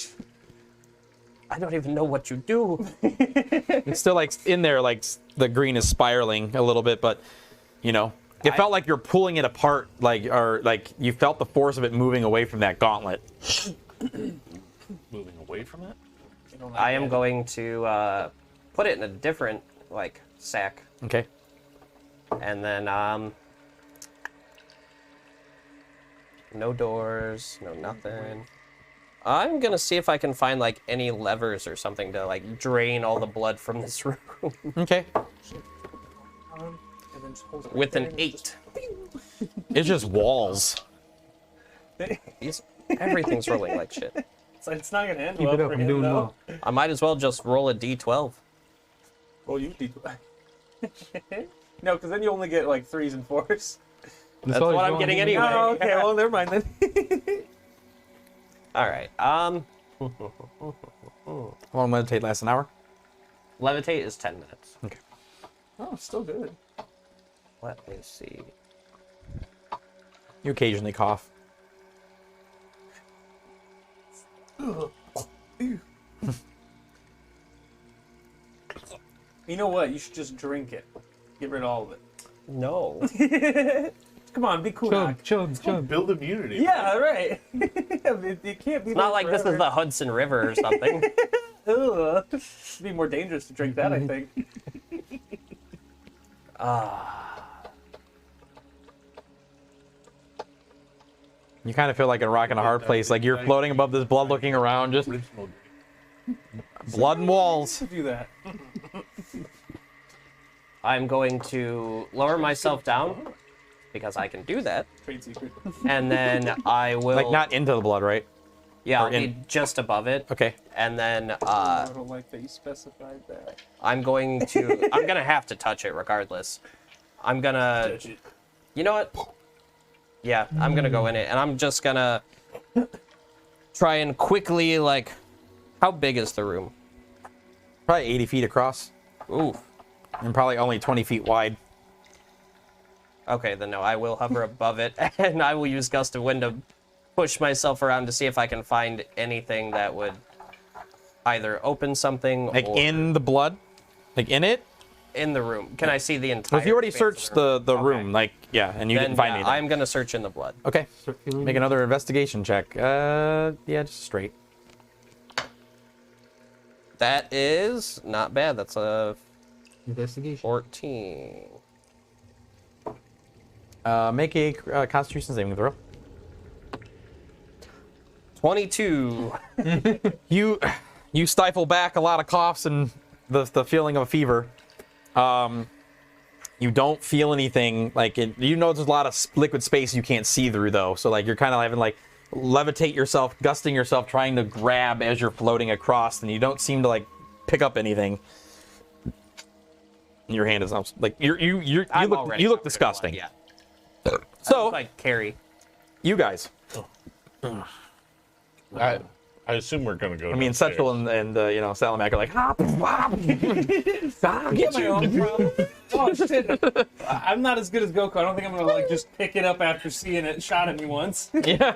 I don't even know what you do. It's still like in there, like the green is spiraling a little bit, but you know, it felt like you're pulling it apart, like you felt the force of it moving away from that gauntlet. Moving away from it? I am going to put it in a different like sack, Okay. and then no doors, no nothing. I'm gonna see if I can find like any levers or something to like drain all the blood from this room. Okay. And then just hold it right With there an and 8. It's just walls. Everything's rolling like shit. It's not gonna end Keep well it up. for I'm him, doing though. well. I might as well just roll a d12. Well, you do. No, because then you only get like 3s and 4s. That's what I'm getting anyway. Oh, okay. Well, never mind then. All right. How long meditate lasts? An hour? Levitate is 10 minutes. Okay. Oh, still good. Let me see. You occasionally cough. You know what? You should just drink it. Get rid of all of it. No. Come on, be cool. Chug. Build immunity. Yeah, right. It can't be. It's not like this is the Hudson River or something. Ugh. It'd be more dangerous to drink that, I think. You kind of feel like a rock in a hard place, like you're floating above this blood, looking around, just Original. blood and walls. Do that. I'm going to lower myself down because I can do that, Trade secret. and then I will Like not into the blood, right? yeah, or I'll in- be just above it, Okay. and then I don't like that you specified that. I'm gonna have to touch it regardless. I'm gonna, Touch it. you know what? Yeah, I'm gonna go in it, and I'm just gonna try and quickly like, how big is the room? Probably 80 feet across Ooh. and probably only 20 feet wide. Okay, then no, I will hover above it, and I will use gust of wind to push myself around to see if I can find anything that would either open something Like or... in the blood? Like in it? in the room. Can I see the entire? Well, if you already expanse of searched room? the Okay. room, like, yeah, and you Then didn't find yeah, anything. I'm gonna search in the blood. Okay. Start feeling Make another investigation check. Yeah, just straight. That is not bad. That's a investigation. 14. Make a Constitution saving throw. 22. You stifle back a lot of coughs and the feeling of a fever. You don't feel anything like it. You know there's a lot of liquid space you can't see through though. So like you're kind of having like levitate yourself, gusting yourself, trying to grab as you're floating across, and you don't seem to like pick up anything. Your hand is like you I'm look already you look covered in disgusting. blood, yeah. So Like Carrie. you guys, I assume we're gonna go. I mean downstairs. Setchell and you know Salamak are like hop, hop. Get my own problem. Oh shit! I'm not as good as Goku. I don't think I'm gonna like just pick it up after seeing it shot at me once. Yeah.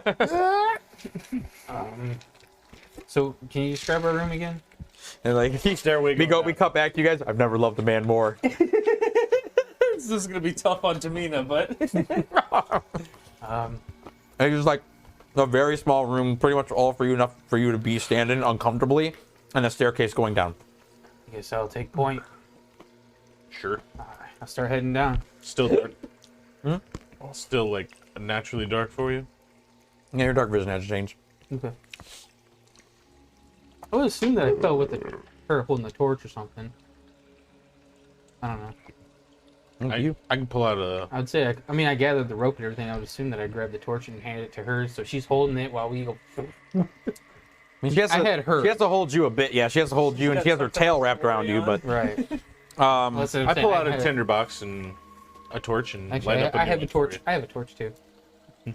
So, can you describe our room again? And like Stairway we going we cut back to you guys. I've never loved a man more. This is gonna be tough on Tiimina, but Um, And it's just like a very small room, pretty much all for you, enough for you to be standing uncomfortably, and a staircase going down. I guess I'll take point. Sure. I'll start heading down. Still dark. Still like naturally dark for you. Yeah, your dark vision has changed. Okay. I would assume that I fell with her holding the torch or something. I don't know. I can pull out a. I would say, I mean, I gathered the rope and everything. I would assume that I grabbed the torch and handed it to her, so she's holding it while we go. I mean, she has I to, had her. She has to hold you a bit. Yeah, she has to hold you, and she has her tail wrapped around you. But Right. um, I pull out a tinderbox and a torch and Actually, light up. I new have a one for torch. you. I have a torch too.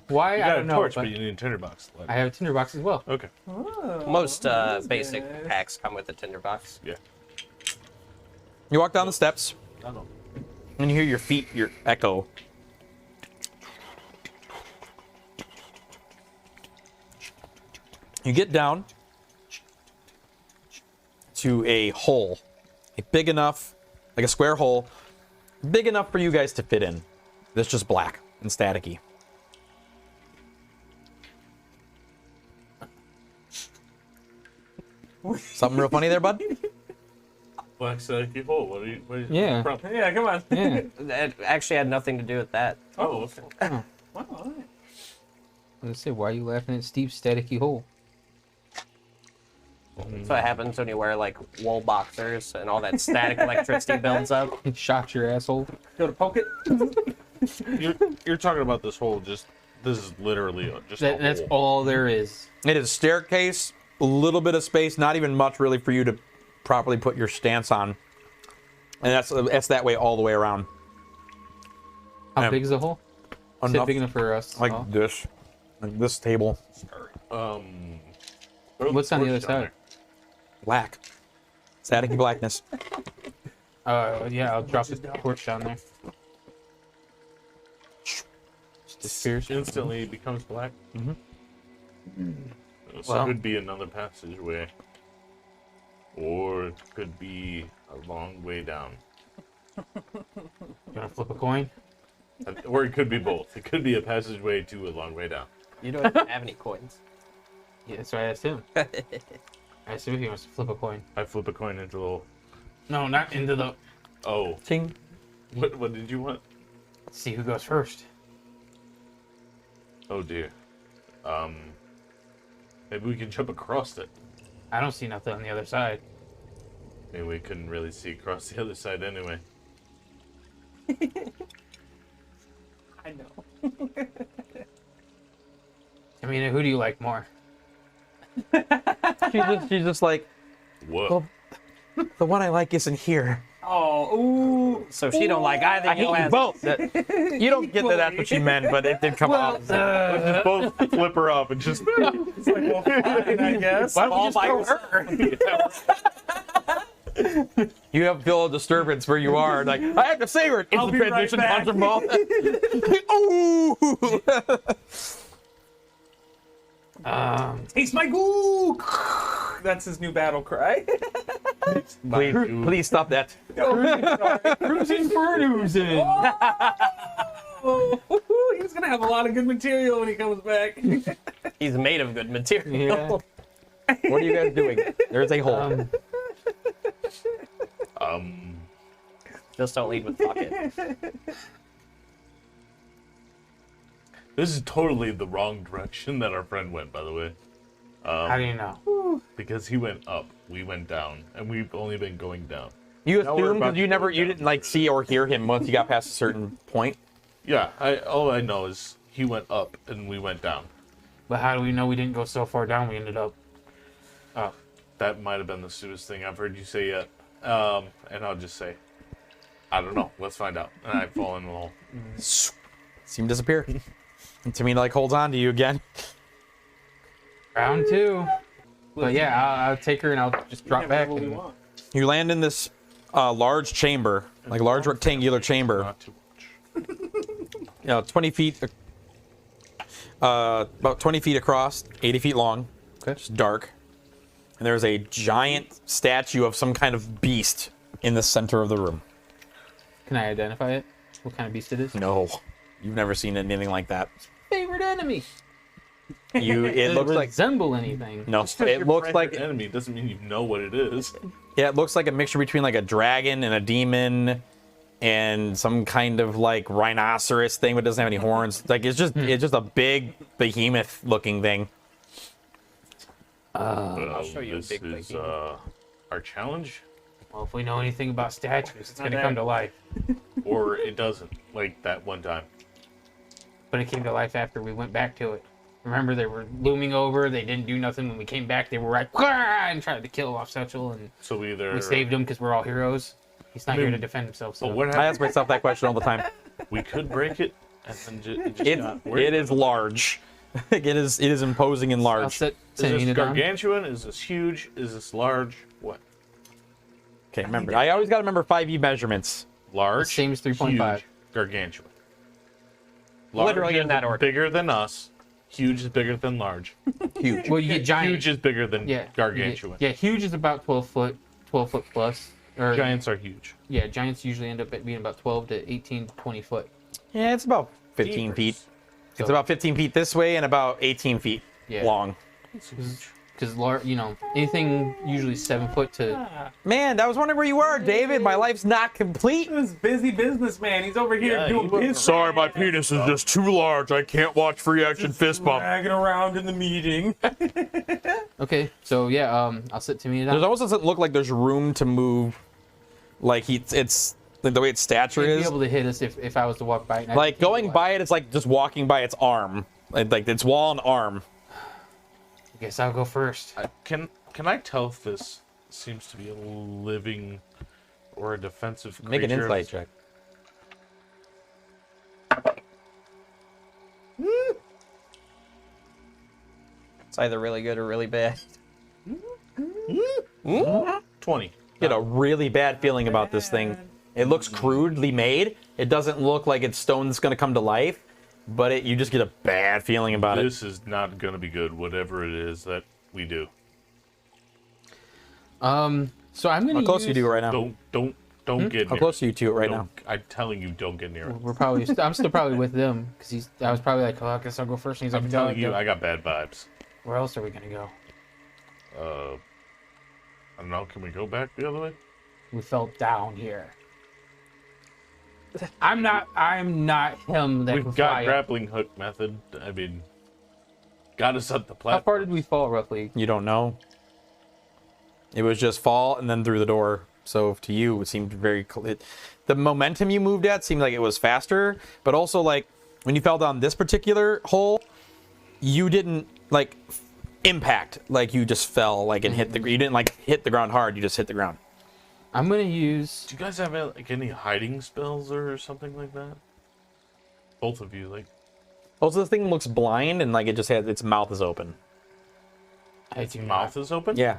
Why? You I got don't a know. torch, but but you need a tinderbox. to light I have a tinderbox as well. Okay. Most that's basic nice. packs come with a tinderbox. Yeah. you walk down the steps, I know. and you hear your feet, your echo. You get down to a hole, a big enough, like a square hole, big enough for you guys to fit in. That's just black and staticky. Something real funny there, bud? Black Psyche hole. What are you? Yeah. Problem? yeah, come on. Yeah. That actually had nothing to do with that. Oh, okay. Wow, all right. Let's say, why are you laughing at Steve's staticky hole? That's what happens when you wear like wool boxers and all that static electricity builds up. It shocks your asshole. Go to poke it. You're talking about this hole. Just this is literally just. a That's hole. all there is. It is staircase, a little bit of space, not even much really for you to properly put your stance on. And that's that way all the way around. How Yeah. big is the hole? Is it Enough, big enough for us? like Oh. this, like this table. Throw What's on the torch other down side? there. Black. Staticky blackness. Yeah, I'll drop the torch down there. Just disappears. Instantly becomes black. So Well- it could be another passageway, or it could be a long way down, Gonna flip a coin? or it could be both. It could be a passageway to a long way down. You don't even have any coins. Yeah, that's what I asked him. I asked him if he wants to flip a coin. I flip a coin into the hole. No, not into the. Oh, Ting. what did you want? Let's see who goes first. Oh dear. Maybe we can jump across it. I don't see nothing on the other side. Maybe we couldn't really see across the other side anyway. I know. I mean, who do you like more? She's just like, What? well, the one I like isn't here. Oh, ooh. So if she don't like either, I hate you both. You don't get that that's what she meant, but it did come out. Let's both flip her up and just. It's like, well, fine, I guess. Why don't we all just by throw yourself. You have feel a disturbance where you are. Like, I have to save her. I'll Instant be right transition, back. punch them both. Ooh. Taste my goo! That's his new battle cry. Please stop that. Cruising for oozing. Oh, he's gonna have a lot of good material when he comes back. He's made of good material. Yeah. What are you guys doing? There's a hole. Just don't lead with bucket. This is totally the wrong direction that our friend went, by the way. How do you know? Because he went up, we went down, and we've only been going down. You Now we're assume about because to go you down. didn't like see or hear him once you got past a certain point. Yeah, all I know is he went up and we went down. But how do we know we didn't go so far down we ended up? That might have been the stupidest thing I've heard you say yet. And I'll just say, I don't know. Let's find out. And I fall in the hole. See him disappear. And Tiimina like holds on to you again. Round 2. But yeah, I'll take her and I'll just drop back. What we And, want. You land in this large chamber, like large rectangular chamber. Not too much. 20 feet, about 20 feet across, 80 feet long. Okay. Just dark. And there's a giant statue of some kind of beast in the center of the room. can I identify it? What kind of beast it is? No, you've never seen anything like that. Favorite enemy. It Does looks it like resemble anything? no. Just 'cause It your looks friend's like your enemy doesn't mean you know what it is. yeah, it looks like a mixture between like a dragon and a demon, and some kind of like rhinoceros thing, but it doesn't have any horns. Like it's just a big behemoth looking thing. I'll show you a This big is behemoth. our challenge, Well, if we know anything about statues, it's gonna come to life. or it doesn't. Like that one time. But it came to life after we went back to it. Remember, they were looming over. They didn't do nothing. When we came back, they were like, "Wah!" and tried to kill off Setchell, and So we either we saved him because we're all heroes. He's not here to defend himself. So But what I happens? ask myself that question all the time. We could break it, and then just It, not worry it is large. It is imposing and I'll large. set Is this Tiimina down. gargantuan? Is this huge? Is this large? What? Okay, remember. I always got to remember 5e measurements. Large. The same as 3.5. Huge, gargantuan. Literally in that order. Bigger than us. Huge is bigger than large. Huge. Well, you get giant. Huge is bigger than yeah, gargantuan. Yeah, huge is about 12 foot plus. Or, Giants are huge. Yeah, giants usually end up being about 12 to 18 to 20 foot. Yeah, it's about 15 feet. It's about 15 feet this way and about 18 feet Yeah. long. Because, anything usually 7 foot to. Man, I was wondering where you were, David. My life's not complete. This busy businessman. He's over here Yeah, doing he was- business. Sorry, my penis is just too large. I can't watch free action fist bump. Dragging around in the meeting. Okay, so yeah, I'll sit Tiimina There's down. almost doesn't look like there's room to move. Like it's like the way its stature It'd be is. able to hit us if I was to walk by it. and I Like could keep going it by it, it's like just walking by its arm, like its wall and arm. I guess I'll go first. Can I tell if this seems to be a living or a defensive creature? Make an insight check. It's either really good or really bad. 20. Get a really bad feeling about this thing. It looks crudely made. It doesn't look like it's stone that's going to come to life, but you just get a bad feeling about it. This is not going to be good, whatever it is that we do. So I'm gonna. How close use, are you to it right now? Don't get How near close it. are you to it right now? Don't- I'm telling you, don't get near it. We're probably. I'm still probably with them because I was probably like, oh, I guess I'll go first. And he's like, I'm "No, telling you, go." I got bad vibes. Where else are we gonna go? I don't know. Can we go back the other way? We fell down here. I'm not him that We've can got fly up. grappling hook method. I mean, got us up the platform. How far did we fall roughly? You don't know. It was just fall and then through the door. So to you, it seemed very. The momentum you moved at seemed like it was faster, but also like when you fell down this particular hole, you didn't like impact. Like you just fell like and hit the. You didn't like hit the ground hard. You just hit the ground. I'm gonna use. Do you guys have like any hiding spells or something like that? Both of you, like. Also, this thing looks blind and like it just has its mouth is open. I do Mouth is open? Yeah.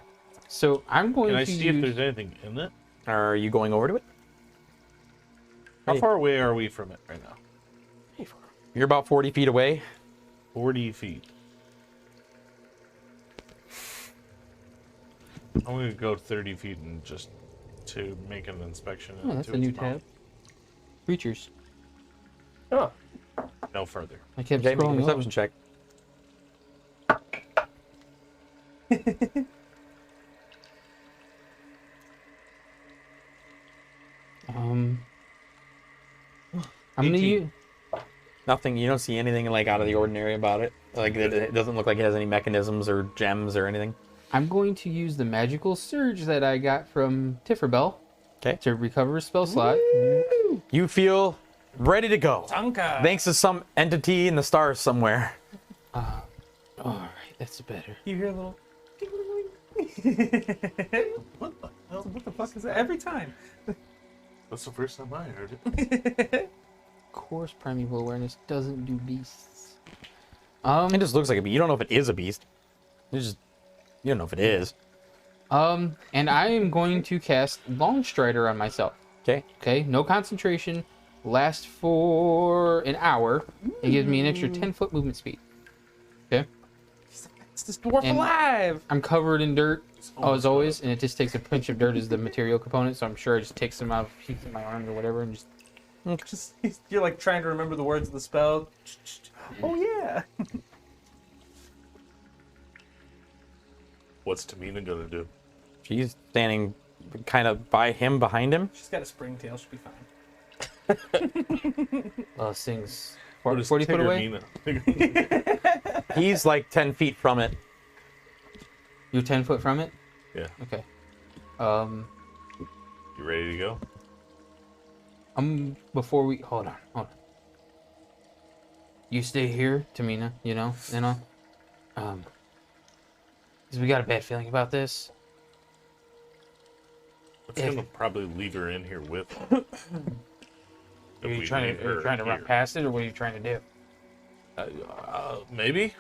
So I'm going Can to I see use. if there's anything in it? Are you going over to it? How Hey. far away are we from it right now? You're about 40 feet away. 40 feet. I'm gonna go 30 feet and just to make an inspection. Oh, that's into a new its mouth. tab. Creatures. Oh, No further. I kept Okay, make a scrolling perception check. I'm gonna 18. use. Nothing. You don't see anything like out of the ordinary about it. Like it doesn't look like it has any mechanisms or gems or anything. I'm going to use the magical surge that I got from Tifferbell. 'Kay. To recover a spell slot. You feel ready to go. Tonka. Thanks to some entity in the stars somewhere. All right, that's better. You hear a little. What the hell? What the fuck is that? Every time. That's the first time I heard it. Course, primeval awareness doesn't do beasts. It just looks like a beast. You don't know if it is a beast. You don't know if it is. And I am going to cast Longstrider on myself. Okay. Okay, no concentration. Lasts for an hour. It gives me an extra 10-foot movement speed. Okay. It's this dwarf And- alive. I'm covered in dirt, as always, and it just takes a pinch of dirt as the material component, so I'm sure I just take some out of heaps of my arms or whatever and just... You're like trying to remember the words of the spell. Oh yeah. What's Tiimina gonna do? She's standing kind of behind him. She's got a springtail. She'll be fine. This thing's What is 40 foot away. Tiimina? He's like 10 feet from it. You're 10 foot from it? Yeah. Okay. You ready to go? Before we... Hold on. You stay here, Tiimina, you know? Because we got a bad feeling about this. It's gonna probably leave her in here with. Are you trying to run here. past it, or what are you trying to do? Maybe.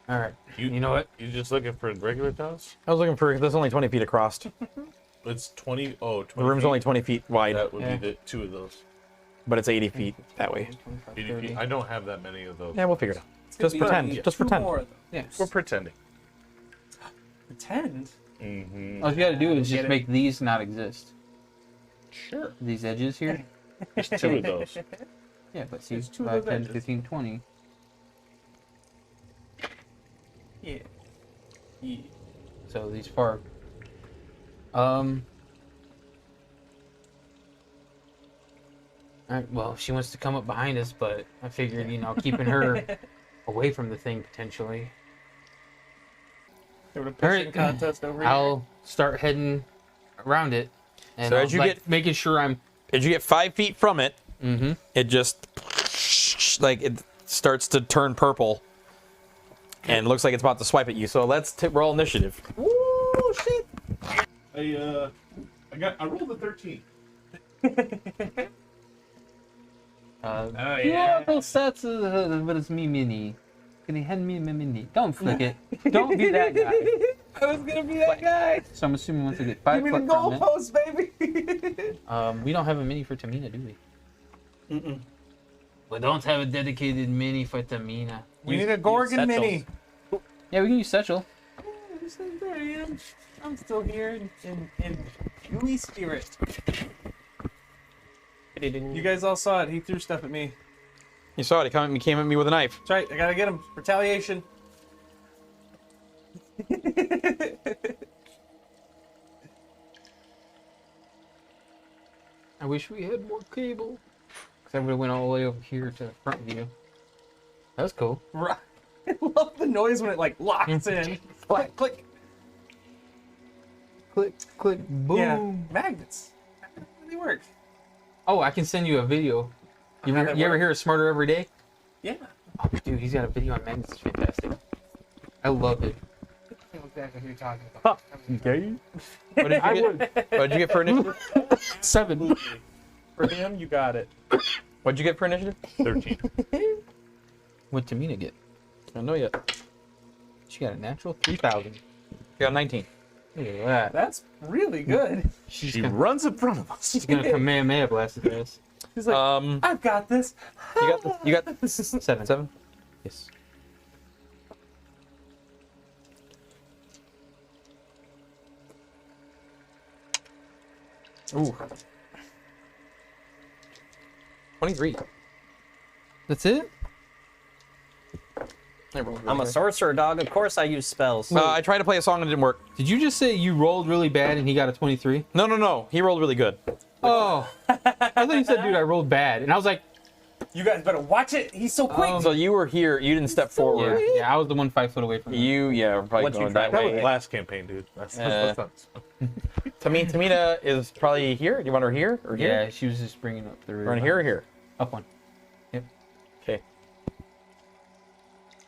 All right. You know what? You just looking for regular tiles? I was looking for... There's only 20 feet across. It's 20. Oh, 20 The room's feet. only 20 feet wide, That would Yeah. be the two of those. but it's 80 feet that way. 25, 80 30. feet. I don't have that many of those. Yeah, we'll figure it out. It's gonna Just be pretend. like Just two pretend. more of them. Yeah. We're pretending. Pretend. Mm-hmm. All you gotta do is Get just it? make these not exist. Sure. These edges here. There's two of those. Yeah, but see, There's two of 5, those 10, edges. 15, 20. Yeah. Yeah. So these far. Alright, well, she wants to come up behind us, but I figured, keeping her away from the thing potentially. There was a All pushing right. contest over I'll start heading around it. And So I'll, as you like, get- making sure I'm. As you get 5 feet from it, Mm-hmm. it just like it starts to turn purple, and looks like it's about to swipe at you. So let's roll initiative. Woo, shit. I rolled a 13. Oh yeah. Those sets, but it's me, Mini. Can you hand me a mini? Don't flick it. Don't be that guy. I was gonna be that guy. So I'm assuming once I get 5 Give me the foot from it. goalpost, baby. We don't have a mini for Tiimina, do we? We don't have a dedicated mini for Tiimina. We need a Gorgon mini. Yeah, we can use Setchell. There I am. I'm still here in gooey spirit. You guys all saw it. He threw stuff at me. You saw it. He came at me with a knife. That's right. I gotta get him. Retaliation. I wish we had more cable. Because I would have went all the way over here to the front view. That was cool. Right. I love the noise when it like locks in. Click, click. Click, click, boom. Yeah. Magnets. That really work. Oh, I can send you a video. You How ever, that you ever work? hear of Smarter Every Day? Yeah. Oh, dude, he's got a video on magnets. It's fantastic. I love it. I know exactly who you're talking about. Okay. What did you get? What did you get for initiative? 7. For him, you got it. What'd you get for initiative? 13. What'd Tiimina get? I don't know yet. She got a natural 3,000. You got 19. Look at that. That's really good. She's She gonna, runs in front of us. she's gonna Kamehameha blast his ass. He's like, I've got this. You got 7. 7. Yes. Ooh. 23. That's it? I'm a sorcerer, dog. Of course I use spells. I tried to play a song and it didn't work. Did you just say you rolled really bad and he got a 23? No. He rolled really good. Oh. I thought you said, dude, I rolled bad. And I was like, You guys better watch it. He's so quick. So you were here. You didn't step forward. yeah, I was the one 5 foot away from him. Were probably What'd you going try that to way. do? Last campaign, dude. That's Tiimina is probably here. Do you want her here or here? Yeah, she was just bringing up the Run here or here? Up one. Yep. Okay.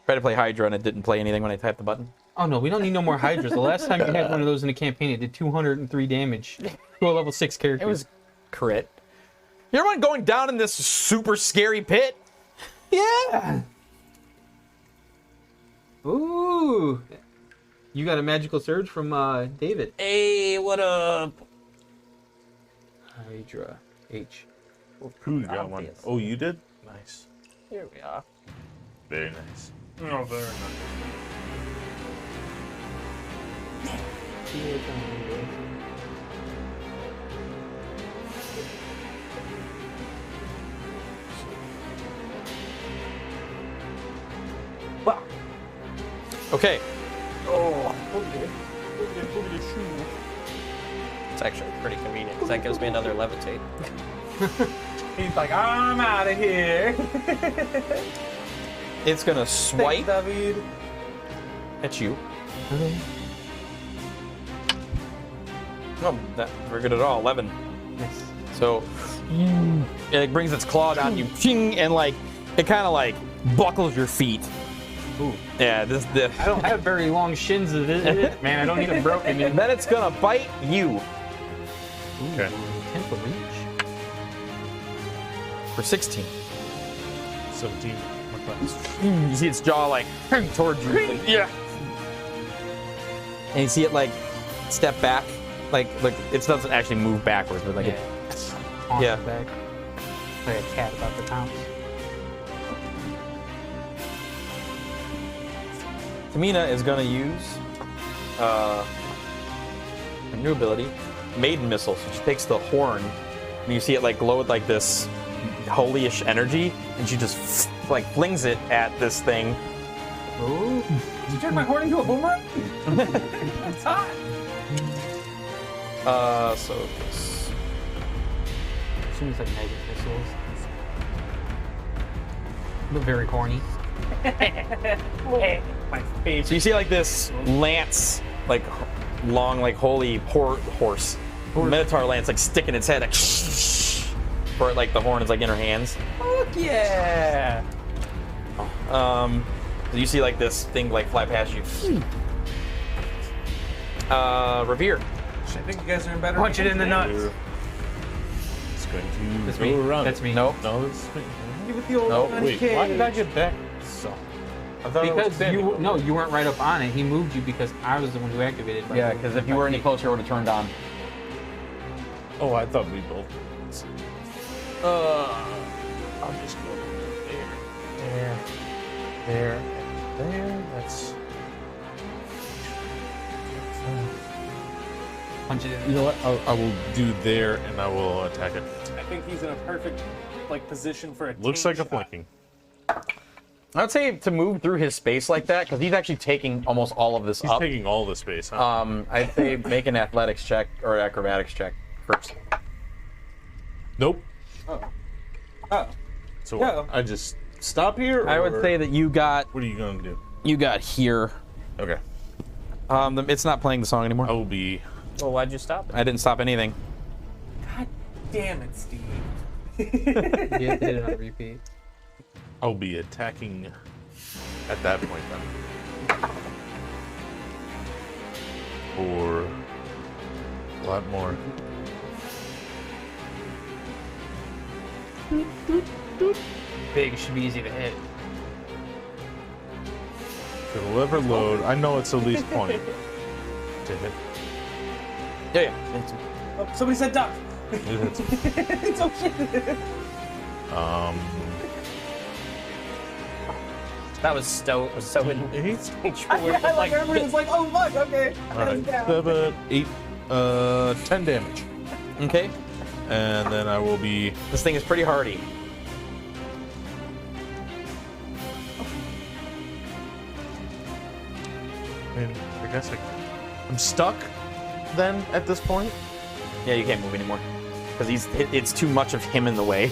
Tried to play Hydra and it didn't play anything when I typed the button. Oh no, we don't need no more Hydras. The last time you had one of those in a campaign, it did 203 damage to a level 6 character. It was crit. You ever mind going down in this super scary pit? Yeah. Ooh. You got a magical surge from David. Hey, what up? Hydra. H. Who got one? Obvious. Oh, you did? Nice. Here we are. Very nice. Oh, very nice. Okay. It's actually pretty convenient because that gives me another levitate. He's like, I'm out of here. It's gonna swipe David. at you. No, that very good at all. 11. Nice. So it like, brings its claw down you, ching, and like it kind of like buckles your feet. Ooh. Yeah, this. I don't have very long shins, man. I don't need them broken. And then it's gonna bite you Okay. 10 foot reach. for 16. 17. You see its jaw like towards you. Like, yeah. And you see it like step back, like it doesn't actually move backwards, but like Yeah. it. On Yeah. the back. Like a cat about to pounce. Tiimina is gonna use a new ability, Maiden Missile. So she takes the horn, and you see it like glow with like this holyish energy, and she just like flings it at this thing. Ooh. Did you turn my horn into a boomerang? That's hot. So this. Seems like negative missiles. But very corny. My face. So you see like this lance, like long, like holy horse, Minotaur lance, like sticking its head, like for like the horn is like in her hands. Fuck yeah. You see like this thing like fly past you. Revere. I think you guys are in better. Punch it in the nuts. It's going to That's go me. around. That's me. Nope. No, it's me. Give it the old No, Johnny Wait, Cage. why did I get back? So, I thought it was Because standing you over. you weren't right up on it. He moved you because I was the one who activated. it. Yeah, because if you were any closer, it would have turned on. Oh, I thought we both. I'll just go there, there, and there. That's. Punch it in. You know what? I will do there, and I will attack it. I think he's in a perfect position for a. Looks tank like a shot. flanking. I would say to move through his space like that, because he's actually taking almost all of this He's up. taking all the space, huh? I'd say make an athletics check or acrobatics check first. Nope. Oh. So Yeah. what, I just stop here? I would or say that you got What are you gonna do? here. Okay. It's not playing the song anymore. I will be. Well, why'd you stop it? I didn't stop anything. God damn it, Steve. You have to hit it on repeat. I'll be attacking at that point then. For a lot more. Big should be easy to hit. It'll ever load. I know it's at least 20 to hit. Yeah. Oh, somebody said duck. It hits. It's okay. That was so I like everybody was like, oh fuck, okay. All right, 7, 8, 10 damage. Okay. And then I will be. This thing is pretty hardy. I mean, I guess I'm stuck then at this point. Yeah, you can't move anymore. Because it's too much of him in the way.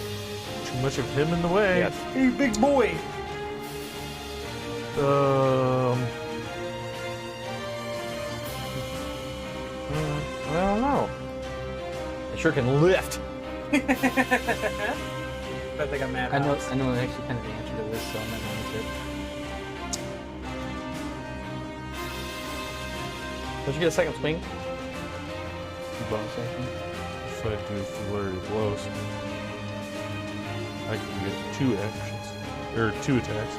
Too much of him in the way. Yes. Hey, big boy. I don't know. I sure can lift. Bet they got mad. I know actually kind of the answer to this, so I'm not going to. Don't you get a second swing? Bonus action. If I do flurry of blows, I can get 2 actions or 2 attacks.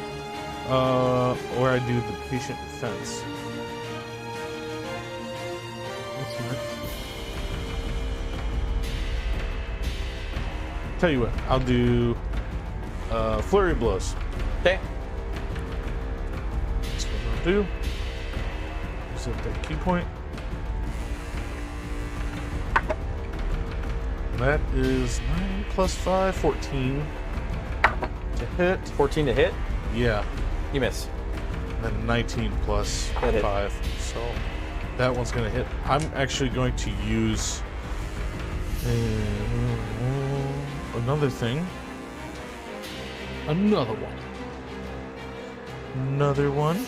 Or I do the patient defense. That's smart. Tell you what, I'll do flurry of blows. Okay. That's what I'll do. Set that key point. That is 9 plus 5, 14 to hit. 14 to hit. Yeah. You miss. And then 19 plus That hit. 5. So that one's going to hit. I'm actually going to use another thing. Another one. Another one.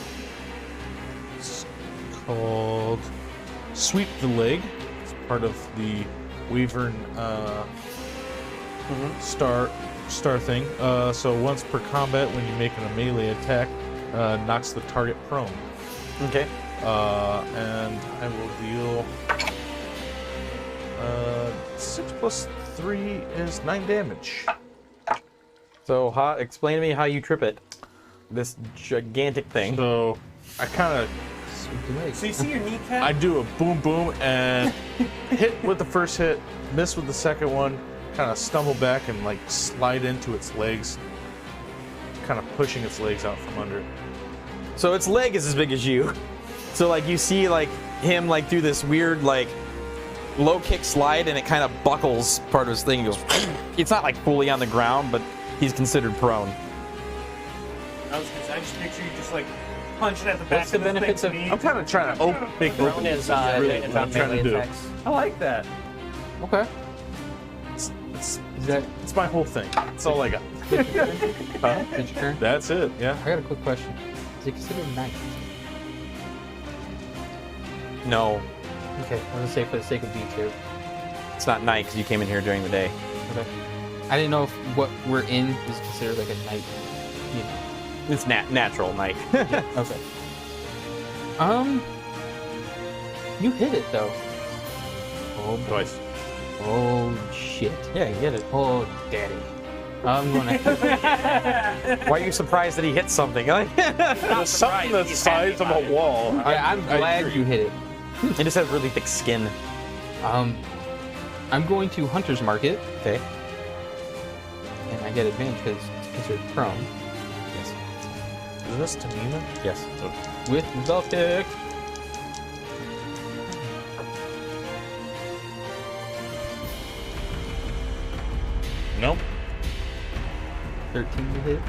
It's called Sweep the Leg. It's part of the Wyvern star thing. So once per combat, when you make a melee attack, knocks the target prone. Okay. And I will deal 6 plus 3 is 9 damage. So, explain to me how you trip it. This gigantic thing. So I kind of So you see your kneecap? I do a boom boom and hit with the first hit, miss with the second one, kind of stumble back and like slide into its legs, kind of pushing its legs out from under it. So its leg is as big as you. So like you see like him like do this weird like low kick slide and it kind of buckles part of his thing and goes. It's not like fully on the ground, but he's considered prone. I just picture you just like punching at the back the of this benefits thing's of- knee. I'm kind of trying to make Prone open is this. Really advantage what on I'm trying to melee do. attacks. I like that. Okay. It's Is that it's my whole thing. That's all I got. Did your turn? That's it. Yeah. I got a quick question. Is it considered night? No, Okay, I'm gonna say for the sake of being clear. it's not night because you came in here during the day. Okay. I didn't know if what we're in is considered like a night. You know. It's natural night. Okay. You hit it though. Oh boy. Twice. Oh shit. Yeah, you hit it. Oh daddy. I'm gonna. Why are you surprised that he hit something? There's something that's the size of a wall. Yeah, I'm glad you hit it. It just has really thick skin. I'm going to Hunter's Market, Okay. and I get advantage because it's considered prone Yes. Is this Tiimina? Yes. with Veltic. Nope. 13 to hit.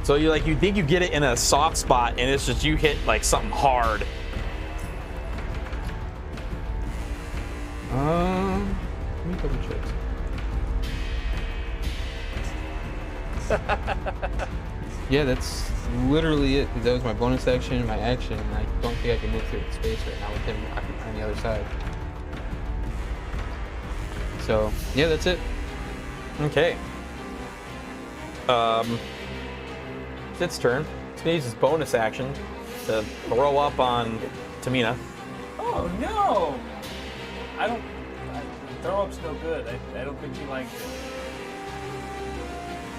So you think you get it in a soft spot, and it's just you hit like something hard. Let me double check. Yeah, that's literally it. That was my bonus action and my action, and I don't think I can move through the space right now with him occupying the other side. So, yeah, that's it. Okay. It's its turn. It's gonna use its bonus action to throw up on Tiimina. Oh no! Throw up's no good. I don't think he likes it.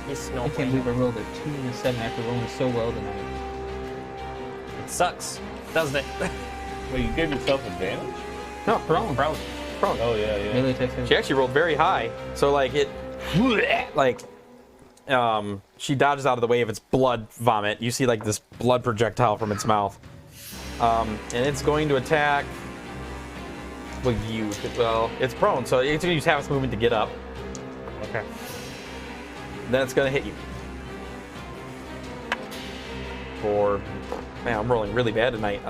He's I can't believe I rolled a 2 and a 7 after rolling so well tonight. It sucks, doesn't it? Wait, you gave yourself advantage? No, prone. Prone. Oh yeah, yeah. Melee attack. She actually rolled very high, so like it, like, she dodges out of the way of its blood vomit. You see like this blood projectile from its mouth, and it's going to attack Well, well, it's prone, so it's gonna use half its movement to get up. Okay. Then it's gonna hit you. For man, I'm rolling really bad tonight.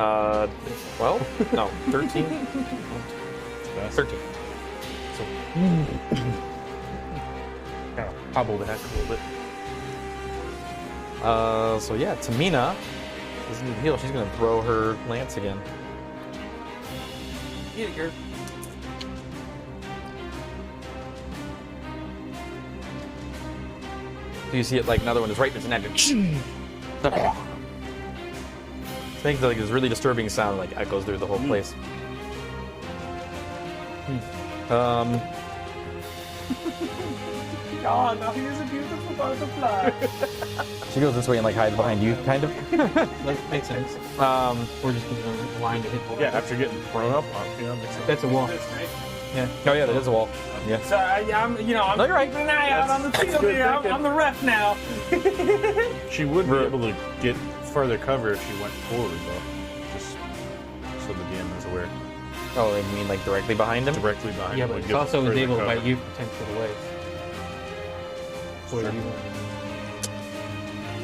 12? No, 13. 13. So, kind of hobble the heck a little bit. So yeah, Tiimina doesn't need to heal. She's gonna throw her lance again. Get it, girl. So you see it like another one is right in its neck. Makes like this really disturbing sound, like echoes through the whole place. Oh, now here's a beautiful butterfly. She goes this way and like hides behind you, kind of. That makes sense. We're just keeping a line to hit. Yeah, after getting thrown up on, you know, makes sense. That's a wall. This, right? Yeah. Oh yeah, there is a wall. Yeah. So I'm No, you're right. keeping an eye out on the field good here. thinking. I'm the ref now. She would be able to get further cover if she went forward, though. Just so the DM is aware. Oh, you mean like directly behind him? Directly behind Yeah, him but would it's give also further able to cover. bite you 10 feet away. What do you want?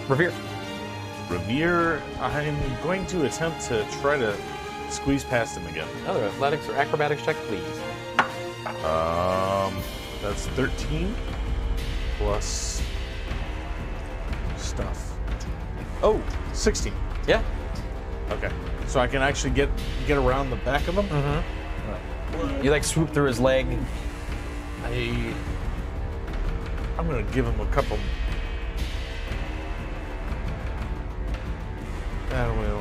Revere. Revere, I'm going to attempt to try to squeeze past him again. Another athletics or acrobatics check, please. That's 13 plus stuff. Oh, 16. Yeah. Okay, so I can actually get around the back of him. Mm-hmm. You like swoop through his leg. I'm gonna give him a couple. That will.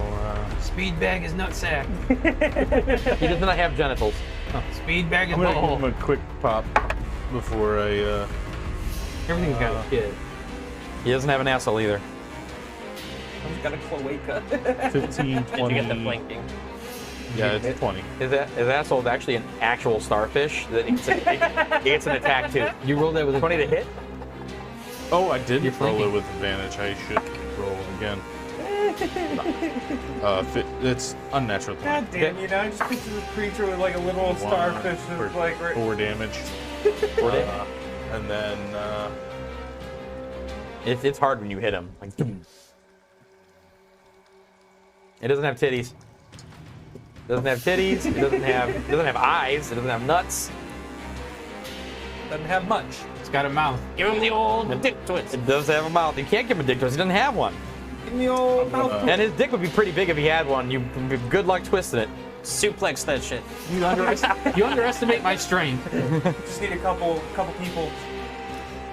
Speed bag is nutsack. He does not have genitals. Speed bag is I'm gonna give butthole. him a quick pop before I. Everything's got a kid. He doesn't have an asshole either. I've got a cloaca. 15, 20. Did you get the flanking? Yeah, it's 20. His asshole is actually an actual starfish that it's an attack too. You rolled that with a 20 to hit. Oh, I did You're roll it flanking. with advantage. I should roll again. It's unnatural. 20. God damn, you know, I just picture this creature with like a little starfish for that's like right. 4 damage. 4 damage. And then It's hard when you hit him. Like, it doesn't have titties. It doesn't have titties. It doesn't have eyes. It doesn't have nuts. Doesn't have much. It's got a mouth. Give him the old dick twist. It does have a mouth. You can't give him a dick twist. He doesn't have one. Give me old mouth. And his dick would be pretty big if he had one. You good luck twisting it. Suplex that shit. You underestimate my strength. Just need a couple people.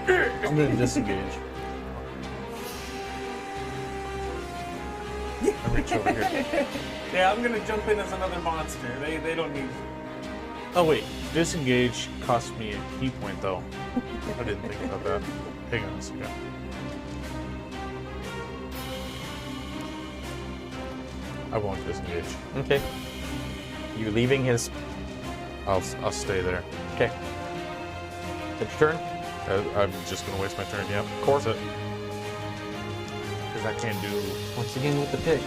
I'm gonna disengage. I reach over here. Yeah, I'm gonna jump in as another monster. They don't need. Oh wait, disengage cost me a key point though. I didn't think about that. Hang on a second. I won't disengage. Okay. You leaving his. I'll stay there. Okay. It's your turn. I'm just gonna waste my turn. Yep. Of course. That's it. Because I can't do. Once again with the pick.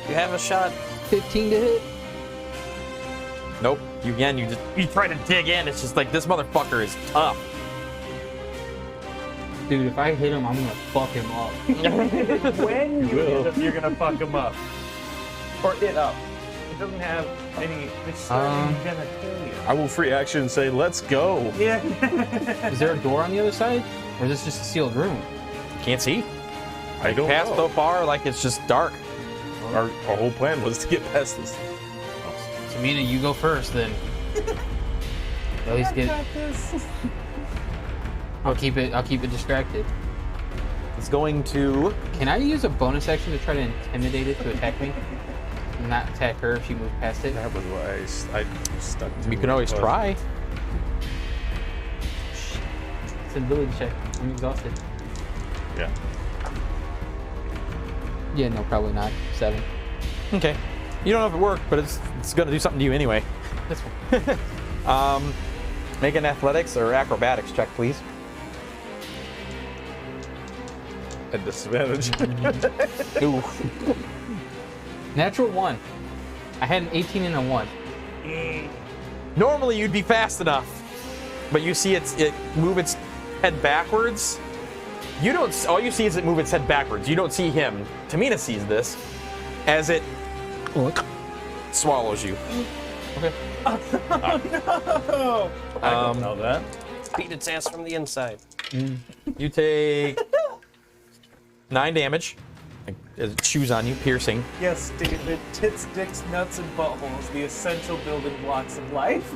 You have a shot. 15 to hit. Nope. You try to dig in. It's just like this motherfucker is tough. Dude, if I hit him, I'm gonna fuck him up. When you will. hit him, you're gonna fuck him up. Or it up. It doesn't have any genitalia. I will free action and say, "Let's go." Yeah. Is there a door on the other side? Or is this just a sealed room? Can't see. I don't Past know. so far, like it's just dark. Our whole plan was to get past this. Tiimina, you go first then. At least get. I'll keep it distracted. It's going to. Can I use a bonus action to try to intimidate it to attack me? And not attack her if she moves past it? That was what I stuck to. You can always but- try. It's an ability check. I'm exhausted. Yeah. Yeah, no, probably not. 7. Okay. You don't know if it worked, but it's gonna do something to you anyway. That's fine. Make an athletics or acrobatics check, please. At disadvantage. Ooh. Natural 1. I had an 18 and a 1. Normally you'd be fast enough, but you see it move its head backwards. You don't. All you see is it move its head backwards. You don't see him. Tiimina sees this as it swallows you. Okay. Oh, no! I don't know that. Beat its ass from the inside. You take 9 damage. Like, as it chews on you, piercing. Yes, David. Tits, dicks, nuts, and buttholes, the essential building blocks of life.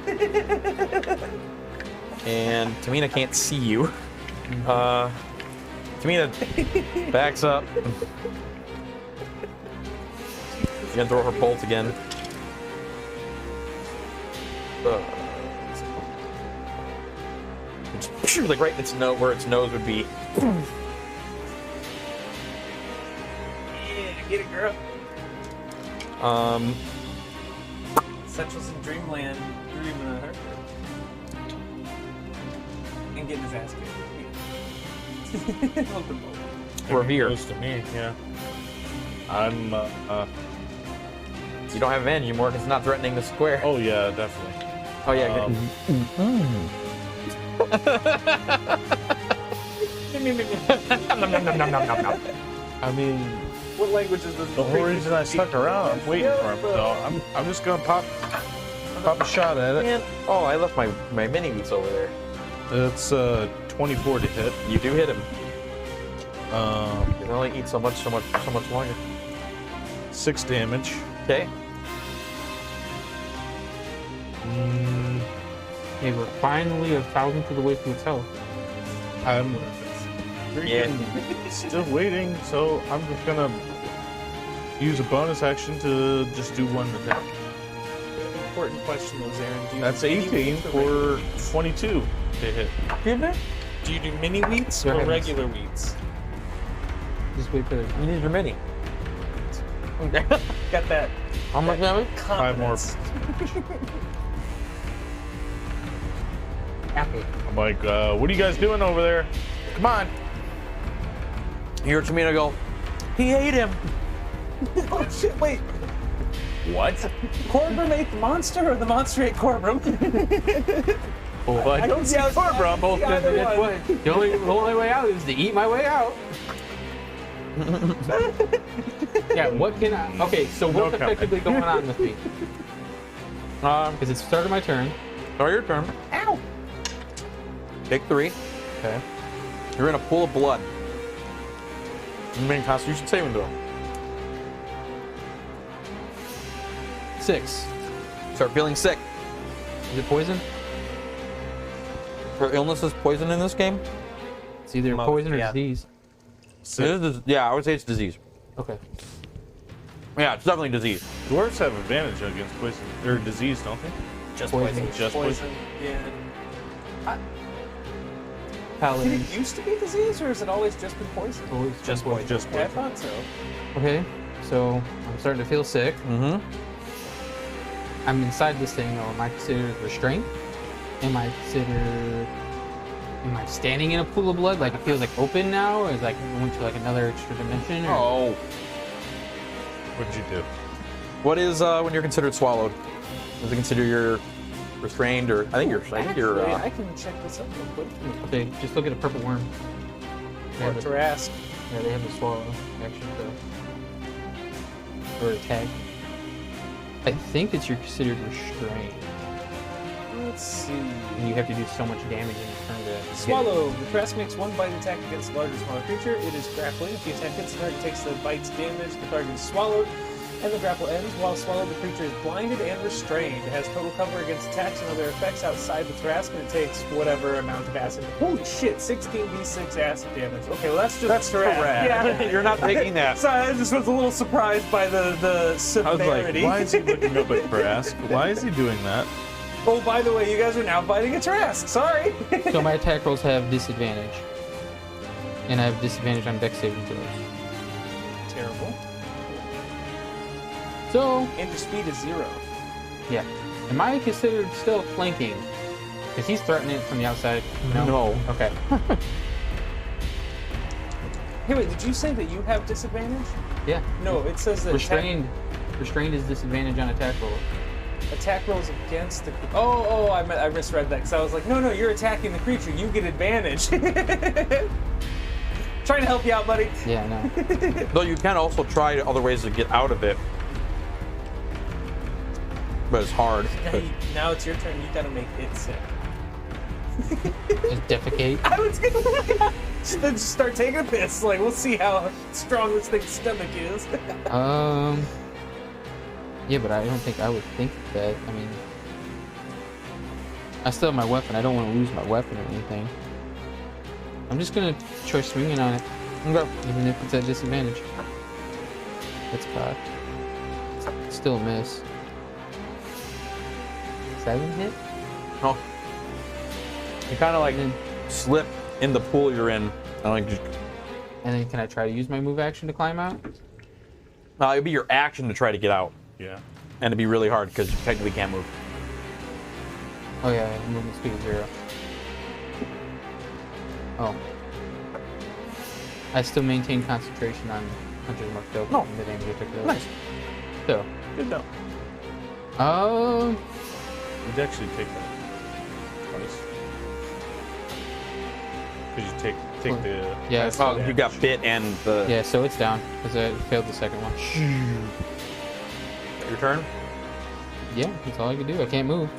And Tiimina can't see you. Tiimina backs up. She's gonna throw her bolt again. Like right in its nose, where its nose would be. Yeah, get it, girl. Setchell's in dreamland, dreaming of her. And getting his ass kicked. Wrayvre. Close to me, yeah. I'm, You don't have advantage anymore because it's not threatening the square. oh yeah, definitely. Oh yeah. I mean, What language is this? the whole reason I stuck around, I'm waiting for him, so I'm just gonna pop a shot at it. Man. Oh, I left my mini wheats over there. It's 24 to hit. You do hit him. Um, You can only eat so much longer. 6 damage. Okay. Hey, we're finally 1,000th of the way through its health. I'm Yeah. still waiting, so I'm just gonna use a bonus action to just do one attack. Important question, though, Zarin. Do you That's do mini 18 wheats or for regular wheats? 22 to hit. Do you do mini wheats Go or ahead. regular wheats? Just wait for the. You need your mini. Got that How much damage? 5 more. confidence. Happy. I'm like, what are you guys doing over there? Come on. You hear Tiimina go, he ate him. Oh shit, wait. What? Korbrum ate the monster or the monster ate Korbrum? What? I don't see Korbrum. Both Either the one. way. The only way out is to eat my way out. Yeah, what can I... Okay, so what's No comment. effectively going on with me? Because it's started my turn. Start your turn. Ow! Take 3. Okay. You're in a pool of blood. You make a Constitution saving throw. 6. Start feeling sick. Is it poison? For illness is poison in this game? It's either Most, poison or yeah. disease. It is, yeah, I would say it's disease. Okay. Yeah, it's definitely disease. Dwarves have advantage against poison or disease, don't they? Just Poison. poison. Just poison. Poison. Yeah. Did Paladin. it used to be disease, or has it always just been poison? Always Just poison. Just Yeah, I poison. thought so. Okay. So I'm starting to feel sick. Mm-hmm. I'm inside this thing, though. Am I considered restrained? Am I considered... Am I standing in a pool of blood? Like, it feels like open now? Or is it like going to like another extra dimension? Or... Oh. What'd you do? What is when you're considered swallowed? Does it consider you're restrained or I think you're Actually, I can check this up real quick. Okay, just look at a purple worm. They Or have a, Trask. yeah, they have the swallow action, so... Or a tag. I think it's you're considered restrained. Let's see. And you have to do so much damage in your turn to... Swallow. The Trask makes one bite attack against a large or smaller creature. It is grappling. If the attack hits the target, takes the bite's damage. The target is swallowed, and the grapple ends. While swallowed, the creature is blinded and restrained. It has total cover against attacks and other effects outside the Trask, and it takes whatever amount of acid. Holy shit! 16d6 acid damage. Okay, well that's just Trask. Yeah. You're not taking that. So I just was a little surprised by the I was like, severity. why is he looking up at Brask? Why is he doing that? Oh, by the way, you guys are now fighting a Trask. Sorry. So my attack rolls have disadvantage. And I have disadvantage on dex saving throws. Terrible. So, And your speed is 0. yeah. Am I considered still flanking? Because he's threatening it from the outside. No. Okay. Hey, wait, did you say that you have disadvantage? Yeah. No, it says that Restrained is disadvantage on attack roll. attack rolls against the... Oh, I misread that, because I was like, no, you're attacking the creature. You get advantage. Trying to help you out, buddy. Yeah, no. Though you can also try other ways to get out of it. But it's hard. Now it's your turn. You gotta make it sick. Just defecate. I was gonna just start taking a piss. Like, we'll see how strong this thing's stomach is. Yeah, but I don't think I would think that. I mean, I still have my weapon. I don't want to lose my weapon or anything. I'm just gonna try swinging on it, even if it's at disadvantage. It's cocked. Still a miss. 7 hit? Oh. You kind of like slip in the pool you're in. And like just... And then can I try to use my move action to climb out? It'd be your action to try to get out. Yeah. And it'd be really hard because you technically can't move. Oh yeah, movement speed is 0. Oh. I still maintain concentration on Hunter's Mark Dope No. and the damage I took there. Nice. So. Good though. You'd actually take that twice. Because you take the... Yeah, last Oh, you damage. got bit and the... yeah, so it's down because I failed the second one. Your turn? Yeah, that's all I can do. I can't move.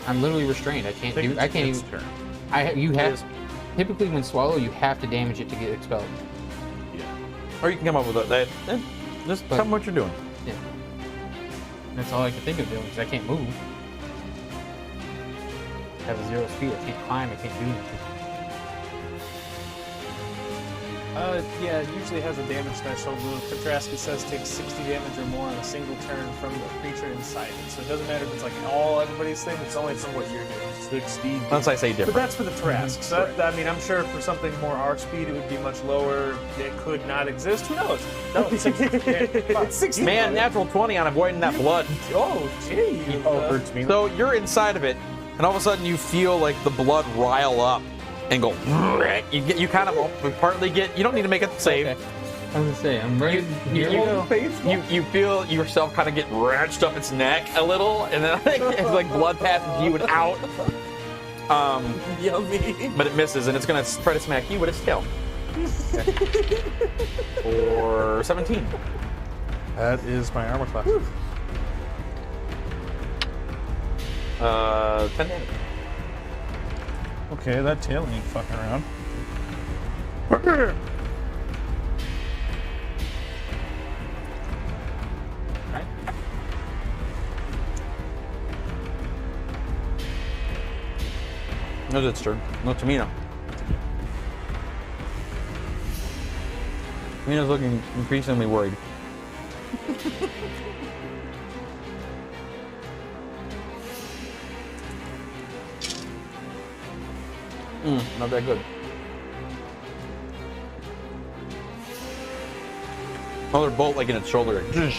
I'm literally restrained. I can't do. I can't It's even. turn. You have. is. Typically, when swallow, you have to damage it to get expelled. Yeah. Or you can come up with that. Just tell me what you're doing. Yeah. That's all I can think of doing because I can't move. I have a 0 speed. I can't climb. I can't do anything. Yeah, it usually has a damage threshold. The Petraska says takes 60 damage or more on a single turn from the creature inside it. So it doesn't matter if it's like everybody's thing, it's only from what you're doing. 60. Unless I say different. But that's for the Trask. So that, I mean, I'm sure for something more our speed, it would be much lower. It could not exist. Who knows? No, it's 60. It's 60. Man, natural 20 on avoiding that blood. Oh, gee. Oh, it hurts me. So you're inside of it, and all of a sudden you feel like the blood rile up and go. You kind of partly get. You don't need to make a save. Okay. I was gonna say I'm ready. You feel yourself kind of get wrenched up its neck a little, and then it's like blood passes you and out. Yummy. But it misses, and it's gonna try to smack you with its tail. Or 17. That is my armor class. 10 damage. Okay, that tail ain't fucking around. Right. No, it's turn. No, Tiimina. Timina's looking increasingly worried. Not that good. Another bolt like in its shoulder. And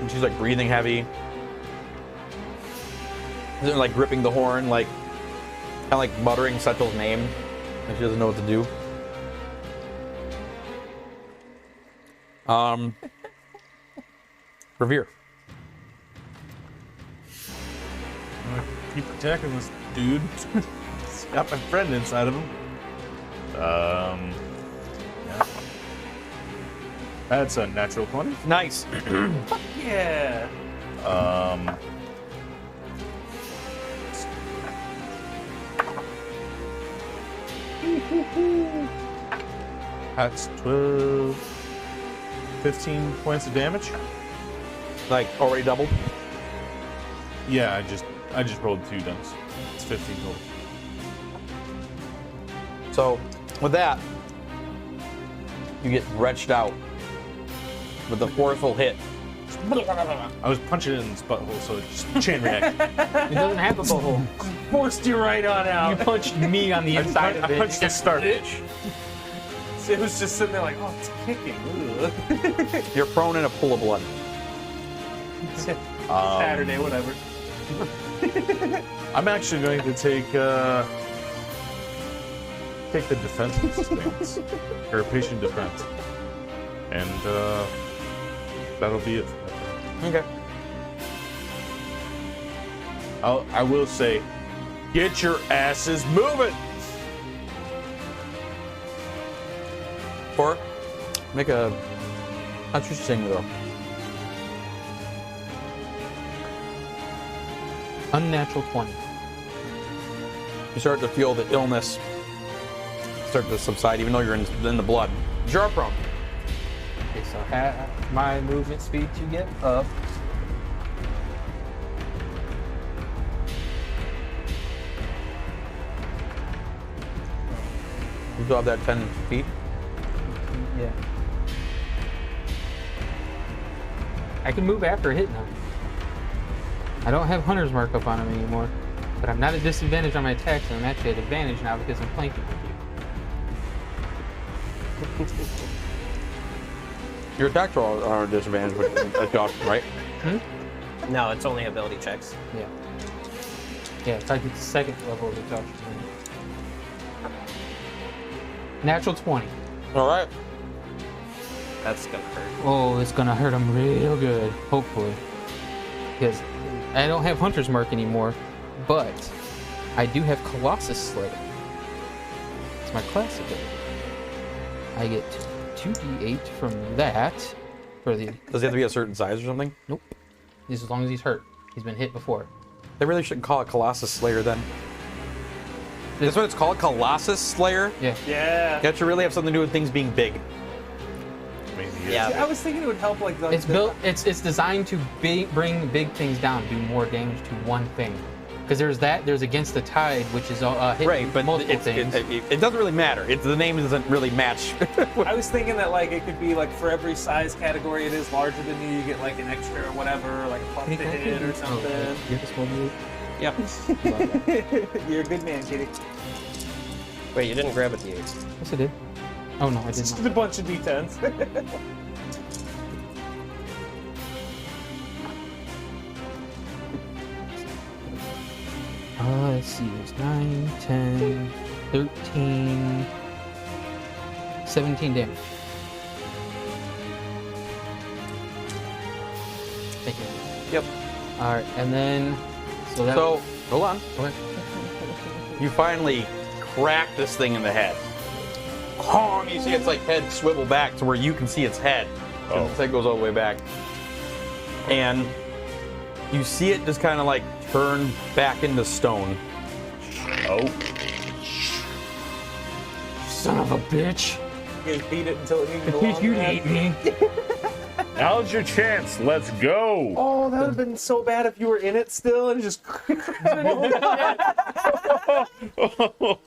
she's like breathing heavy. Like gripping the horn, like kind of like muttering Setchell's name, and she doesn't know what to do. Wrayvre. I'm gonna keep attacking this dude. He's got my friend inside of him. Yeah. That's a natural 20. Nice. Yeah. That's 12, 15 points of damage. Like already doubled. Yeah, I just rolled 2 dice. It's 15 total. So with that, you get wretched out with a forceful hit. I was punching it in his butthole, so it's just chain reaction. It doesn't have a butthole. Forced you right on You out. punched me on the inside of I it. punched the start itch. It was just sitting there like, oh, it's kicking. Ugh. You're prone in a pool of blood. Saturday, whatever. I'm actually going to take take the defensive stance, or patient defense, and that'll be it. Okay. I will say, get your asses moving. Or make a interesting though. Unnatural 20. You start to feel the illness start to subside, even though you're in the blood. You're prone. Okay, so half my movement speed to get up. You still have that 10 feet. Yeah. I can move after hitting him. I don't have Hunter's Mark up on him anymore, but I'm not at disadvantage on my attacks, and I'm actually at advantage now because I'm flanking with you. Your attacks are a disadvantage with exhaustion, right? No, it's only ability checks. Yeah. Yeah, it's like it's the second level of exhaustion. Natural 20. All right. That's gonna hurt. Oh, it's gonna hurt him real good, hopefully. Because I don't have Hunter's Mark anymore, but I do have Colossus Slayer. It's my class ability. I get 2d8 from that for the. Does he have to be a certain size or something? Nope. Just as long as he's hurt. He's been hit before. They really shouldn't call it Colossus Slayer then. That's what it's called, Colossus Slayer? Yeah. Yeah. That should really have something to do with things being big. Maybe Yeah. I was thinking it would help like the. It's built. It's designed to bring big things down, do more damage to one thing. Because there's that. There's Against the Tide, which is hit Right, but multiple it things. doesn't really matter. The name doesn't really match. I was thinking that like it could be like for every size category it is larger than you get like an extra or whatever, like a plus to hit or something. You have a small move? Yep. You're a good man, Kitty. Wait, you didn't grab a d8. Yes, I did. Oh no, I did Just not. a bunch of d10s. Let's see, it's 9, 10, 13, 17 damage. Thank you. Yep. Alright, and then... So, Hold on. Go ahead. You finally crack this thing in the head. Kong! You see its like head swivel back to where you can see its head. Oh. Its head goes all the way back. And you see it just kind of like turn back into stone. Oh, Son of a bitch! You guys beat it until it needed a Bitch, long you rest. hate me! now's your chance. Let's go. Oh, that would have been so bad if you were in it still and just.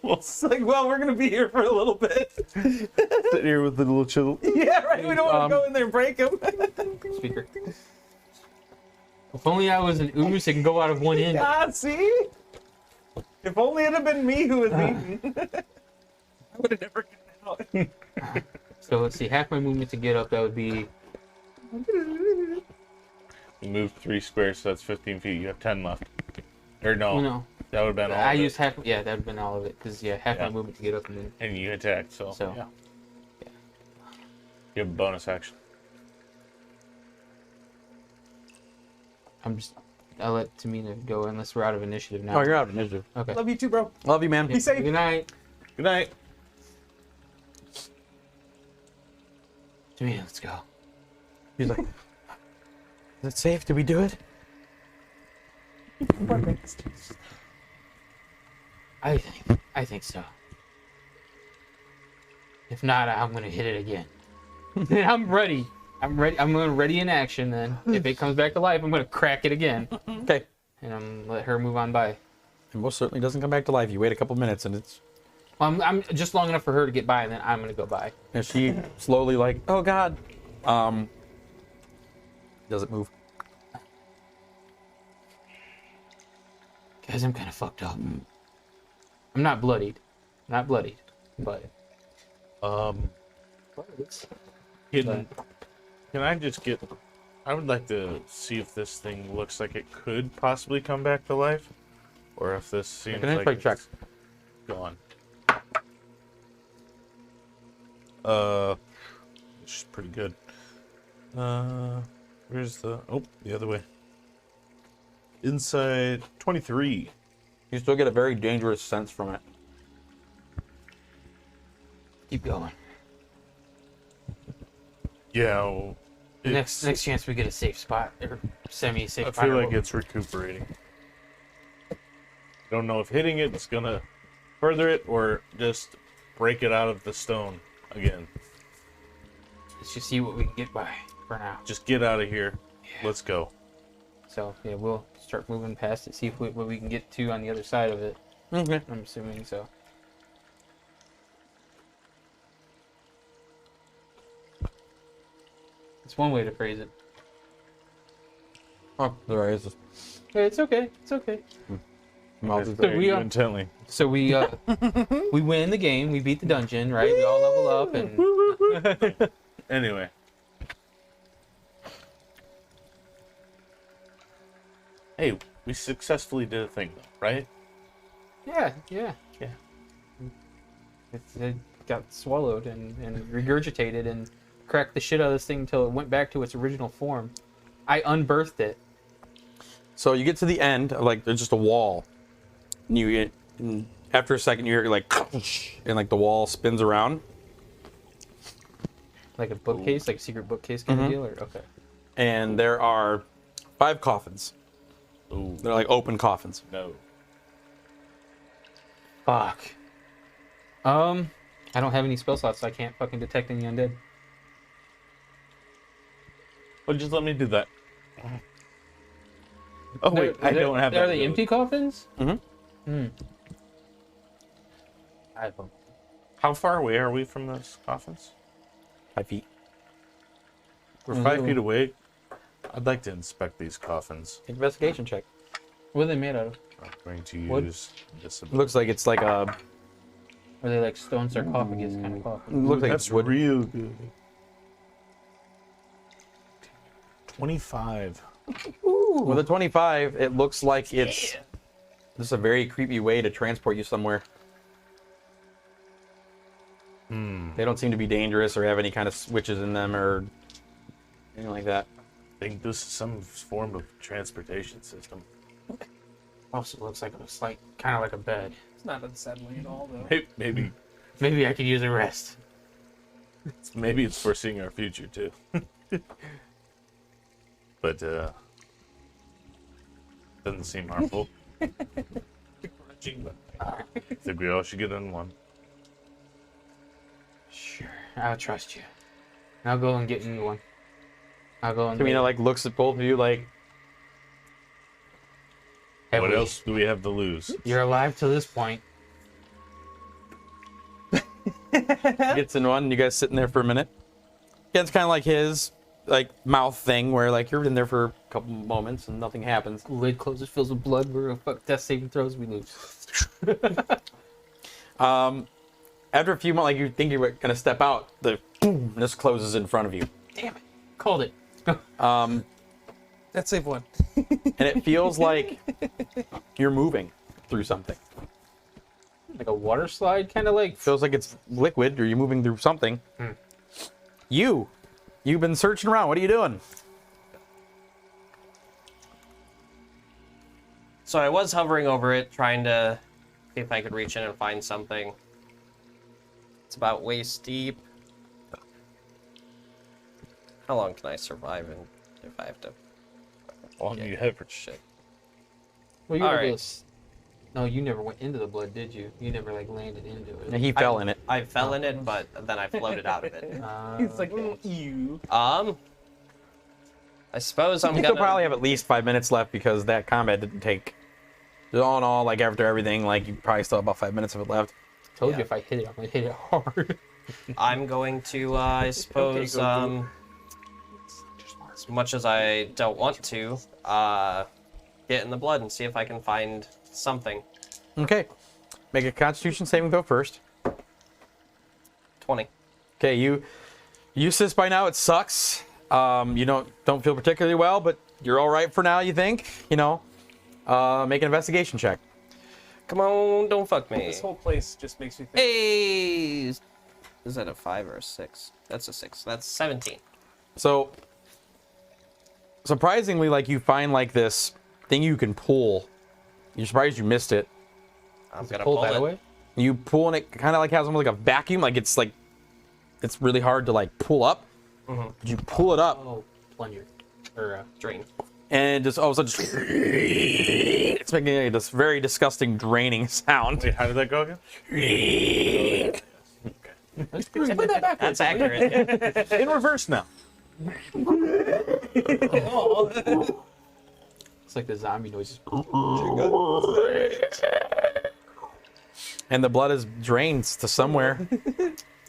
It's like, well, we're gonna be here for a little bit. Sitting here with the little chisel. Yeah, right. We don't want to go in there and break him. Speaker. If only I was an ooze, it can go out of one end. Ah, see? If only it had been me who was eating. I would have never gotten out. So let's see, half my movement to get up, that would be... You moved 3 squares, so that's 15 feet. You have 10 left. Or no, Oh, no. that would have been all I of it. used half, yeah, that would have been all of it, because, yeah, half my Yeah. movement to get up and then... And you attacked, so, So. yeah. You have a bonus action. I'll let Tiimina go unless we're out of initiative now. Oh, you're out of initiative. Okay. Love you too, bro. Love you, man. Be safe. Good night. Good night. Tiimina, let's go. He's like, is it safe? Did we do it? I think so. If not, I'm gonna hit it again. I'm ready. I'm gonna ready in action then. If it comes back to life, I'm gonna crack it again. Okay. And I'm let her move on by. It most certainly doesn't come back to life. You wait a couple minutes and it's... I'm just long enough for her to get by, and then I'm gonna go by. And she slowly like, oh God. Doesn't move. Guys, I'm kind of fucked up. I'm not bloodied, but Can I just get... I would like to see if this thing looks like it could possibly come back to life. Or if this seems Make an like insight check. it's gone. Which is pretty good. Where's the... Oh, the other way. Inside 23. You still get a very dangerous sense from it. Keep going. Yeah, well, Next chance we get a safe spot or semi-safe I spot. feel or like what- it's recuperating. Don't know if hitting it is gonna further it or just break it out of the stone again. Let's just see what we can get by for now. Just get out of here. Let's go. So yeah, we'll start moving past it. See if what we can get to on the other side of it. Okay. I'm assuming so. It's one way to phrase it. Oh, there is. Hey, it's okay. It's okay. Mouth is So very- we are- Intently. So we we win the game. We beat the dungeon, right? We all level up and Anyway. Hey, we successfully did a thing, though, right? yeah. It got swallowed and regurgitated and cracked the shit out of this thing until it went back to its original form. I unbirthed it. So you get to the end of like there's just a wall. And and after a second you hear like and like the wall spins around. Like a bookcase, like a secret bookcase kind of deal, or okay. And there are 5 coffins. Ooh, They're like open coffins. no. Fuck. I don't have any spell slots, so I can't fucking detect any undead. Well, just let me do that. Oh, wait, I don't have that. Are they ability. empty coffins? Mm-hmm. I have them. How far away are we from those coffins? 5 feet. We're 5 feet away. I'd like to inspect these coffins. Investigation check. What are they made out of? I'm going to Wood? use this. It looks like it's like a. Are they like stone sarcophagus kind of coffins? It looks like That's it's wood. real good. 25. With a 25, it looks like it's just a very creepy way to transport you somewhere. They don't seem to be dangerous or have any kind of switches in them or anything like that. I think this is some form of transportation system. Also looks like a slight, kind of like a bed. It's not unsettling at all, though. Hey, maybe Maybe I could use a rest. it's foreseeing our future too. But doesn't seem harmful. I think we all should get on one. Sure, I'll trust you. I'll go and get into one. I'll go and. Tiimina like looks at both of you like, Have What we- else do we have to lose? You're alive to this point. gets in one, and you guys sitting there for a minute. Yeah, it's kind of like his like mouth thing where like you're in there for a couple moments and nothing happens. Lid closes, fills with blood. We're a fuck death saving throws. We lose. After a few months, like you think you're gonna step out, the boom, this closes in front of you, Damn it! Called it. That's save one. and it feels like you're moving through something. Like a water slide, kind of like. Feels like it's liquid, or you're moving through something. You've been searching around. What are you doing? So I was hovering over it, trying to see if I could reach in and find something. It's about waist deep. How long can I survive if I have to? Long Yeah. you have for Shit. Well, you All were right. able to No, you never went into the blood, did you? You never like landed into it. He fell in it. I fell in it, but then I floated out of it. He's like, ew. I suppose I'm You gonna. still probably have at least 5 minutes left because that combat didn't take. All in all, like after everything, like you probably still have about 5 minutes of it left. Told Yeah. you if I hit it, I'm gonna hit it hard. I'm going to, I suppose, as much as I don't want to, get in the blood and see if I can find something. Okay, make a Constitution saving throw first. 20. Okay, you sis by now. It sucks. You don't feel particularly well, but you're all right for now. You think? Make an investigation check. Come on, don't fuck me. This whole place just makes me think. Hey! Is that a 5 or a 6? That's a 6. That's 17. So, surprisingly, like, you find, like, this thing you can pull. You're surprised you missed it. I'm gonna Pull pull that it. away. You pull, and it kind of, like, has almost like a vacuum. Like, it's really hard to, like, pull up. Mm-hmm. But you pull it up, Oh, plunger. Or, Drain. and just all of a sudden, it's making this very disgusting draining sound. Wait, how did that go again? let's put that back. That's accurate. In reverse now. It's like the zombie noises. And the blood is drained to somewhere.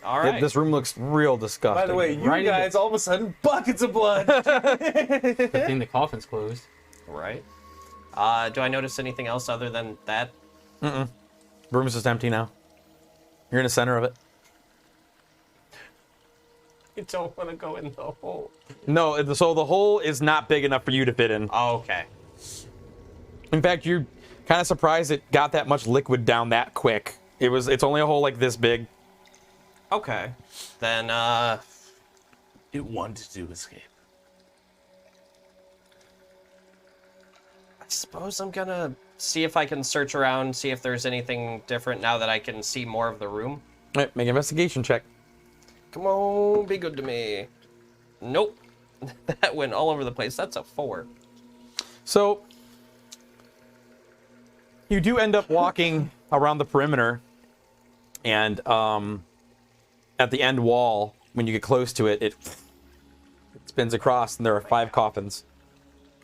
All right. This room looks real disgusting. By the way, you Right in guys all of a sudden buckets of blood. Good thing the coffin's closed. Right. Do I notice anything else other than that? Room's just empty now. You're in the center of it. You don't want to go in the hole. No, so the hole is not big enough for you to fit in. Oh, okay. In fact, you're kind of surprised it got that much liquid down that quick. It's only a hole like this big. Okay. Then, It wanted to escape. I suppose I'm gonna see if I can search around, see if there's anything different now that I can see more of the room. All right, make an investigation check. Come on, be good to me. Nope. That went all over the place. That's a 4. So you do end up walking around the perimeter, and at the end wall, when you get close to it, it spins across, and there are 5 coffins,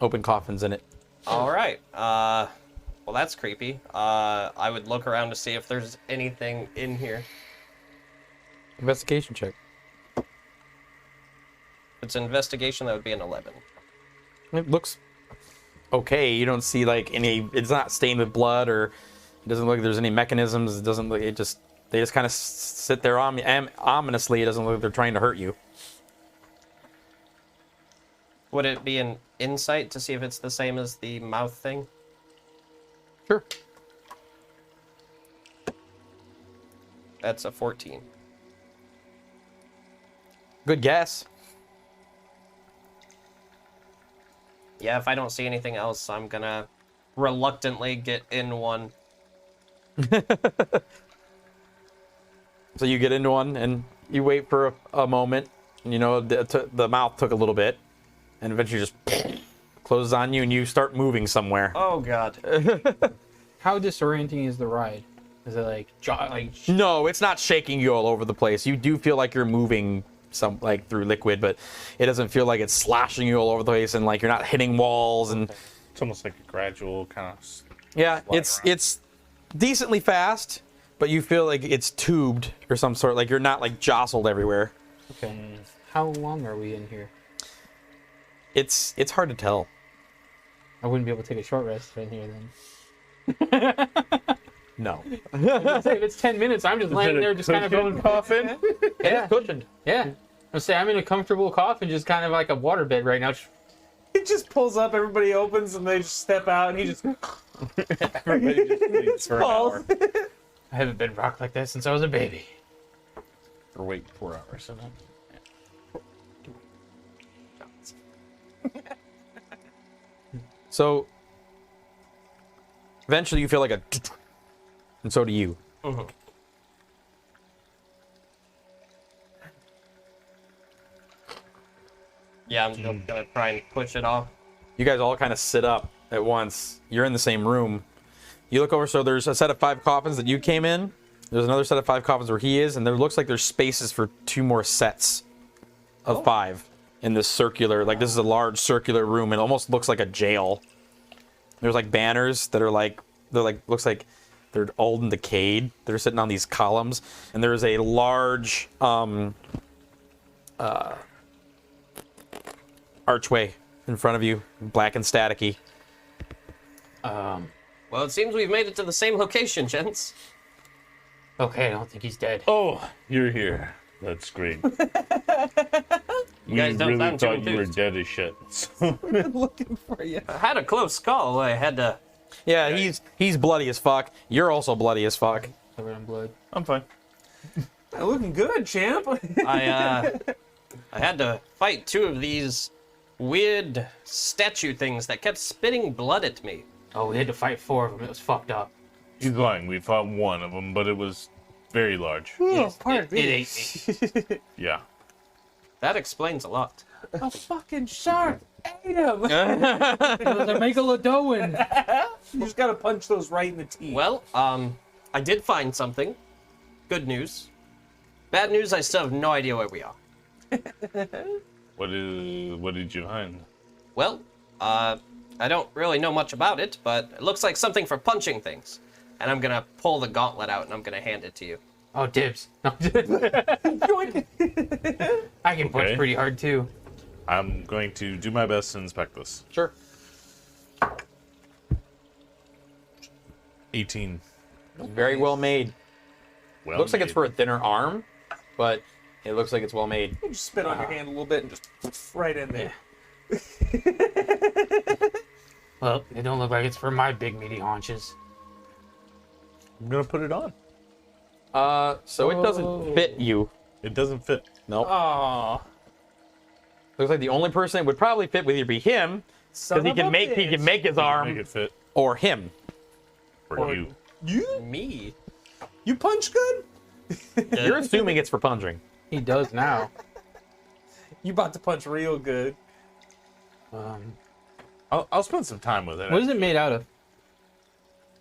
open coffins in it. All right. Well, that's creepy. I would look around to see if there's anything in here. Investigation check. If it's an investigation, that would be an 11. It looks okay. You don't see like any. It's not stained with blood, or it doesn't look like there's any mechanisms. It doesn't look. They just kind of sit there ominously. It doesn't look like they're trying to hurt you. Would it be an insight to see if it's the same as the mouth thing? Sure. That's a 14. Good guess. Yeah, if I don't see anything else, I'm gonna reluctantly get in one. So you get into one and you wait for a moment. You know, the mouth took a little bit, and eventually just closes on you, and you start moving somewhere. Oh god. How disorienting is the ride? Is it like No, it's not shaking you all over the place. You do feel like you're moving through liquid, but it doesn't feel like it's sloshing you all over the place, and like you're not hitting walls. And It's almost like a gradual kind of. yeah, slide it's around. it's decently fast, but you feel like it's tubed or some sort. Like you're not like jostled everywhere. okay? How long are we in here? It's hard to tell. I wouldn't be able to take a short rest right here then. No. If it's 10 minutes, I'm just laying there, just kind of going coffin. Yeah, Cushioned. yeah. I'm saying I'm in a comfortable coffin, just kind of like a waterbed right now. He just pulls up, everybody opens, and they just step out, and he just Everybody just sleeps for an falls. hour. I haven't been rocked like that since I was a baby. Or wait 4 hours. So So eventually you feel like a, and so do you. Yeah, I'm just gonna try and push it off. You guys all kind of sit up at once. You're in the same room. You look over, so there's a set of 5 coffins that you came in. There's another set of 5 coffins where he is, and there looks like there's spaces for 2 more sets of 5 in this circular, like this is a large circular room. It almost looks like a jail. There's like banners that are like, looks like they're old and decayed. They're sitting on these columns, and there's a large archway in front of you, black and staticky. Well, it seems we've made it to the same location, gents. Okay, I don't think he's dead. oh, you're here. That's great. You guys don't really sound too thought you were enthused. dead as shit. So- looking for you. I had a close call. I had to. Yeah, he's bloody as fuck. You're also bloody as fuck. Covered in blood. I'm fine. Looking good, champ. I had to fight 2 of these weird statue things that kept spitting blood at me. Oh, we had to fight 4 of them. It was fucked up. He's lying. We fought one of them, but it was very large. Oh, pardon It me. ate me. Yeah. That explains a lot. A fucking shark ate him. It was a megalodoon. You just gotta punch those right in the teeth. Well, I did find something. Good news. Bad news, I still have no idea where we are. What did you find? Well, I don't really know much about it, but it looks like something for punching things. And I'm gonna pull the gauntlet out and I'm gonna hand it to you. Oh, dibs. No. I can punch Okay. pretty hard, too. I'm going to do my best to inspect this. Sure. 18. Very well made. Well, Looks like it's made. for a thinner arm, but it looks like it's well made. You just spit on your hand a little bit and just right in there. Well, it don't look like it's for my big meaty haunches. I'm gonna put it on. So it doesn't fit you. It doesn't fit. Nope. Aw. Looks like the only person it would probably fit would either be him, because he can make his Make arm, it fit or him. for you. You? Me? You punch good? You're assuming it's for punching. He does now. You about to punch real good. I'll spend some time with it. What is it made out of?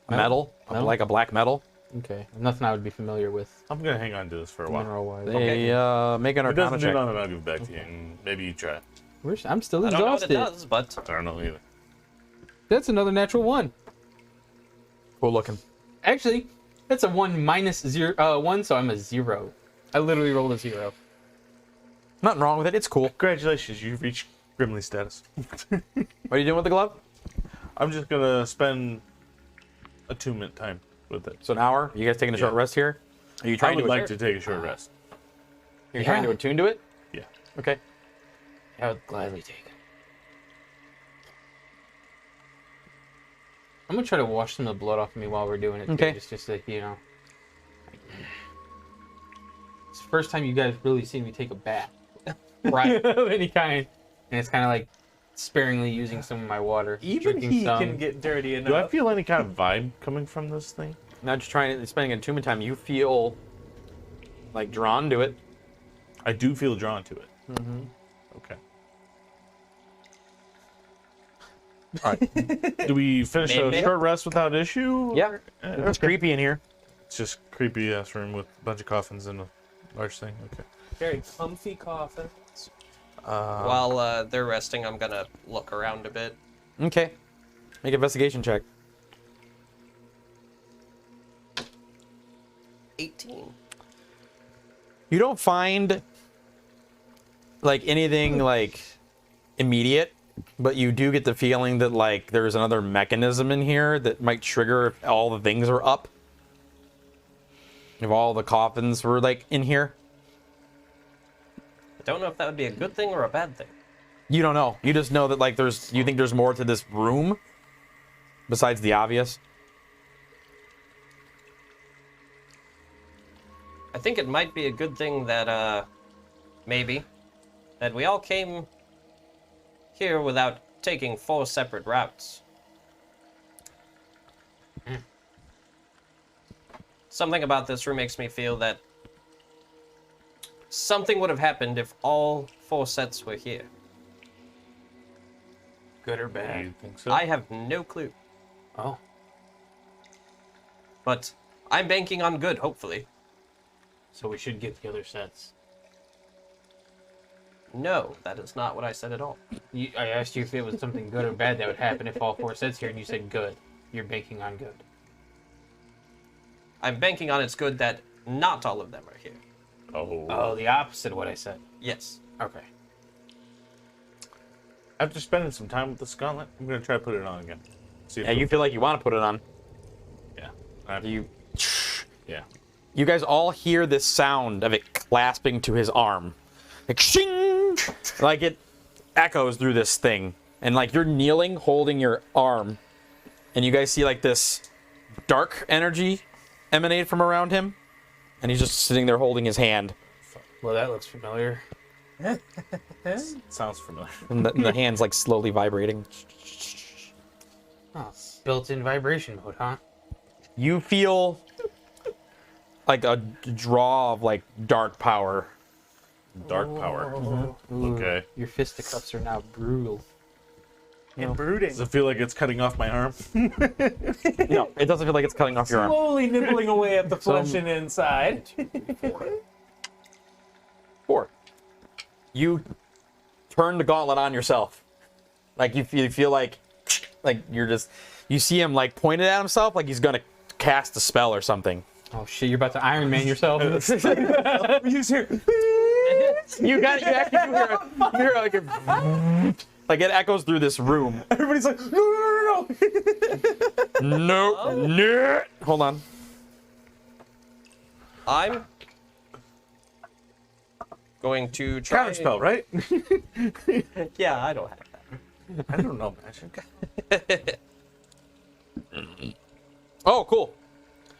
Metal, Metal? like a black metal. Okay, nothing I would be familiar with I'm gonna hang on to this for a while. mineral-wise. They make an If it arcana doesn't do check. nothing, I'll give it back to you, and maybe you try it. I'm still I don't know what it exhausted. does, but I don't know either. That's another natural 1. Cool looking. Actually, that's a 1 minus 0, 1, so I'm a 0. I literally rolled a 0. Nothing wrong with it. It's cool. Congratulations, you've reached Grimly status. What are you doing with the glove? I'm just gonna spend attunement time with it. So an hour. You guys taking a short Yeah. rest here? Are you I trying would to like to take a short rest. You're trying to attune to it? Yeah. Okay. I would gladly take it. I'm gonna try to wash some of the blood off of me while we're doing it. Too, Okay. just like, you know. It's the first time you guys really see me take a bath. Right. Of any kind. And it's kind of like sparingly using some of my water. Even drinking he some. can get dirty enough. Do I feel any kind of vibe coming from this thing? Not just trying to spending attunement time. You feel like drawn to it. I do feel drawn to it. Mm-hmm. Okay. All right. Do we finish a Maybe. short rest without issue? Yeah. or- It's creepy in here. It's just creepy ass room with a bunch of coffins and a large thing. Okay. Very comfy coffin. while they're resting, I'm gonna look around a bit. Okay. Make an investigation check. 18. You don't find like anything like immediate, but you do get the feeling that like there's another mechanism in here that might trigger if all the things are up. If all the coffins were like in here. I don't know if that would be a good thing or a bad thing. You don't know. You just know that like you think there's more to this room besides the obvious. I think it might be a good thing that, maybe, that we all came here without taking 4 separate routes. Something about this room makes me feel that something would have happened if all 4 sets were here. Good or Do bad? you think so? I have no clue, Oh. but I'm banking on good, hopefully. So we should get the other sets. No, that is not what I said at all. I asked you if it was something good or bad that would happen if all 4 sets here, and you said good. You're banking on good. I'm banking on it's good that not all of them are here. Oh, the opposite of what I said. Yes. Okay. After spending some time with this gauntlet, I'm gonna try to put it on again. See if Yeah, you feel like you want to put it on. yeah. Yeah. You guys all hear this sound of it clasping to his arm. Like shing! Like it echoes through this thing. And like you're kneeling, holding your arm. And you guys see like this dark energy emanate from around him. and he's just sitting there holding his hand, Well, that looks familiar. Sounds familiar. and the hand's like slowly vibrating. Oh, built-in vibration mode, huh? You feel like a draw of like dark power. Dark power. Ooh, Okay. Your fisticuffs are now brutal. And brooding. Does it feel like it's cutting off my arm? No, it doesn't feel like it's cutting off your arm. Slowly nibbling away at the flesh and inside. 4. You turn the gauntlet on yourself. Like you feel like you're just. You see him like pointed at himself, like he's gonna cast a spell or something. Oh shit! You're about to Iron Man yourself. You actually hear like it echoes through this room. Everybody's like, no. No. Hold on. I'm going to try. Counter spell, right? Yeah, I don't have that. I don't know magic. Oh, cool.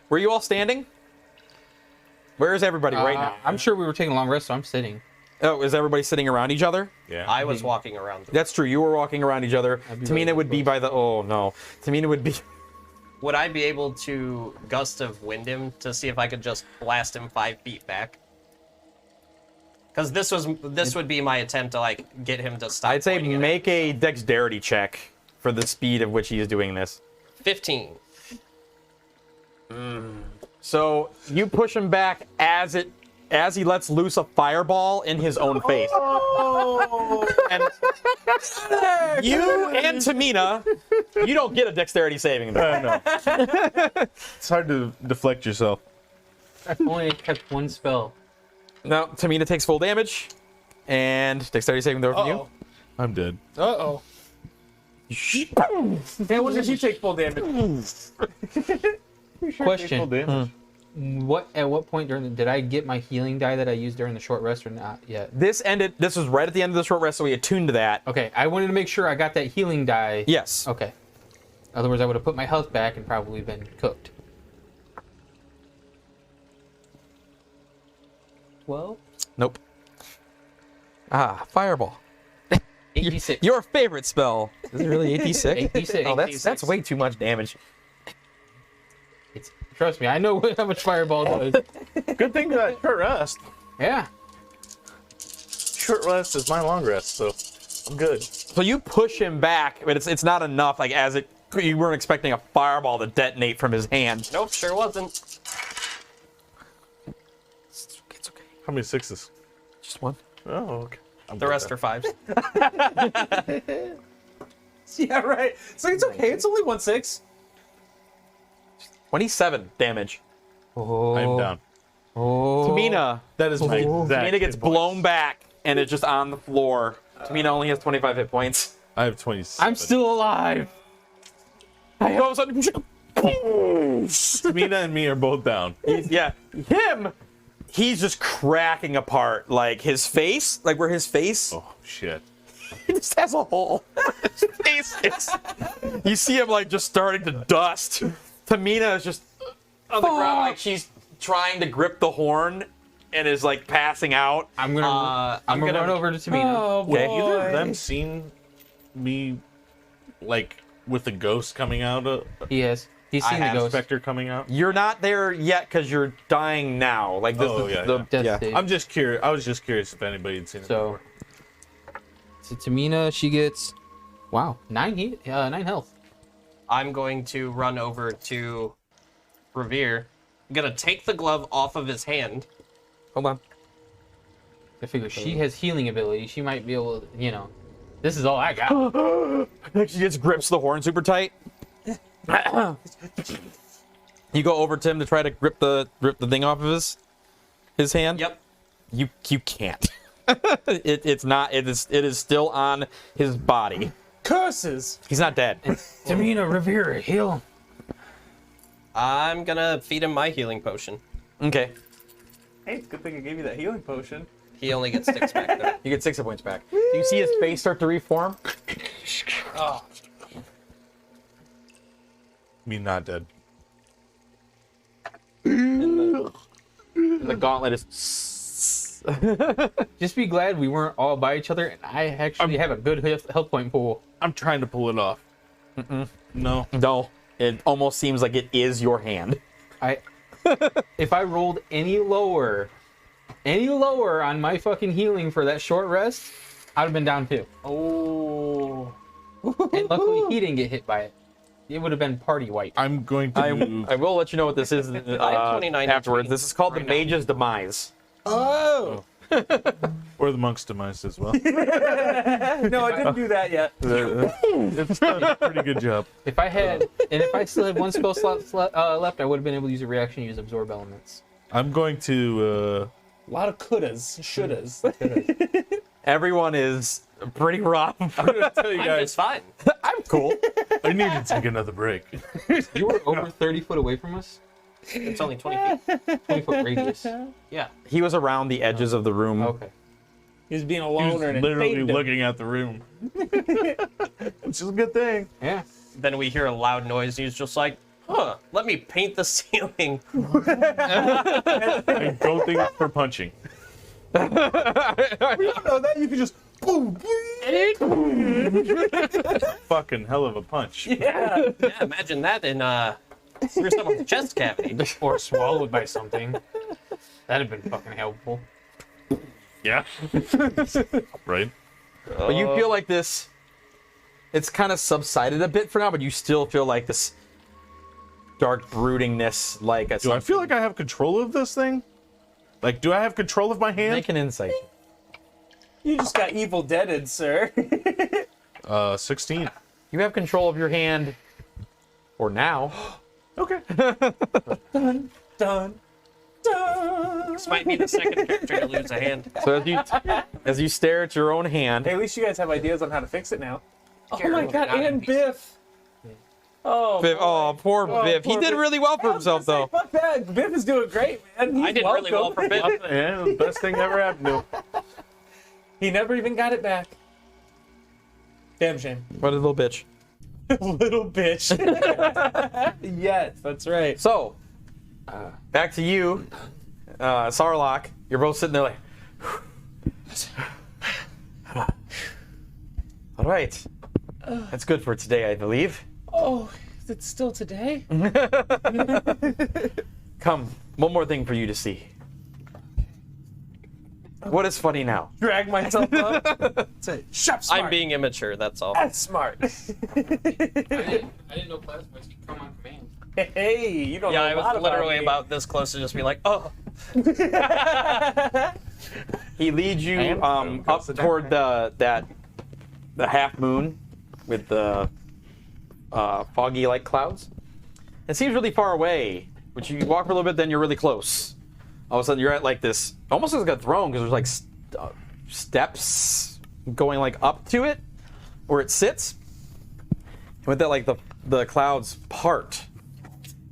Were you all standing? Where is everybody right now? I'm sure we were taking a long rest, so I'm sitting. Oh, is everybody sitting around each other? Yeah. I was walking around. That's true. You were walking around each other. I'd be Tiimina really would be by the. Oh no. Tiimina would be. Would I be able to gust of wind him to see if I could just blast him 5 feet back? Because this would be my attempt to like get him to stop. I'd say pointing at make a dexterity check for the speed of which he is doing this. 15. So you push him back as he lets loose a fireball in his own face. And you and Tiimina, you don't get a dexterity saving throw. I know. It's hard to deflect yourself. I've only kept one spell. No, Tiimina takes full damage, and dexterity saving throw from you. I'm dead. Uh-oh. Yeah, when did he take full damage? Question: Full damage. At what point did I get my healing die that I used during the short rest or not yet? This was right at the end of the short rest, so we attuned to that. Okay, I wanted to make sure I got that healing die. Yes. Okay. Otherwise, I would have put my health back and probably been cooked. 12? Nope. Ah, fireball. 86. Your favorite spell. Is it really 8d6? 8d6. Oh, that's way too much damage. Trust me, I know how much fireball does. Good thing that short rest. Yeah. Short rest is my long rest, so I'm good. So you push him back, but it's not enough. Like you weren't expecting a fireball to detonate from his hand. Nope, sure wasn't. It's okay. How many 6s? Just one. Oh, okay. The rest are 5s. Yeah, right. So it's okay. It's only 1/6. 27 damage. Oh. I'm down. Oh. Tiimina. That is my exact Tiimina gets hit points. blown back, and it's just on the floor. Tiimina only has 25 hit points. I have 27. I'm still alive. All of a sudden, Tiimina and me are both down. yeah, him. He's just cracking apart, like his face, like where his face. Oh, shit. He just has a hole. His face is. You see him like just starting to dust. Tiimina is just on the ground, like she's trying to grip the horn, and is like passing out. I'm gonna run over to Tiimina. Oh, Okay. Either of them seen me, like, with the ghost coming out? He's seen the ghost. Spectre coming out? You're not there yet because you're dying now. Like this Oh, is yeah, the yeah. Death yeah. stage. I'm just curious. I was just curious if anybody had seen it So, before. Tiimina, she gets, 9 health. I'm going to run over to Wrayvre. I'm gonna take the glove off of his hand. Hold on. I figure she has healing ability. She might be able to, this is all I got. She just grips the horn super tight. You go over to him to try to grip the thing off of his hand. Yep. You can't. It is still on his body. curses. He's not dead. Tiimina, Wrayvre, heal. I'm gonna feed him my healing potion. Okay. Hey, it's a good thing I gave you that healing potion. He only gets 6 back though. You get 6 hit points back. Do you see his face start to reform? Oh, Me not dead. the gauntlet is. Just be glad we weren't all by each other, and I actually have a good health point pool. I'm trying to pull it off. No. No, it almost seems like it is your hand. If I rolled any lower on my fucking healing for that short rest, I'd have been down 2. Oh. And luckily he didn't get hit by it. It would have been party white. I'm going to. I will let you know what this is 29 afterwards. HP This is called right the Mage's Demise. Oh! or the monk's demise as well. No, I didn't do that yet. It's done a pretty good job. If I still had one spell slot left, I would have been able to use a reaction to use absorb elements. I'm going to. A lot of couldas, shouldas. Everyone is pretty rough. I'm gonna tell you I'm guys. just fine. I'm cool. I need to take another break. You were over 30 foot away from us? It's only 20 feet. 20-foot radius. Yeah. He was around the edges of the room. Okay. He was being a He was loner and literally invaded him. looking at the room, which is a good thing. Yeah. Then we hear a loud noise, and he's just like, huh, let me paint the ceiling. I don't think it's for punching. You don't know that. You could just boom. Fucking hell of a punch. Yeah. Yeah, imagine that in through someone's chest cavity. Or swallowed by something. That'd have been fucking helpful. Yeah. Right? But you feel like this. It's kind of subsided a bit for now, but you still feel like this dark broodingness. Like Do I feel like I have control of this thing? Like, do I have control of my hand? Make an insight. You just got evil deaded, sir. 16. You have control of your hand. Or now. Okay. Dun, dun, dun. This might be the second character to lose a hand. So as you stare at your own hand, Hey, at least you guys have ideas on how to fix it now. Oh Carol, my god, not and in pieces. Biff. Oh, Biff, oh, poor Biff. He poor did Biff. really well for I was gonna himself, say, though. Fuck that. Biff is doing great, man. He's I did really well for welcome. Biff. Yeah, the best thing ever happened to him. He never even got it back. Damn shame. What a little bitch. Little bitch. Yes, that's right. So, back to you, Sarlacc. You're both sitting there like, all right. That's good for today, I believe. Oh, is it still today? Come, one more thing for you to see. What is funny now? Drag myself up. Say, shop smart. I'm being immature, that's all. That's smart. I didn't know plasmids could come on command. Hey, you don't Yeah, know I a lot was literally me. about this close to just be like, oh. He leads you And up toward the half moon with the foggy like clouds. It seems really far away, but you walk for a little bit, then you're really close. All of a sudden, you're at like this, almost looks like a throne because there's like steps going like up to it where it sits. And with that, like the clouds part,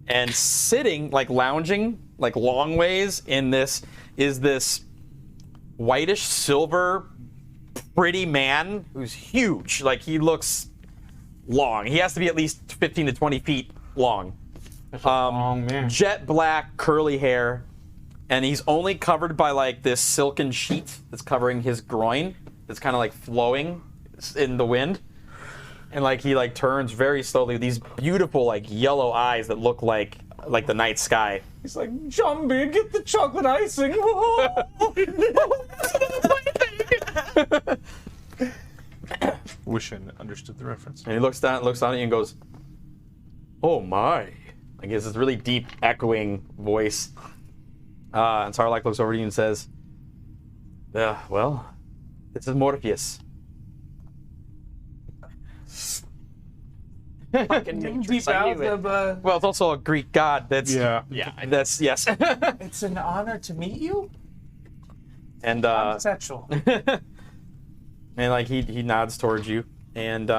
and sitting like lounging like long ways in this is this whitish silver pretty man who's huge. Like he looks long. He has to be at least 15 to 20 feet long. Long man. Jet black curly hair, and he's only covered by like this silken sheet that's covering his groin. That's kind of like flowing in the wind, and like he like turns very slowly with these beautiful like yellow eyes that look like the night sky. He's like, Jumbie, get the chocolate icing. Wish I understood the reference. And he looks down at you and goes, "Oh my!" Like it's this really deep, echoing voice. And Sarlacc looks over to you and says, "Well, this is Morpheus." Fucking Deep Matrix, I out knew it. of, Well, it's also a Greek god. That's Yeah. Yeah, That's yes. it's an honor to meet you. And I'm Setchell. and like he nods towards you, and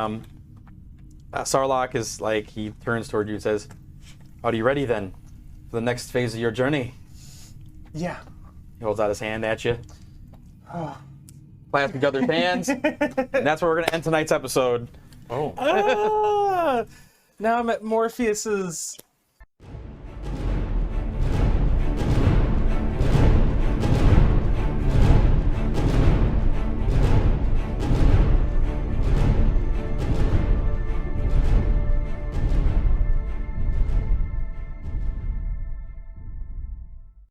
Sarlacc is like he turns toward you and says, "Are you ready then for the next phase of your journey?" Yeah. He holds out his hand at you. Oh. Clasp each other's hands, and that's where we're gonna end tonight's episode. Oh. Ah, now I'm at Morpheus's